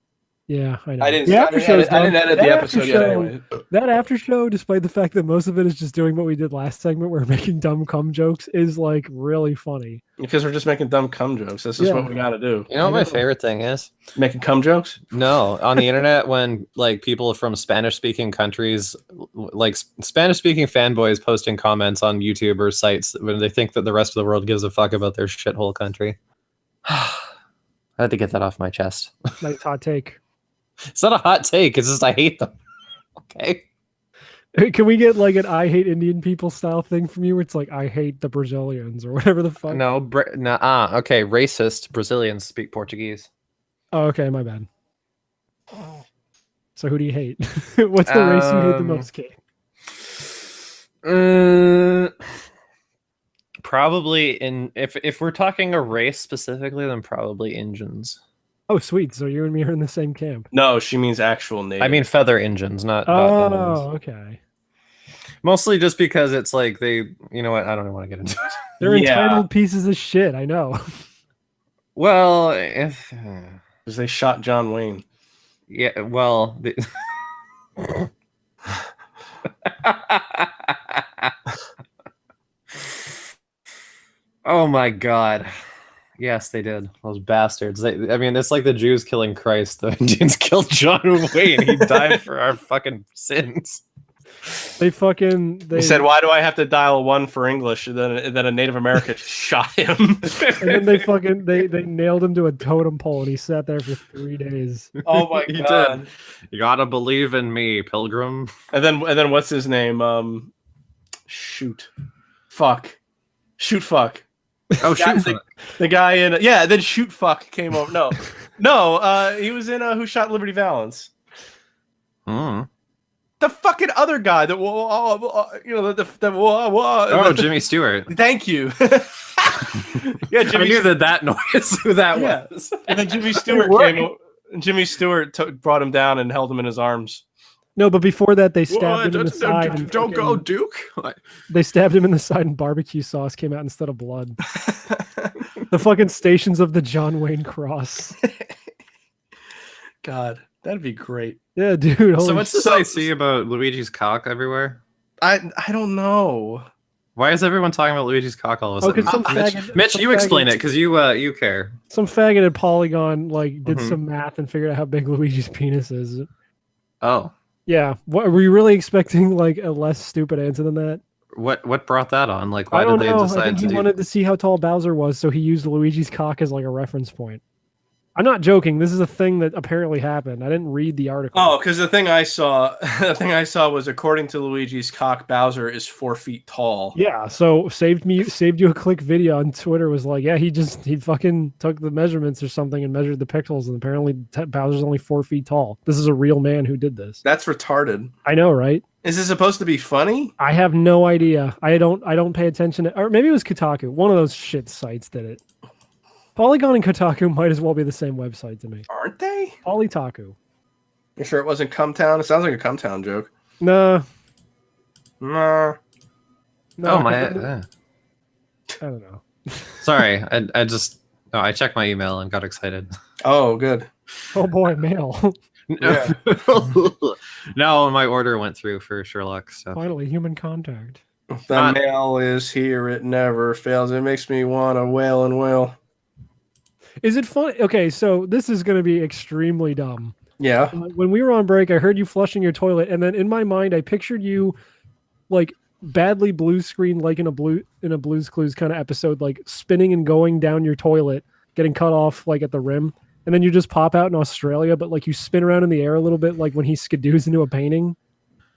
Yeah, I know. I didn't edit the episode yet anyway. That after show, despite the fact that most of it is just doing what we did last segment, where we're making dumb cum jokes, is like really funny. Because we're just making dumb cum jokes. That's just what we gotta do. You know what my favorite thing is? Making cum jokes? No, on the internet when like people from Spanish-speaking countries, like Spanish-speaking fanboys posting comments on YouTube or sites when they think that the rest of the world gives a fuck about their shithole country. I had to get that off my chest. Nice hot take. It's not a hot take. It's just I hate them. Okay. Can we get like an I hate Indian people style thing from you where it's like I hate the Brazilians or whatever the fuck? No, okay, racist Brazilians speak Portuguese. Oh, okay, my bad. So who do you hate? What's the race you hate the most, Kate? Probably if we're talking a race specifically, then probably Indians. Oh, sweet. So you and me are in the same camp. No, she means actual native. I mean feather Indians, not Indians. Okay. Mostly just because it's like they, you know what? I don't want to get into it. They're entitled pieces of shit. I know. Well, because they shot John Wayne. Yeah. Well. Oh my God. Yes, they did. Those bastards. I mean, it's like the Jews killing Christ. The Indians killed John Wayne. He died for our fucking sins. They said, "Why do I have to dial 1 for English?" And then a Native American shot him. And then they nailed him to a totem pole, and he sat there for 3 days. Oh my God! Did. You gotta believe in me, Pilgrim. And then what's his name? Shoot, fuck. Oh, Shoot Fuck. The guy in then Shoot Fuck came over. No, he was in Who Shot Liberty Valance. The fucking other guy that Jimmy Stewart. Thank you. Yeah, Jimmy. I knew that noise. Who that was. And then Jimmy Stewart Jimmy Stewart brought him down and held him in his arms. No, but before that, they stabbed him in the side. Don't go, Duke. They stabbed him in the side, and barbecue sauce came out instead of blood. The fucking Stations of the John Wayne Cross. God, that'd be great. Yeah, dude. So what's this I see about Luigi's cock everywhere? I don't know. Why is everyone talking about Luigi's cock all of a sudden? Mitch, you explain it because you care. Some faggot at Polygon did some math and figured out how big Luigi's penis is. Oh. Yeah. What were you really expecting? Like a less stupid answer than that? What brought that on? Like, why did they decide I think he wanted to see how tall Bowser was, so he used Luigi's cock as like a reference point. I'm not joking. This is a thing that apparently happened. I didn't read the article. Oh, because the thing I saw was according to Luigi's cock, Bowser is 4 feet tall. Yeah, so saved you a click video on Twitter was like, yeah, he fucking took the measurements or something and measured the pixels, and apparently Bowser's only 4 feet tall. This is a real man who did this. That's retarded. I know, right? Is this supposed to be funny? I have no idea. I don't pay attention to, or maybe it was Kotaku. One of those shit sites did it. Polygon and Kotaku might as well be the same website to me. Aren't they? Polytaku. You sure it wasn't Cumtown? It sounds like a Cumtown joke. Nah. Nah. No, Oh my! I don't know. Sorry, I checked my email and got excited. Oh, good. Oh boy, mail. Yeah. No, my order went through for Sherlock. So Finally, human contact. The mail is here. It never fails. It makes me want to wail and wail. Is it fun? Okay, so this is going to be extremely dumb. Yeah. When we were on break, I heard you flushing your toilet, and then in my mind, I pictured you like badly blue screen, like in a Blue's Clues kind of episode, like spinning and going down your toilet, getting cut off like at the rim, and then you just pop out in Australia, but like you spin around in the air a little bit, like when he skidoos into a painting.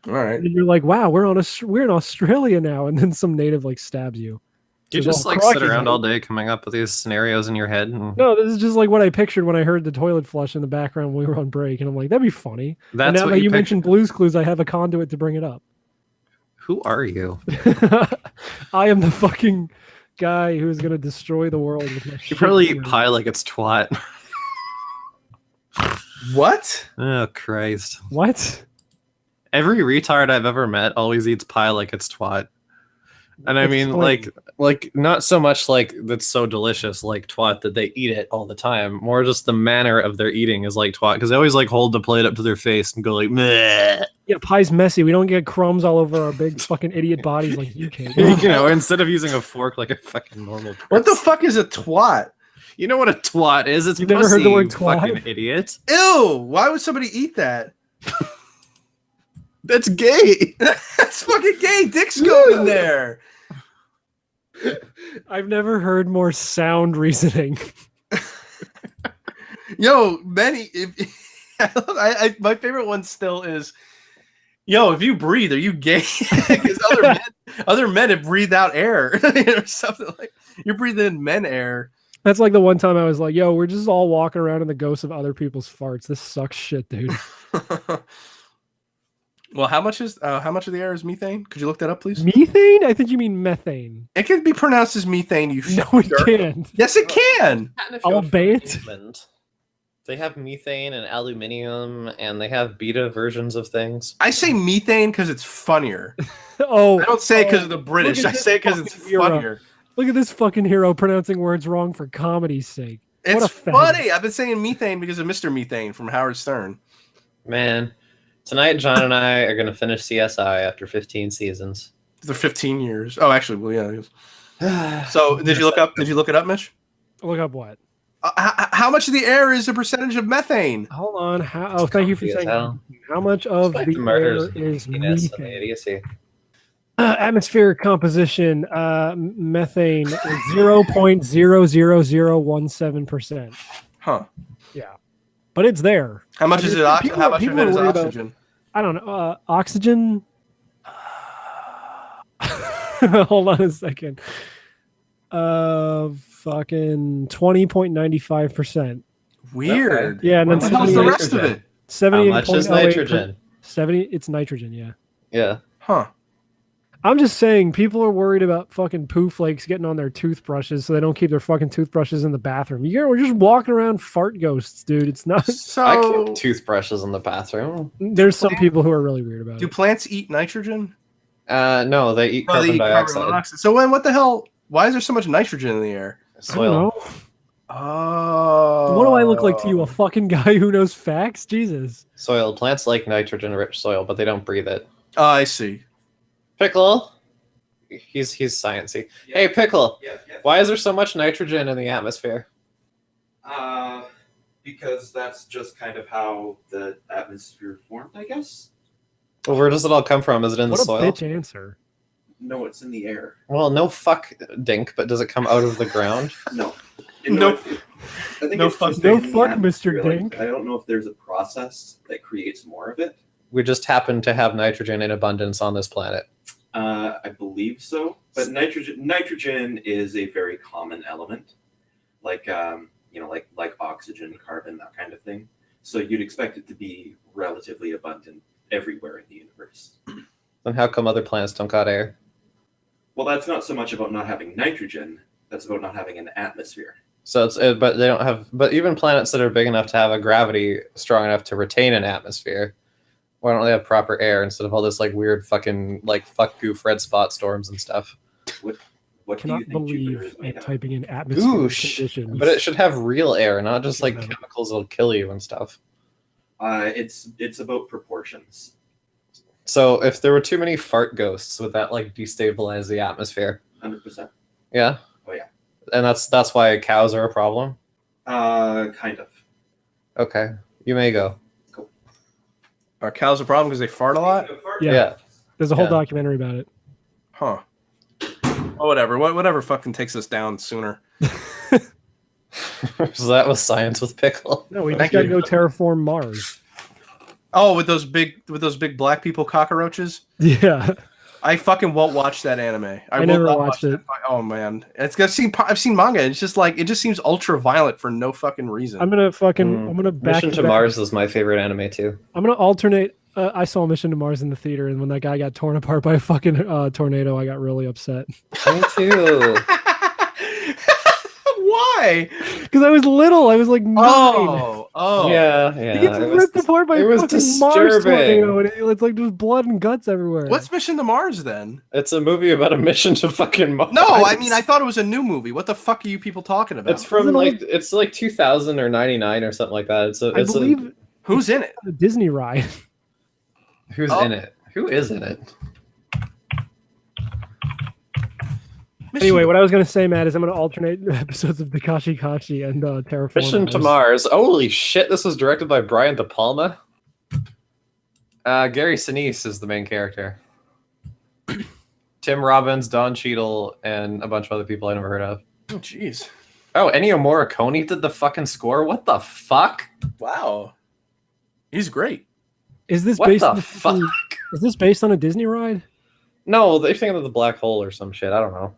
All right. And you're like, wow, we're in Australia now, and then some native like stabs you. you Says, just "Oh, like crikey, sit around mate." all day coming up with these scenarios in your head. And No, this is just like what I pictured when I heard the toilet flush in the background when we were on break, and I'm like, that'd be funny. And that's now what that you picture- mentioned Blue's Clues, I have a conduit to bring it up. Who are you? I am the fucking guy who's gonna destroy the world with my You shit probably eat humor. pie like it's twat. What? Oh Christ! What? Every retard I've ever met always eats pie like it's twat. And I mean, Explain. like not so much like that's so delicious like twat that they eat it all the time. More just the manner of their eating is like twat because they always like hold the plate up to their face and go like, meh. Yeah, pie's messy. We don't get crumbs all over our big fucking idiot bodies like you can. You know, instead of using a fork like a fucking normal person. What the fuck is a twat? You know what a twat is? It's You've never heard the pussy, word you twat? fucking idiot. Ew! Why would somebody eat that? That's gay. That's fucking gay. Dick's going in there. I've never heard more sound reasoning. Yo, many. My favorite one still is, yo, if you breathe, are you gay? Because other men have breathed out air or something like. You're breathing in men air. That's like the one time I was like, yo, we're just all walking around in the ghosts of other people's farts. This sucks shit, dude. Well, how much of the air is methane? Could you look that up, please? Methane? I think you mean methane. It can be pronounced as methane. You No, it jerk. can't. Yes, it can. I'll obey it. They have methane and aluminium, and they have beta versions of things. I say methane because it's funnier. Oh, I don't say it because of the British. look at I this say it because it's fucking hero. funnier. look at this fucking hero pronouncing words wrong for comedy's sake. What It's a fag. funny. I've been saying methane because of Mr. Methane from Howard Stern. Man, tonight John and I are going to finish CSI after 15 seasons. They're 15 years. Oh, actually, well, yeah. It is. So, did you look it up, Mitch? Look up what? How much of the air is a percentage of methane? Hold on. Oh, thank you for Comfy as saying. hell. How much of Like the the murders air is penis and the methane? idiocy. Atmospheric composition, methane is 0.00017%. Huh. Yeah, but it's there. How much is it? People- How much of people it are is worried about- oxygen? I don't know. Oxygen. Hold on a second. Fucking 20.95%. Weird. Yeah, and then What the hell's the rest of it? 70. How much is nitrogen? 70. It's nitrogen. Yeah. Yeah. Huh. I'm just saying, people are worried about fucking poo flakes getting on their toothbrushes, so they don't keep their fucking toothbrushes in the bathroom. We're just walking around fart ghosts, dude. It's not. I So, keep toothbrushes in the bathroom. There's some people who are really weird about do it. plants eat nitrogen? No, they eat No, they carbon eat dioxide. carbon monoxide. So, what the hell? Why is there so much nitrogen in the air? I don't Soil. know. Oh. What do I look like to you? A fucking guy who knows facts? Jesus. Soil. Plants like nitrogen-rich soil, but they don't breathe it. Oh, I see. Pickle. He's sciencey. Hey, Pickle. Why is there so much nitrogen in the atmosphere? Because that's just kind of how the atmosphere formed, I guess. Well, where does it all come from? Is it in What the a soil? bitch answer. No, it's in the air. Well, no fuck dink, but does it come out of the ground? No, No, I think no it's fuck- just no based on fuck, the atmosphere, Mr. like, Dink. I don't know if there's a process that creates more of it. We just happen to have nitrogen in abundance on this planet. I believe so, but nitrogen is a very common element, like like oxygen, carbon, that kind of thing. So you'd expect it to be relatively abundant everywhere in the universe. Then how come other planets don't got air? Well, that's not so much about not having nitrogen. That's about not having an atmosphere. So but they don't have. But even planets that are big enough to have a gravity strong enough to retain an atmosphere, why don't they have proper air instead of all this like weird fucking like fuck goof red spot storms and stuff? What do Cannot you think Jupiter believe is made I'm of? typing in atmospheric conditions. But it should have real air, not just like Yeah. chemicals that'll kill you and stuff. It's about proportions. So if there were too many fart ghosts, would that like destabilize the atmosphere? 100%. Yeah. Oh yeah. And that's why cows are a problem. Kind of. Okay, you may go. Are cows a problem because they fart a lot? Yeah. There's a whole Yeah. documentary about it. Huh. Well, whatever. Whatever fucking takes us down sooner. So that was science with pickle. No, we just Thank gotta you. go terraform Mars. Oh, with those big black people cockroaches. Yeah. I fucking won't watch that anime. I will never not watched watch it. that. Oh man, I've seen manga. It's just like it just seems ultra violent for no fucking reason. I'm gonna back Mission to Mars is my favorite anime too. I'm gonna alternate. I saw Mission to Mars in the theater, and when that guy got torn apart by a fucking tornado, I got really upset. Me too. Why? Because I was little. I was like 9. Oh, Yeah, He yeah. gets ripped apart by it a was fucking Mars disturbing. tornado, and it's like there's blood and guts everywhere. What's Mission to Mars then? It's a movie about a mission to fucking Mars. No, I mean I thought it was a new movie. What the fuck are you people talking about? It's from Isn't like it's like 2000 or 99 or something like that. I believe Who's in it? a Disney ride. Who's Oh. in it? Who is in it? Anyway, what I was gonna say, Matt, is I'm gonna alternate episodes of Takashi Kachi and Terraform Mission to Mars. Holy shit! This was directed by Brian De Palma. Gary Sinise is the main character. Tim Robbins, Don Cheadle, and a bunch of other people I never heard of. Oh, jeez. Oh, Ennio Morricone did the fucking score. What the fuck? Wow. He's great. Is this What based the on fuck? Is this based on a Disney ride? No, they're thinking of the black hole or some shit. I don't know.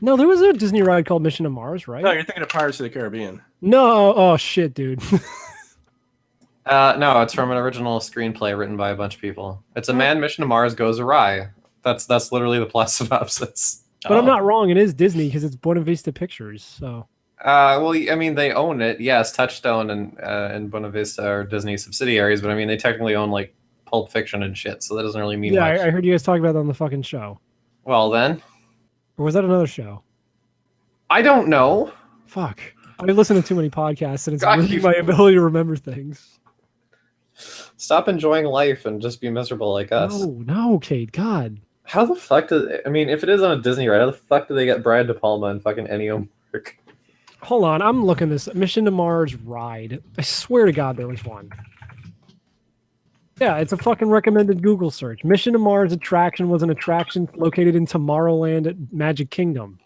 No, there was a Disney ride called Mission to Mars, right? No, you're thinking of Pirates of the Caribbean. No, oh shit, dude. No, it's from an original screenplay written by a bunch of people. It's a man mission to Mars goes awry. That's literally the plot synopsis. But I'm not wrong. It is Disney because it's Buena Vista Pictures. So Well, I mean, they own it. Yes, Touchstone and Buena Vista are Disney subsidiaries, but I mean, they technically own like Pulp Fiction and shit, so that doesn't really mean yeah, much. I heard you guys talk about that on the fucking show. Well, then, Or was that another show? I don't know. Fuck. I listen to too many podcasts and it's God, ruining you- my ability to remember things. Stop enjoying life and just be miserable like us. No, Kate. God. How the fuck I mean, if it is on a Disney ride, how the fuck do they get Brian De Palma and fucking Ennio Morricone? Hold on. I'm looking this Mission to Mars ride. I swear to God there was one. Yeah, it's a fucking recommended Google search. Mission to Mars attraction was an attraction located in Tomorrowland at Magic Kingdom.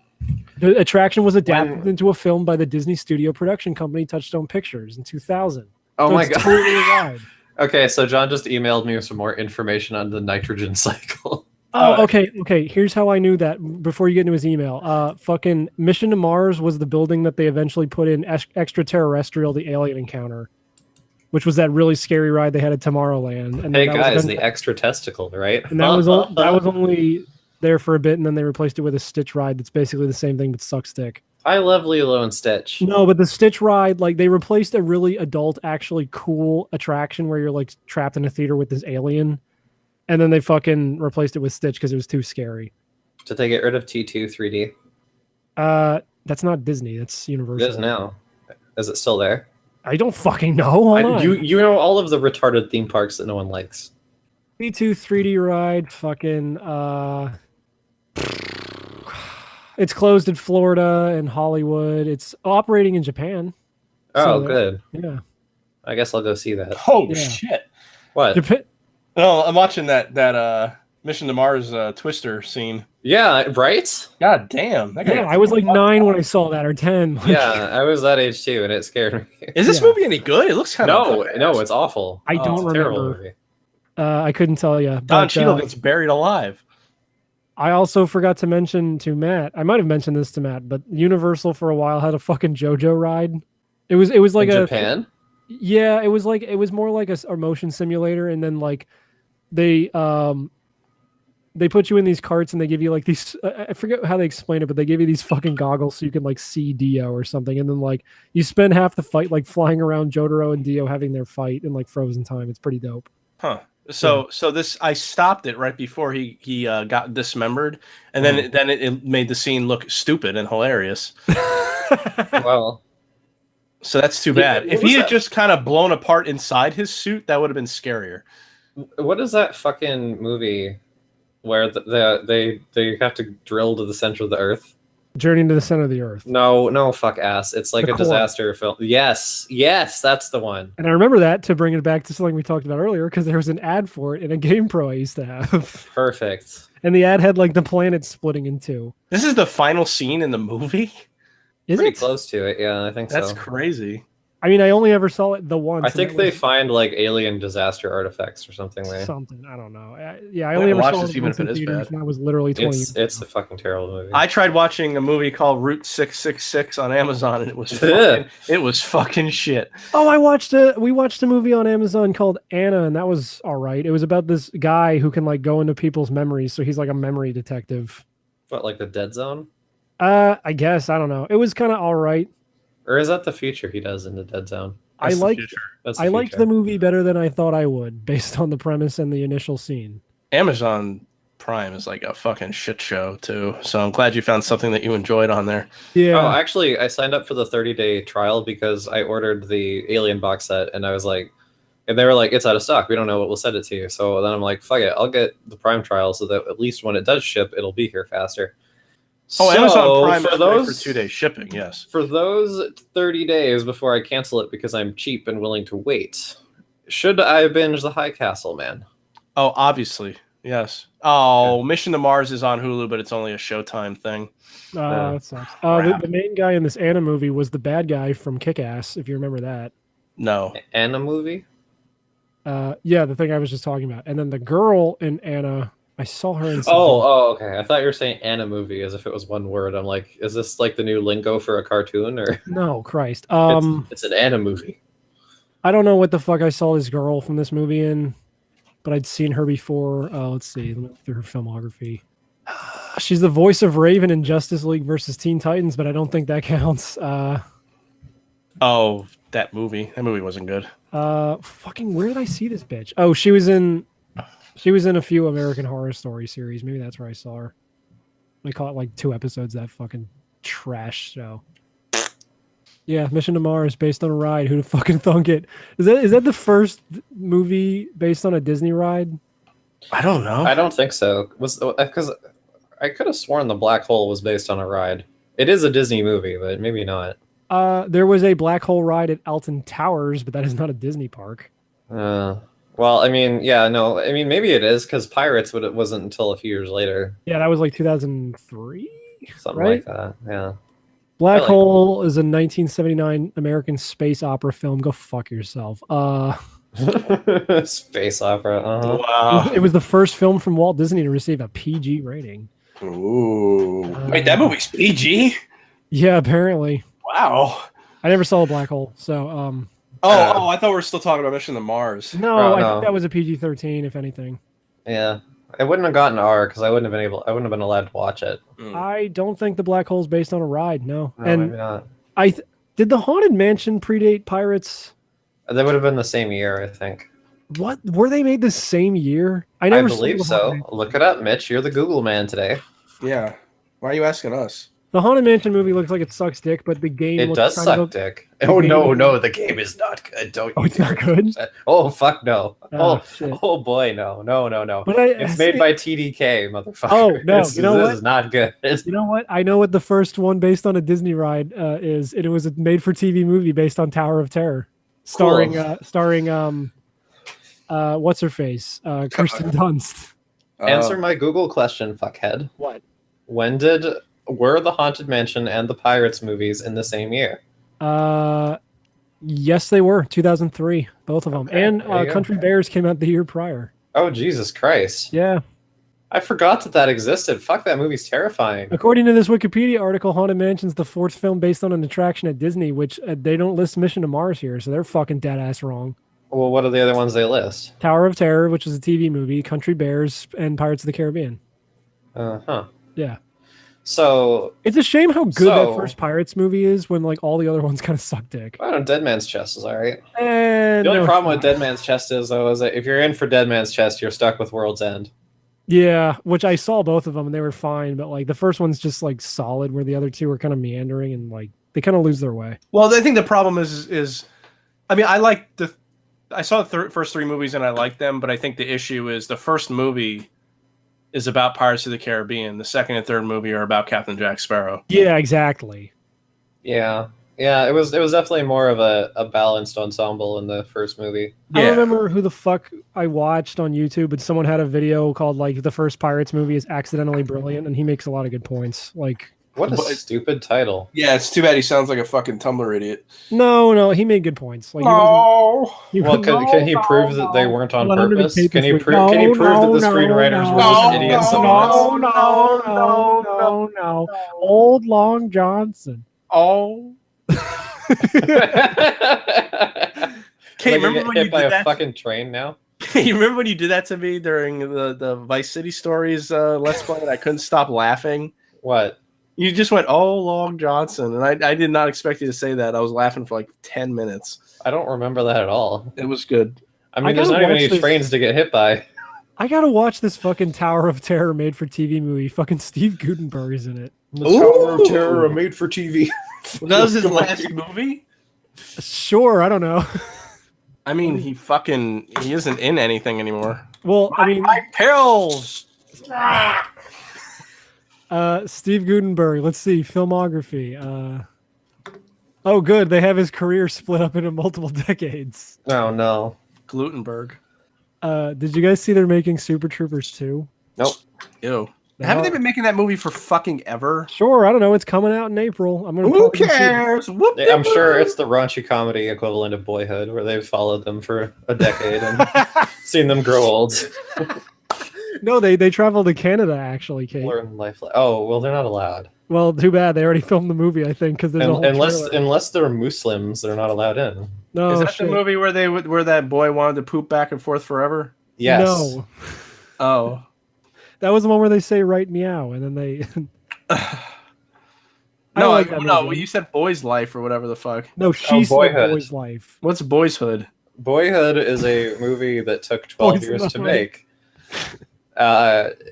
The attraction was adapted into a film by the Disney studio production company Touchstone Pictures in 2000. Oh So my it's god. totally a ride. Okay, so John just emailed me with some more information on the nitrogen cycle. Oh, okay. Here's how I knew that before you get into his email. Fucking Mission to Mars was the building that they eventually put in Extraterrestrial, the Alien Encounter, which was that really scary ride they had at Tomorrowland. And Hey that was guys, eventually- the extra testicle, right? and that was only there for a bit, and then they replaced it with a Stitch ride that's basically the same thing but suck stick. I love Lilo and Stitch. No, but the Stitch ride, like they replaced a really adult, actually cool attraction where you're like trapped in a theater with this alien, and then they fucking replaced it with Stitch because it was too scary. Did they get rid of T2 3D? That's not Disney. That's It Universal. is now. Is it still there? I don't fucking know. Hold on. You know all of the retarded theme parks that no one likes. B2 3D ride, fucking it's closed in Florida and Hollywood. It's operating in Japan. Oh, So, good. Yeah. I guess I'll go see that. Oh Yeah. shit! What? Japan. No, I'm watching that Mission to Mars Twister scene. Yeah, right? God damn. That guy Yeah, got I was like fucked 9 up. when I saw that, or 10. Like, Yeah, I was that age too, and it scared me. Is this Yeah. movie any good? It looks kind of No, it's awful. I don't It's a terrible remember. movie. I couldn't tell you. Don But Cheadle gets buried alive. I also forgot to mention to Matt. I might have mentioned this to Matt, but Universal for a while had a fucking JoJo ride. It was like In a Japan? Yeah, it was more like a motion simulator, and then like they put you in these carts and they give you like these I forget how they explain it, but they give you these fucking goggles so you can like see Dio or something, and then like you spend half the fight like flying around Jotaro and Dio having their fight in like frozen time. It's pretty dope. Huh. So this I stopped it right before he got dismembered, and then it made the scene look stupid and hilarious. Well, So that's too Yeah, bad. what If was he had that? just kind of blown apart inside his suit, that would have been scarier. what is that fucking movie where they have to drill to the center of the earth? Journey to the Center of the Earth. No, fuck ass. It's like The a Core. disaster film. Yes, that's the one. And I remember that to bring it back to something we talked about earlier, because there was an ad for it in a Game Pro I used to have. Perfect. And the ad had like the planet splitting in two. This is the final scene in the movie? Is Pretty it? close to it, yeah, I think That's so. crazy. I mean, I only ever saw it the once. I and think that they was find like alien disaster artifacts or something there. something. I don't know. Yeah, I I'm only gonna ever watch saw this it even once if in it is theaters, bad. and that was literally 20 years It's ago. a fucking terrible movie. I tried watching a movie called Route 666 on Amazon, and it was fucking shit. Oh, we watched a movie on Amazon called Anna, and that was all right. It was about this guy who can like go into people's memories, so he's like a memory detective. What, like the Dead Zone? I guess, I don't know. It was kind of all right. Or is that the feature he does in the Dead Zone? I That's the liked future. That's I liked future. the movie better than I thought I would, based on the premise and the initial scene. Amazon Prime is like a fucking shit show too. So I'm glad you found something that you enjoyed on there. Yeah. Oh, actually, I signed up for the 30-day trial because I ordered the Alien box set, and I was like, and they were like, it's out of stock. We don't know what we'll send it to you. So then I'm like, fuck it, I'll get the Prime trial so that at least when it does ship, it'll be here faster. Oh, So, Amazon Prime for is those for 2-day shipping. Yes. For those 30 days before I cancel it because I'm cheap and willing to wait, should I binge The High Castle, man? Oh, obviously. Yes. Oh, Mission to Mars is on Hulu, but it's only a Showtime thing. That sucks. crap. The main guy in this Anna movie was the bad guy from Kick-Ass, if you remember that. No. And a movie? Yeah, the thing I was just talking about. And then the girl in Anna, I saw her in something. Oh, okay. I thought you were saying "and a movie" as if it was one word. I'm like, is this like the new lingo for a cartoon, or No, Christ. it's an "and a movie"? I don't know what the fuck I saw this girl from this movie in, but I'd seen her before. Let's see, let me look through her filmography. She's the voice of Raven in Justice League versus Teen Titans, but I don't think that counts. Oh, that movie. That movie wasn't good. Fucking, where did I see this bitch? Oh, she was in a few American Horror Story series. Maybe that's where I saw her. I caught like 2 episodes of that fucking trash show. Yeah, Mission to Mars based on a ride. Who'd fucking thunk it? Is that the first movie based on a Disney ride? I don't know. I don't think so. Was because I could have sworn the Black Hole was based on a ride. It is a Disney movie, but maybe not. There was a black hole ride at Alton Towers, but that is not a Disney park. Well, I mean, yeah, no, I mean, maybe it is because Pirates wasn't until a few years later, Yeah, that was like 2003. something Right? like that. Yeah. Black I like Hole is a 1979 American space opera film. Go fuck yourself. Space opera. Uh-huh. Wow. It was the first film from Walt Disney to receive a PG rating. Ooh. Wait, that movie's PG? Yeah, apparently. Wow. I never saw a black hole, so I thought we were still talking about Mission to Mars. no, Oh, I no. think that was a PG-13, if anything. Yeah. I wouldn't have gotten R because I wouldn't have been allowed to watch it. I don't think the black hole is based on a ride. No, No, and maybe not. did the Haunted Mansion predate Pirates? That would have been the same year, I think. What were they made the same year? I never saw believe the so. Haunted Mansion. Look it up, Mitch. You're the Google man today. Yeah. Why are you asking us? The Haunted Mansion movie looks like it sucks dick, but the game It looks does kind suck of dick. the Oh game- no, the game is not good. Don't. Oh, you it's not dare good? use that. Oh fuck no. Oh, shit. Oh boy, no. But It's made by TDK, motherfucker. Oh, no, This you know what? is not good. You know what? I know what the first one based on a Disney ride is. It was a made-for-TV movie based on Tower of Terror, starring Cool. what's her face, Kirsten Dunst. Answer my Google question, fuckhead. What? Were the Haunted Mansion and the Pirates movies in the same year? Yes, they were 2003, both of them, Okay, and there you go. Country Bears came out the year prior. Oh, Jesus Christ. Yeah. I forgot that existed. Fuck, that movie's terrifying. According to this Wikipedia article, Haunted Mansion's the fourth film based on an attraction at Disney, which they don't list Mission to Mars here, so they're fucking dead ass wrong. Well, what are the other ones they list? Tower of Terror, which was a TV movie, Country Bears, and Pirates of the Caribbean. Uh-huh. Yeah. So, It's a shame how good that So- first Pirates movie is when like all the other ones kind of suck dick. I don't know, Dead Man's Chest is alright. And The only no, problem with it's not. Dead Man's Chest is, though, is that if you're in for Dead Man's Chest, you're stuck with World's End. Yeah, which I saw both of them and they were fine, but like the first one's just like solid, where the other two are kind of meandering and like they kind of lose their way. Well, I think the problem is, I mean, I saw the first three movies and I liked them, but I think the issue is the first movie is about Pirates of the Caribbean. The second and third movie are about Captain Jack Sparrow. Yeah, exactly. Yeah. Yeah, it was definitely more of a balanced ensemble in the first movie. I Yeah. don't remember who the fuck I watched on YouTube, but someone had a video called like the first Pirates movie is accidentally brilliant, and he makes a lot of good points. Like, What a But- stupid title. Yeah, it's too bad he sounds like a fucking Tumblr idiot. no, he made good points. Like, he Well, wasn't- can he prove that they weren't on Hold on, let me purpose? tape Can this he week. prove that the No, screenwriters were no, just idiots? no. Old Long Johnson. Oh. Kate, remember when you hit by did a that? fucking train now? You remember when you did that to me during the Vice City Stories Let's Play and I couldn't stop laughing? What? You just went, oh, Long Johnson. And I did not expect you to say that. I was laughing for like 10 minutes. I don't remember that at all. It was good. I mean, I there's gotta not even watch any this. trains to get hit by. I gotta watch this fucking Tower of Terror made for TV movie. Fucking Steve Gutenberg is in it. The Tower of Terror made for TV. That was his last movie? Sure, I don't know. I mean, he isn't in anything anymore. Well, I mean, My pills! Steve Gutenberg. Let's see filmography. Oh, good. They have his career split up into multiple decades. Oh, no. Glutenberg. Did you guys see they're making Super Troopers 2? Nope. Ew. Haven't they been making that movie for fucking ever? Sure, I don't know. It's coming out in April. I'm gonna. Who probably see it. cares? Whoop, Yeah, I'm whoop, sure whoop. it's the raunchy comedy equivalent of Boyhood, where they've followed them for a decade and seen them grow old. No, they travel to Canada actually, Kate. Learn life. Oh, well, they're not allowed. Well, too bad. They already filmed the movie, I think, because there's a whole trailer. Unless they're Muslims, they're not allowed in. No, Is that shit. the movie where that boy wanted to poop back and forth forever? Yes. No, Oh. that was the one where they say "right meow" and then they. No, like that no, movie. you said Boy's Life or whatever the fuck. No, she said Boyhood. "Boy's Life." What's Boy's Hood? Boyhood is a movie that took 12 Boys years in the to Hood. make.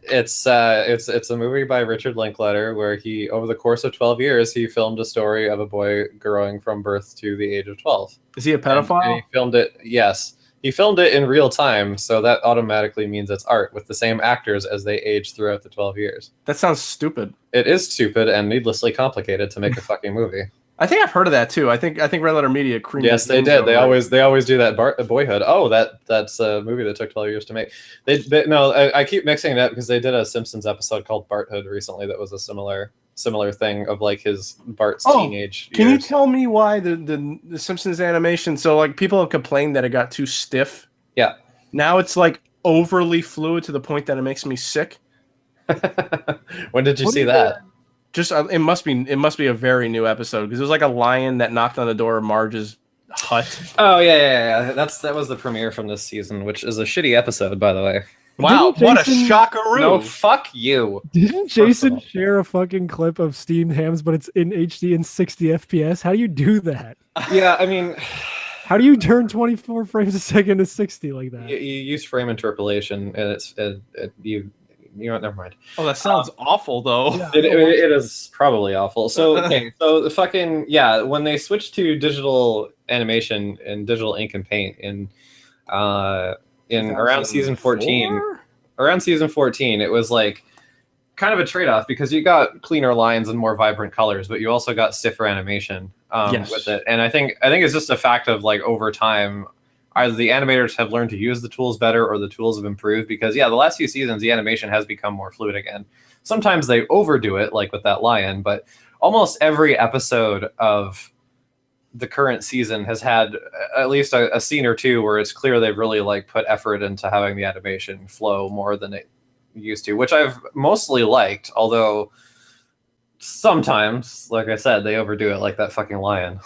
It's a movie by Richard Linklater where he, over the course of 12 years, he filmed a story of a boy growing from birth to the age of 12. Is he a pedophile? And he filmed it, yes. He filmed it in real time, so that automatically means it's art with the same actors as they age throughout the 12 years. That sounds stupid. It is stupid and needlessly complicated to make a fucking movie. I think I've heard of that too. I think Red Letter Media creamed. Yes, they did. They always do that. Boyhood. Oh, that's a movie that took 12 years to make. I keep mixing it up because they did a Simpsons episode called Barthood recently that was a similar thing of like his Bart's teenage Can you years. tell me why the Simpsons animation? So like people have complained that it got too stiff. Yeah. Now it's like overly fluid to the point that it makes me sick. When did you What see is that? Just it must be a very new episode because it was like a lion that knocked on the door of Marge's hut. Oh yeah. That was the premiere from this season, which is a shitty episode, by the way. Wow, Didn't what a Jason- shockaroo! No, fuck you. Didn't Jason share a fucking clip of steamed hams, but it's in HD and 60 FPS? How do you do that? Yeah, I mean, How do you turn 24 frames a second to 60 like that? you use frame interpolation, and you know, never mind. Oh, that sounds awful though. Yeah. It is probably awful. So okay, so the fucking when they switched to digital animation and digital ink and paint in around season 14, it was like kind of a trade-off because you got cleaner lines and more vibrant colors, but you also got stiffer animation Yes. with it. And I think it's just a fact of like over time, either the animators have learned to use the tools better or the tools have improved. Because the last few seasons, the animation has become more fluid again. Sometimes they overdo it, like with that lion, but almost every episode of the current season has had at least a scene or two where it's clear they've really like put effort into having the animation flow more than it used to, which I've mostly liked, although sometimes, like I said, they overdo it, like that fucking lion.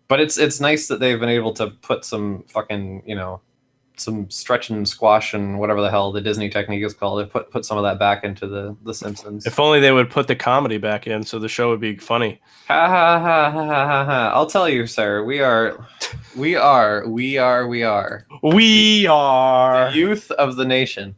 But it's nice that they've been able to put some fucking, some stretch and squash and whatever the hell the Disney technique is called. They put some of that back into the Simpsons. If only they would put the comedy back in, so the show would be funny. Ha ha ha ha ha ha ha! I'll tell you, sir. We are the youth of the nation.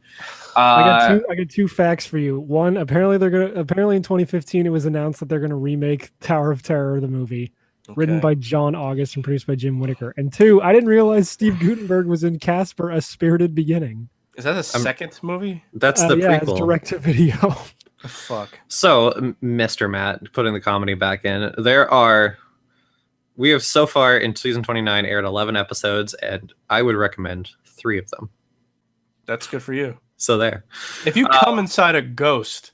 I got two facts for you. One, apparently in 2015 it was announced that they're gonna remake Tower of Terror, the movie. Written by John August and produced by Jim Whittaker. And two, I didn't realize Steve Guttenberg was in Casper: A Spirited Beginning. Is that the second movie? That's the prequel. It's direct to video. Fuck. So, Mr. Matt, putting the comedy back in, we have so far in season 29 aired 11 episodes, and I would recommend 3 of them. That's good for you. So there. If you come inside a ghost,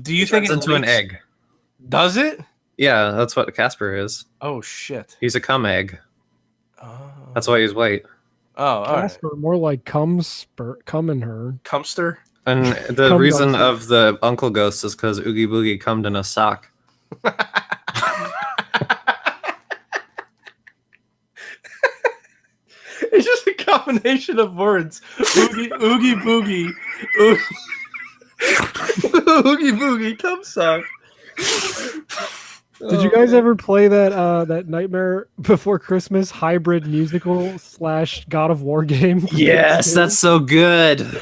do you think it turns into an egg? Does it? Yeah, that's what Casper is. Oh shit. He's a cum egg. Oh. That's why he's white. Oh, all Casper, right. more like cum in her. Cumster? And the reason of the uncle ghost is because Oogie Boogie cummed in a sock. It's just a combination of words. Oogie Boogie. Oogie Boogie cum sock. Did you guys ever play that Nightmare Before Christmas hybrid musical / God of War game? Yes, that's so good.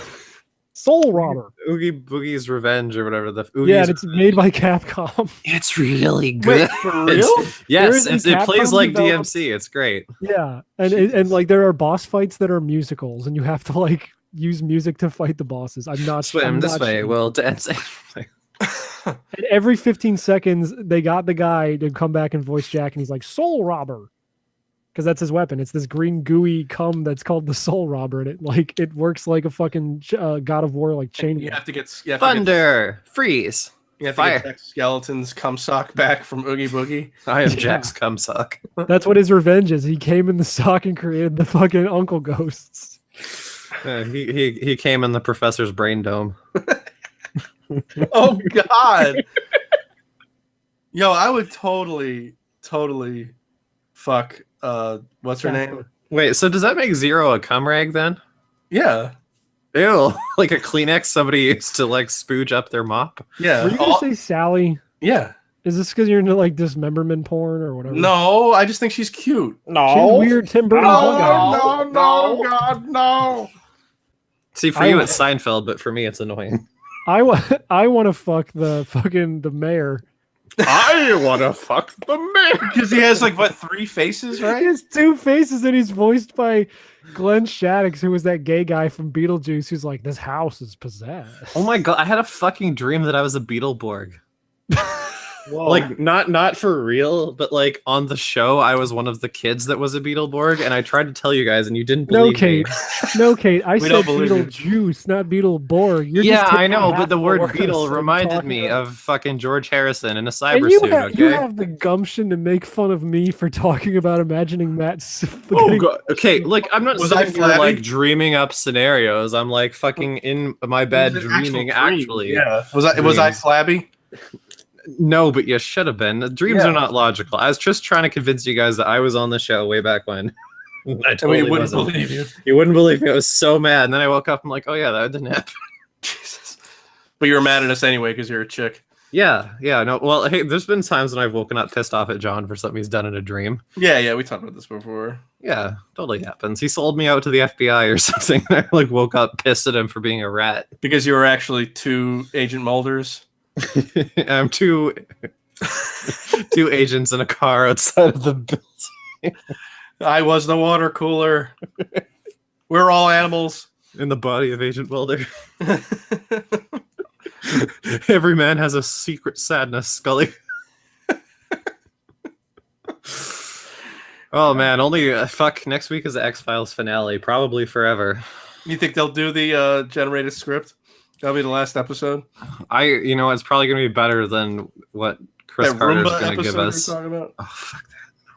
Soul Robber. Oogie Boogie's Revenge or whatever. Yeah, and it's made by Capcom. It's really good. Wait, for real? Yes, it plays like developed... DMC. It's great. Yeah, and like there are boss fights that are musicals, and you have to like use music to fight the bosses. I'm not swim this way. Well, dance. And every 15 seconds, they got the guy to come back and voice Jack, and he's like, Soul Robber. Because that's his weapon. It's this green gooey cum that's called the Soul Robber, and it works like a fucking God of War like chain. You have to get thunder, freeze. You have fire. To get Skeleton's cum sock back from Oogie Boogie. I am Jack's cum sock. That's what his revenge is. He came in the sock and created the fucking uncle ghosts. He came in the professor's brain dome. Oh God. Yo, I would totally fuck what's her name? Wait, so does that make Zero a cum rag then? Yeah. Ew. Like a Kleenex somebody used to like spooge up their mop? Yeah. Were you gonna say Sally? Yeah. Is this because you're into like dismemberment porn or whatever? No, I just think she's cute. No. She's weird Tim Burton. No, God, no. See, for you it's Seinfeld, but for me it's annoying. I want to fuck the mayor. I want to fuck the mayor because he has like what 3 faces, right? He has 2 faces, and he's voiced by Glenn Shaddix, who was that gay guy from Beetlejuice, who's like, this house is possessed. Oh my God, I had a fucking dream that I was a Beetleborg. Whoa. Like not for real, but like on the show, I was one of the kids that was a Beetleborg, and I tried to tell you guys, and you didn't believe me. No, Kate. I said Beetlejuice, not Beetleborg. Yeah, I know, but the word beetle reminded me of fucking George Harrison in a cyber suit. Okay? You have the gumption to make fun of me for talking about imagining Matt. Oh God. Okay, like I'm not sitting here like dreaming up scenarios. I'm like fucking in my bed dreaming. Actually, yeah. Was I flabby? No, but you should have been. The dreams are not logical. I was just trying to convince you guys that I was on the show way back when. I totally wouldn't believe you. You wouldn't believe me. I was so mad. And then I woke up. I'm like, oh yeah, that didn't happen. Jesus. But you were mad at us anyway because you're a chick. Yeah. No. Well, hey, there's been times when I've woken up pissed off at John for something he's done in a dream. Yeah. We talked about this before. Yeah, totally happens. He sold me out to the FBI or something. I like woke up pissed at him for being a rat because you were actually 2 Agent Mulders. I'm two agents in a car outside of the building. I was the water cooler. We're all animals in the body of Agent Mulder. Every man has a secret sadness, Scully. Oh man, only fuck. Next week is the X-Files finale, probably forever. You think they'll do the generated script? That'll be the last episode. It's probably gonna be better than what Chris That Carter's Roomba gonna give episode us. you're talking about? Oh fuck that! No.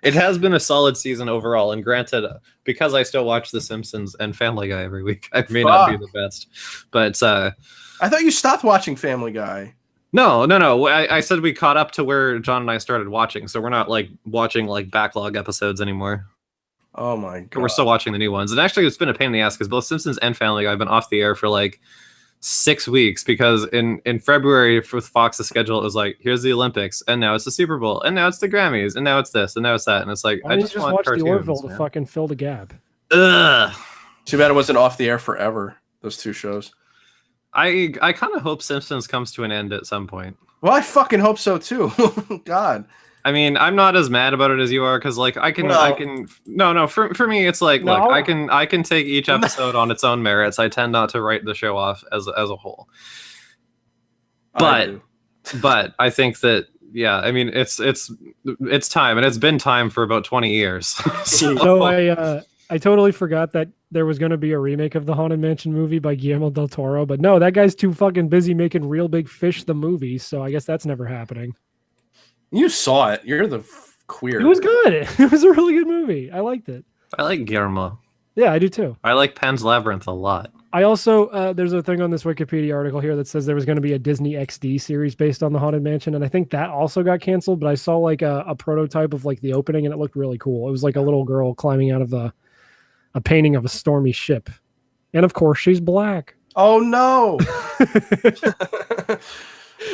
It has been a solid season overall, and granted, because I still watch The Simpsons and Family Guy every week, I may not be the best, but I thought you stopped watching Family Guy. No. I said we caught up to where John and I started watching, so we're not like watching like backlog episodes anymore. Oh my god. We're still watching the new ones, and actually, it's been a pain in the ass because both Simpsons and Family Guy have been off the air for like 6 weeks because in February with Fox's schedule it was like, here's the Olympics, and now it's the Super Bowl, and now it's the Grammys, and now it's this, and now it's that, and it's like, Why I didn't just you want watch cartoons, the Orville to man. fucking fill the gap. Ugh. Too bad it wasn't off the air forever. Those two shows. I kind of hope Simpsons comes to an end at some point. Well, I fucking hope so too. God. I mean, I'm not as mad about it as you are because, like, I can. No. For me, it's like, look, I can take each episode on its own merits. I tend not to write the show off as a whole. But I think that, yeah, I mean, it's time, and it's been time for about 20 years. So I totally forgot that there was going to be a remake of the Haunted Mansion movie by Guillermo del Toro, but no, that guy's too fucking busy making Real Big Fish the movie, so I guess that's never happening. You saw it. You're the queer. It was good. It was a really good movie. I liked it. I like Guillermo. Yeah, I do too. I like Pan's Labyrinth a lot. I also, there's a thing on this Wikipedia article here that says there was going to be a Disney XD series based on the Haunted Mansion, and I think that also got canceled, but I saw like a prototype of like the opening, and it looked really cool. It was like a little girl climbing out of a painting of a stormy ship. And of course, she's black. Oh no.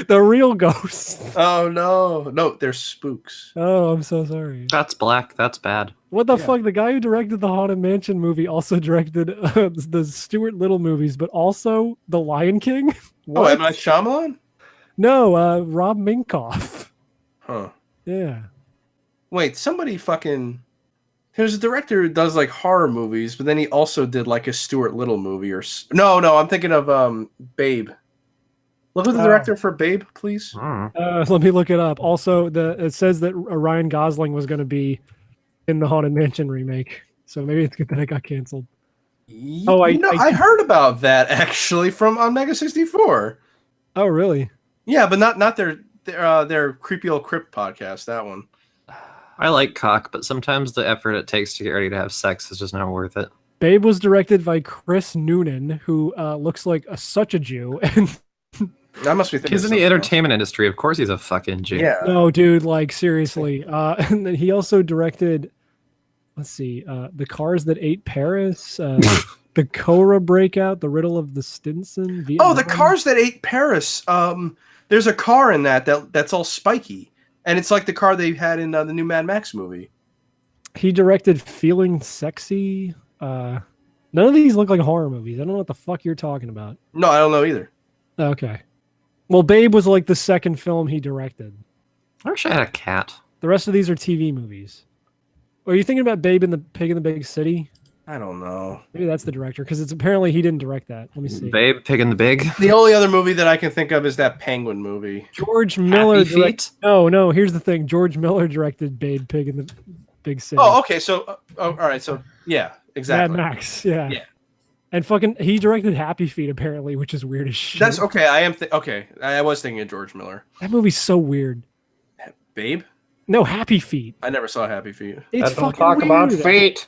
The real ghosts. Oh no. No, they're spooks. Oh, I'm so sorry. That's black. That's bad. What the fuck? The guy who directed the Haunted Mansion movie also directed the Stuart Little movies, but also The Lion King? Oh, M. Night Shyamalan? No, Rob Minkoff. Huh. Yeah. Wait, somebody fucking... There's a director who does like horror movies, but then he also did like a Stuart Little movie or... No, I'm thinking of Babe. Look at the director for Babe, please. Let me look it up. Also, it says that Ryan Gosling was going to be in the Haunted Mansion remake, so maybe it's good that it got canceled. I heard about that actually from on Mega 64. Oh, really? Yeah, but not their Creepy Old Crypt podcast. That one. I like cock, but sometimes the effort it takes to get ready to have sex is just not worth it. Babe was directed by Chris Noonan, who looks like such a Jew. And that must be. He's in the entertainment industry. Of course, he's a fucking Jew. Yeah. No, dude, like seriously. And then he also directed. Let's see, The Cars That Ate Paris, The Cora Breakout, The Riddle of the Stinson. Oh, The Cars That Ate Paris. There's a car in that's all spiky, and it's like the car they had in the new Mad Max movie. He directed Feeling Sexy. None of these look like horror movies. I don't know what the fuck you're talking about. No, I don't know either. Okay. Well, Babe was like the second film he directed. I wish I had a cat. The rest of these are TV movies. Are you thinking about Babe and the Pig in the Big City? I don't know. Maybe that's the director, because it's apparently he didn't direct that. Let me see. Babe, Pig in the Big. The only other movie that I can think of is that Penguin movie. George Miller. Happy Feet? No. Here's the thing. George Miller directed Babe, Pig in the Big City. Oh, okay. So, all right. So, yeah, exactly. Mad Max. Yeah. Yeah. And fucking, he directed Happy Feet apparently, which is weird as shit. That's okay. Okay. I was thinking of George Miller. That movie's so weird. Babe? No, Happy Feet. I never saw Happy Feet. It's fucking weird. feet.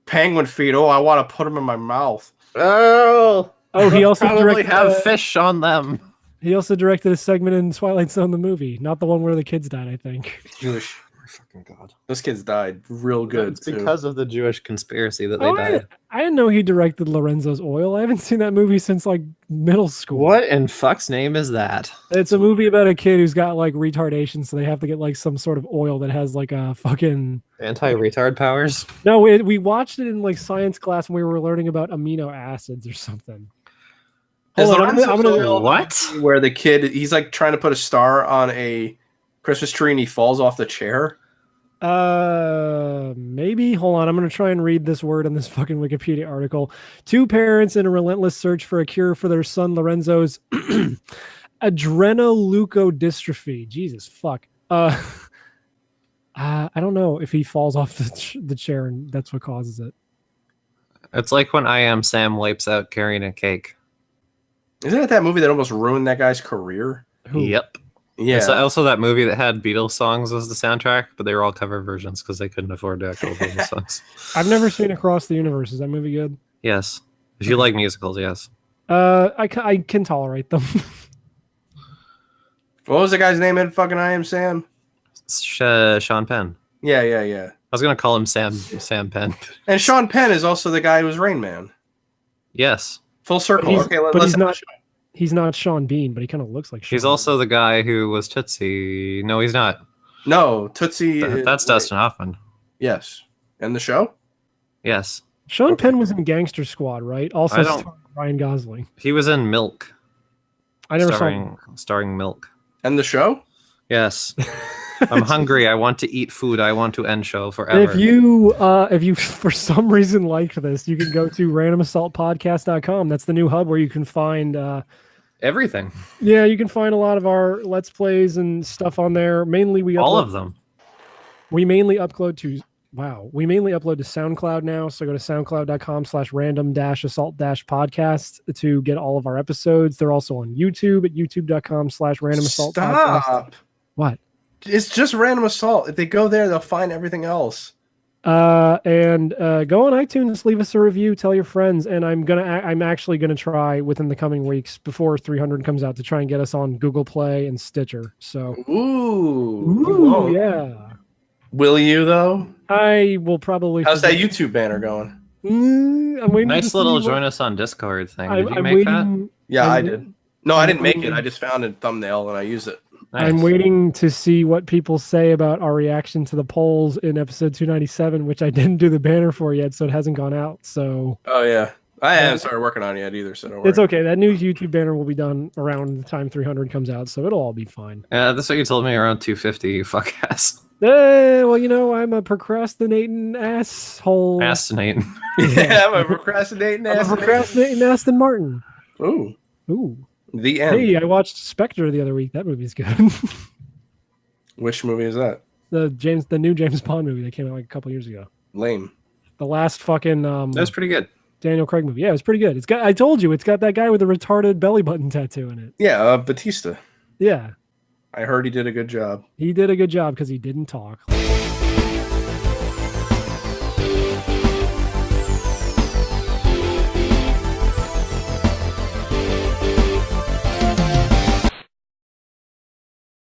Penguin feet. Oh, I want to put them in my mouth. Oh, he also probably directed have fish on them. He also directed a segment in Twilight Zone the movie, not the one where the kids died, I think. Jewish. Fucking God. Those kids died real good. It's because of the Jewish conspiracy that they died. I didn't know he directed Lorenzo's Oil. I haven't seen that movie since like middle school. What in fuck's name is that? It's a movie about a kid who's got like retardation, so they have to get like some sort of oil that has like a fucking anti-retard powers. No, we watched it in like science class when we were learning about amino acids or something. Hold on, I'm gonna what? Where the kid, he's like trying to put a star on a Christmas tree and he falls off the chair. Maybe. Hold on. I'm going to try and read this word in this fucking Wikipedia article. Two parents in a relentless search for a cure for their son Lorenzo's adrenoleukodystrophy. Jesus fuck. I don't know if he falls off the chair and that's what causes it. It's like when I Am Sam wipes out carrying a cake. Isn't it that movie that almost ruined that guy's career? Who? Yep. Yeah. It's also that movie that had Beatles songs as the soundtrack, but they were all cover versions because they couldn't afford the actual Beatles songs. I've never seen Across the Universe. Is that movie good? Yes. If you like musicals, yes. I can tolerate them. What was the guy's name in fucking I Am Sam? Sean Penn. Yeah. I was gonna call him Sam Penn. And Sean Penn is also the guy who was Rain Man. Yes. Full circle. He's- Okay, but let's he's end the not- show. He's not Sean Bean, but he kind of looks like Sean. He's also the guy who was Tootsie. No, he's not. No, Tootsie. That's Dustin Hoffman. Yes. And the show? Yes. Sean Penn was in Gangster Squad, right? Also I don't- starring Ryan Gosling. He was in Milk. I never saw. Starring Milk. And the show? Yes. I'm hungry. I want to eat food. I want to end show forever. If you for some reason liked this, you can go to randomassaultpodcast.com. That's the new hub where you can find Everything. yeah, you can find a lot of our Let's Plays and stuff on there. Mainly we All upload, of them. we mainly upload to SoundCloud now. So go to soundcloud.com/random-assault-podcast to get all of our episodes. They're also on YouTube at youtube.com/randomassaultpodcast. Stop. What? It's just Random Assault. If they go there, they'll find everything else. And go on iTunes, leave us a review, tell your friends, and I'm actually gonna try within the coming weeks before 300 comes out to try and get us on Google Play and Stitcher. So Ooh. yeah, Will you though? I will probably. How's that YouTube banner going? I'm waiting. Nice to little see join us on Discord thing. Did you I'm make that? waiting. Yeah, I'm I did. No, I didn't make it. waiting- I just found a thumbnail and I used it. Nice. I'm waiting to see what people say about our reaction to the polls in episode 297, which I didn't do the banner for yet, so it hasn't gone out. So Oh yeah. I haven't started working on it yet either, so don't worry. it's okay. That new YouTube banner will be done around the time 300 comes out, so it'll all be fine. Yeah, that's what you told me around 250, you fuck ass. Well, I'm a procrastinating asshole. Astonate. Yeah, I'm a procrastinating I'm a ass. procrastinating Aston Martin. Ooh. Ooh. The end. Hey, I watched Spectre the other week. That movie's good. Which movie is that? the new James Bond movie that came out like a couple years ago. Lame. The last fucking That's pretty good. Daniel Craig movie. Yeah, it's pretty good. I told you, it's got that guy with the retarded belly button tattoo in it. Yeah, Batista. Yeah. I heard he did a good job. He did a good job because he didn't talk.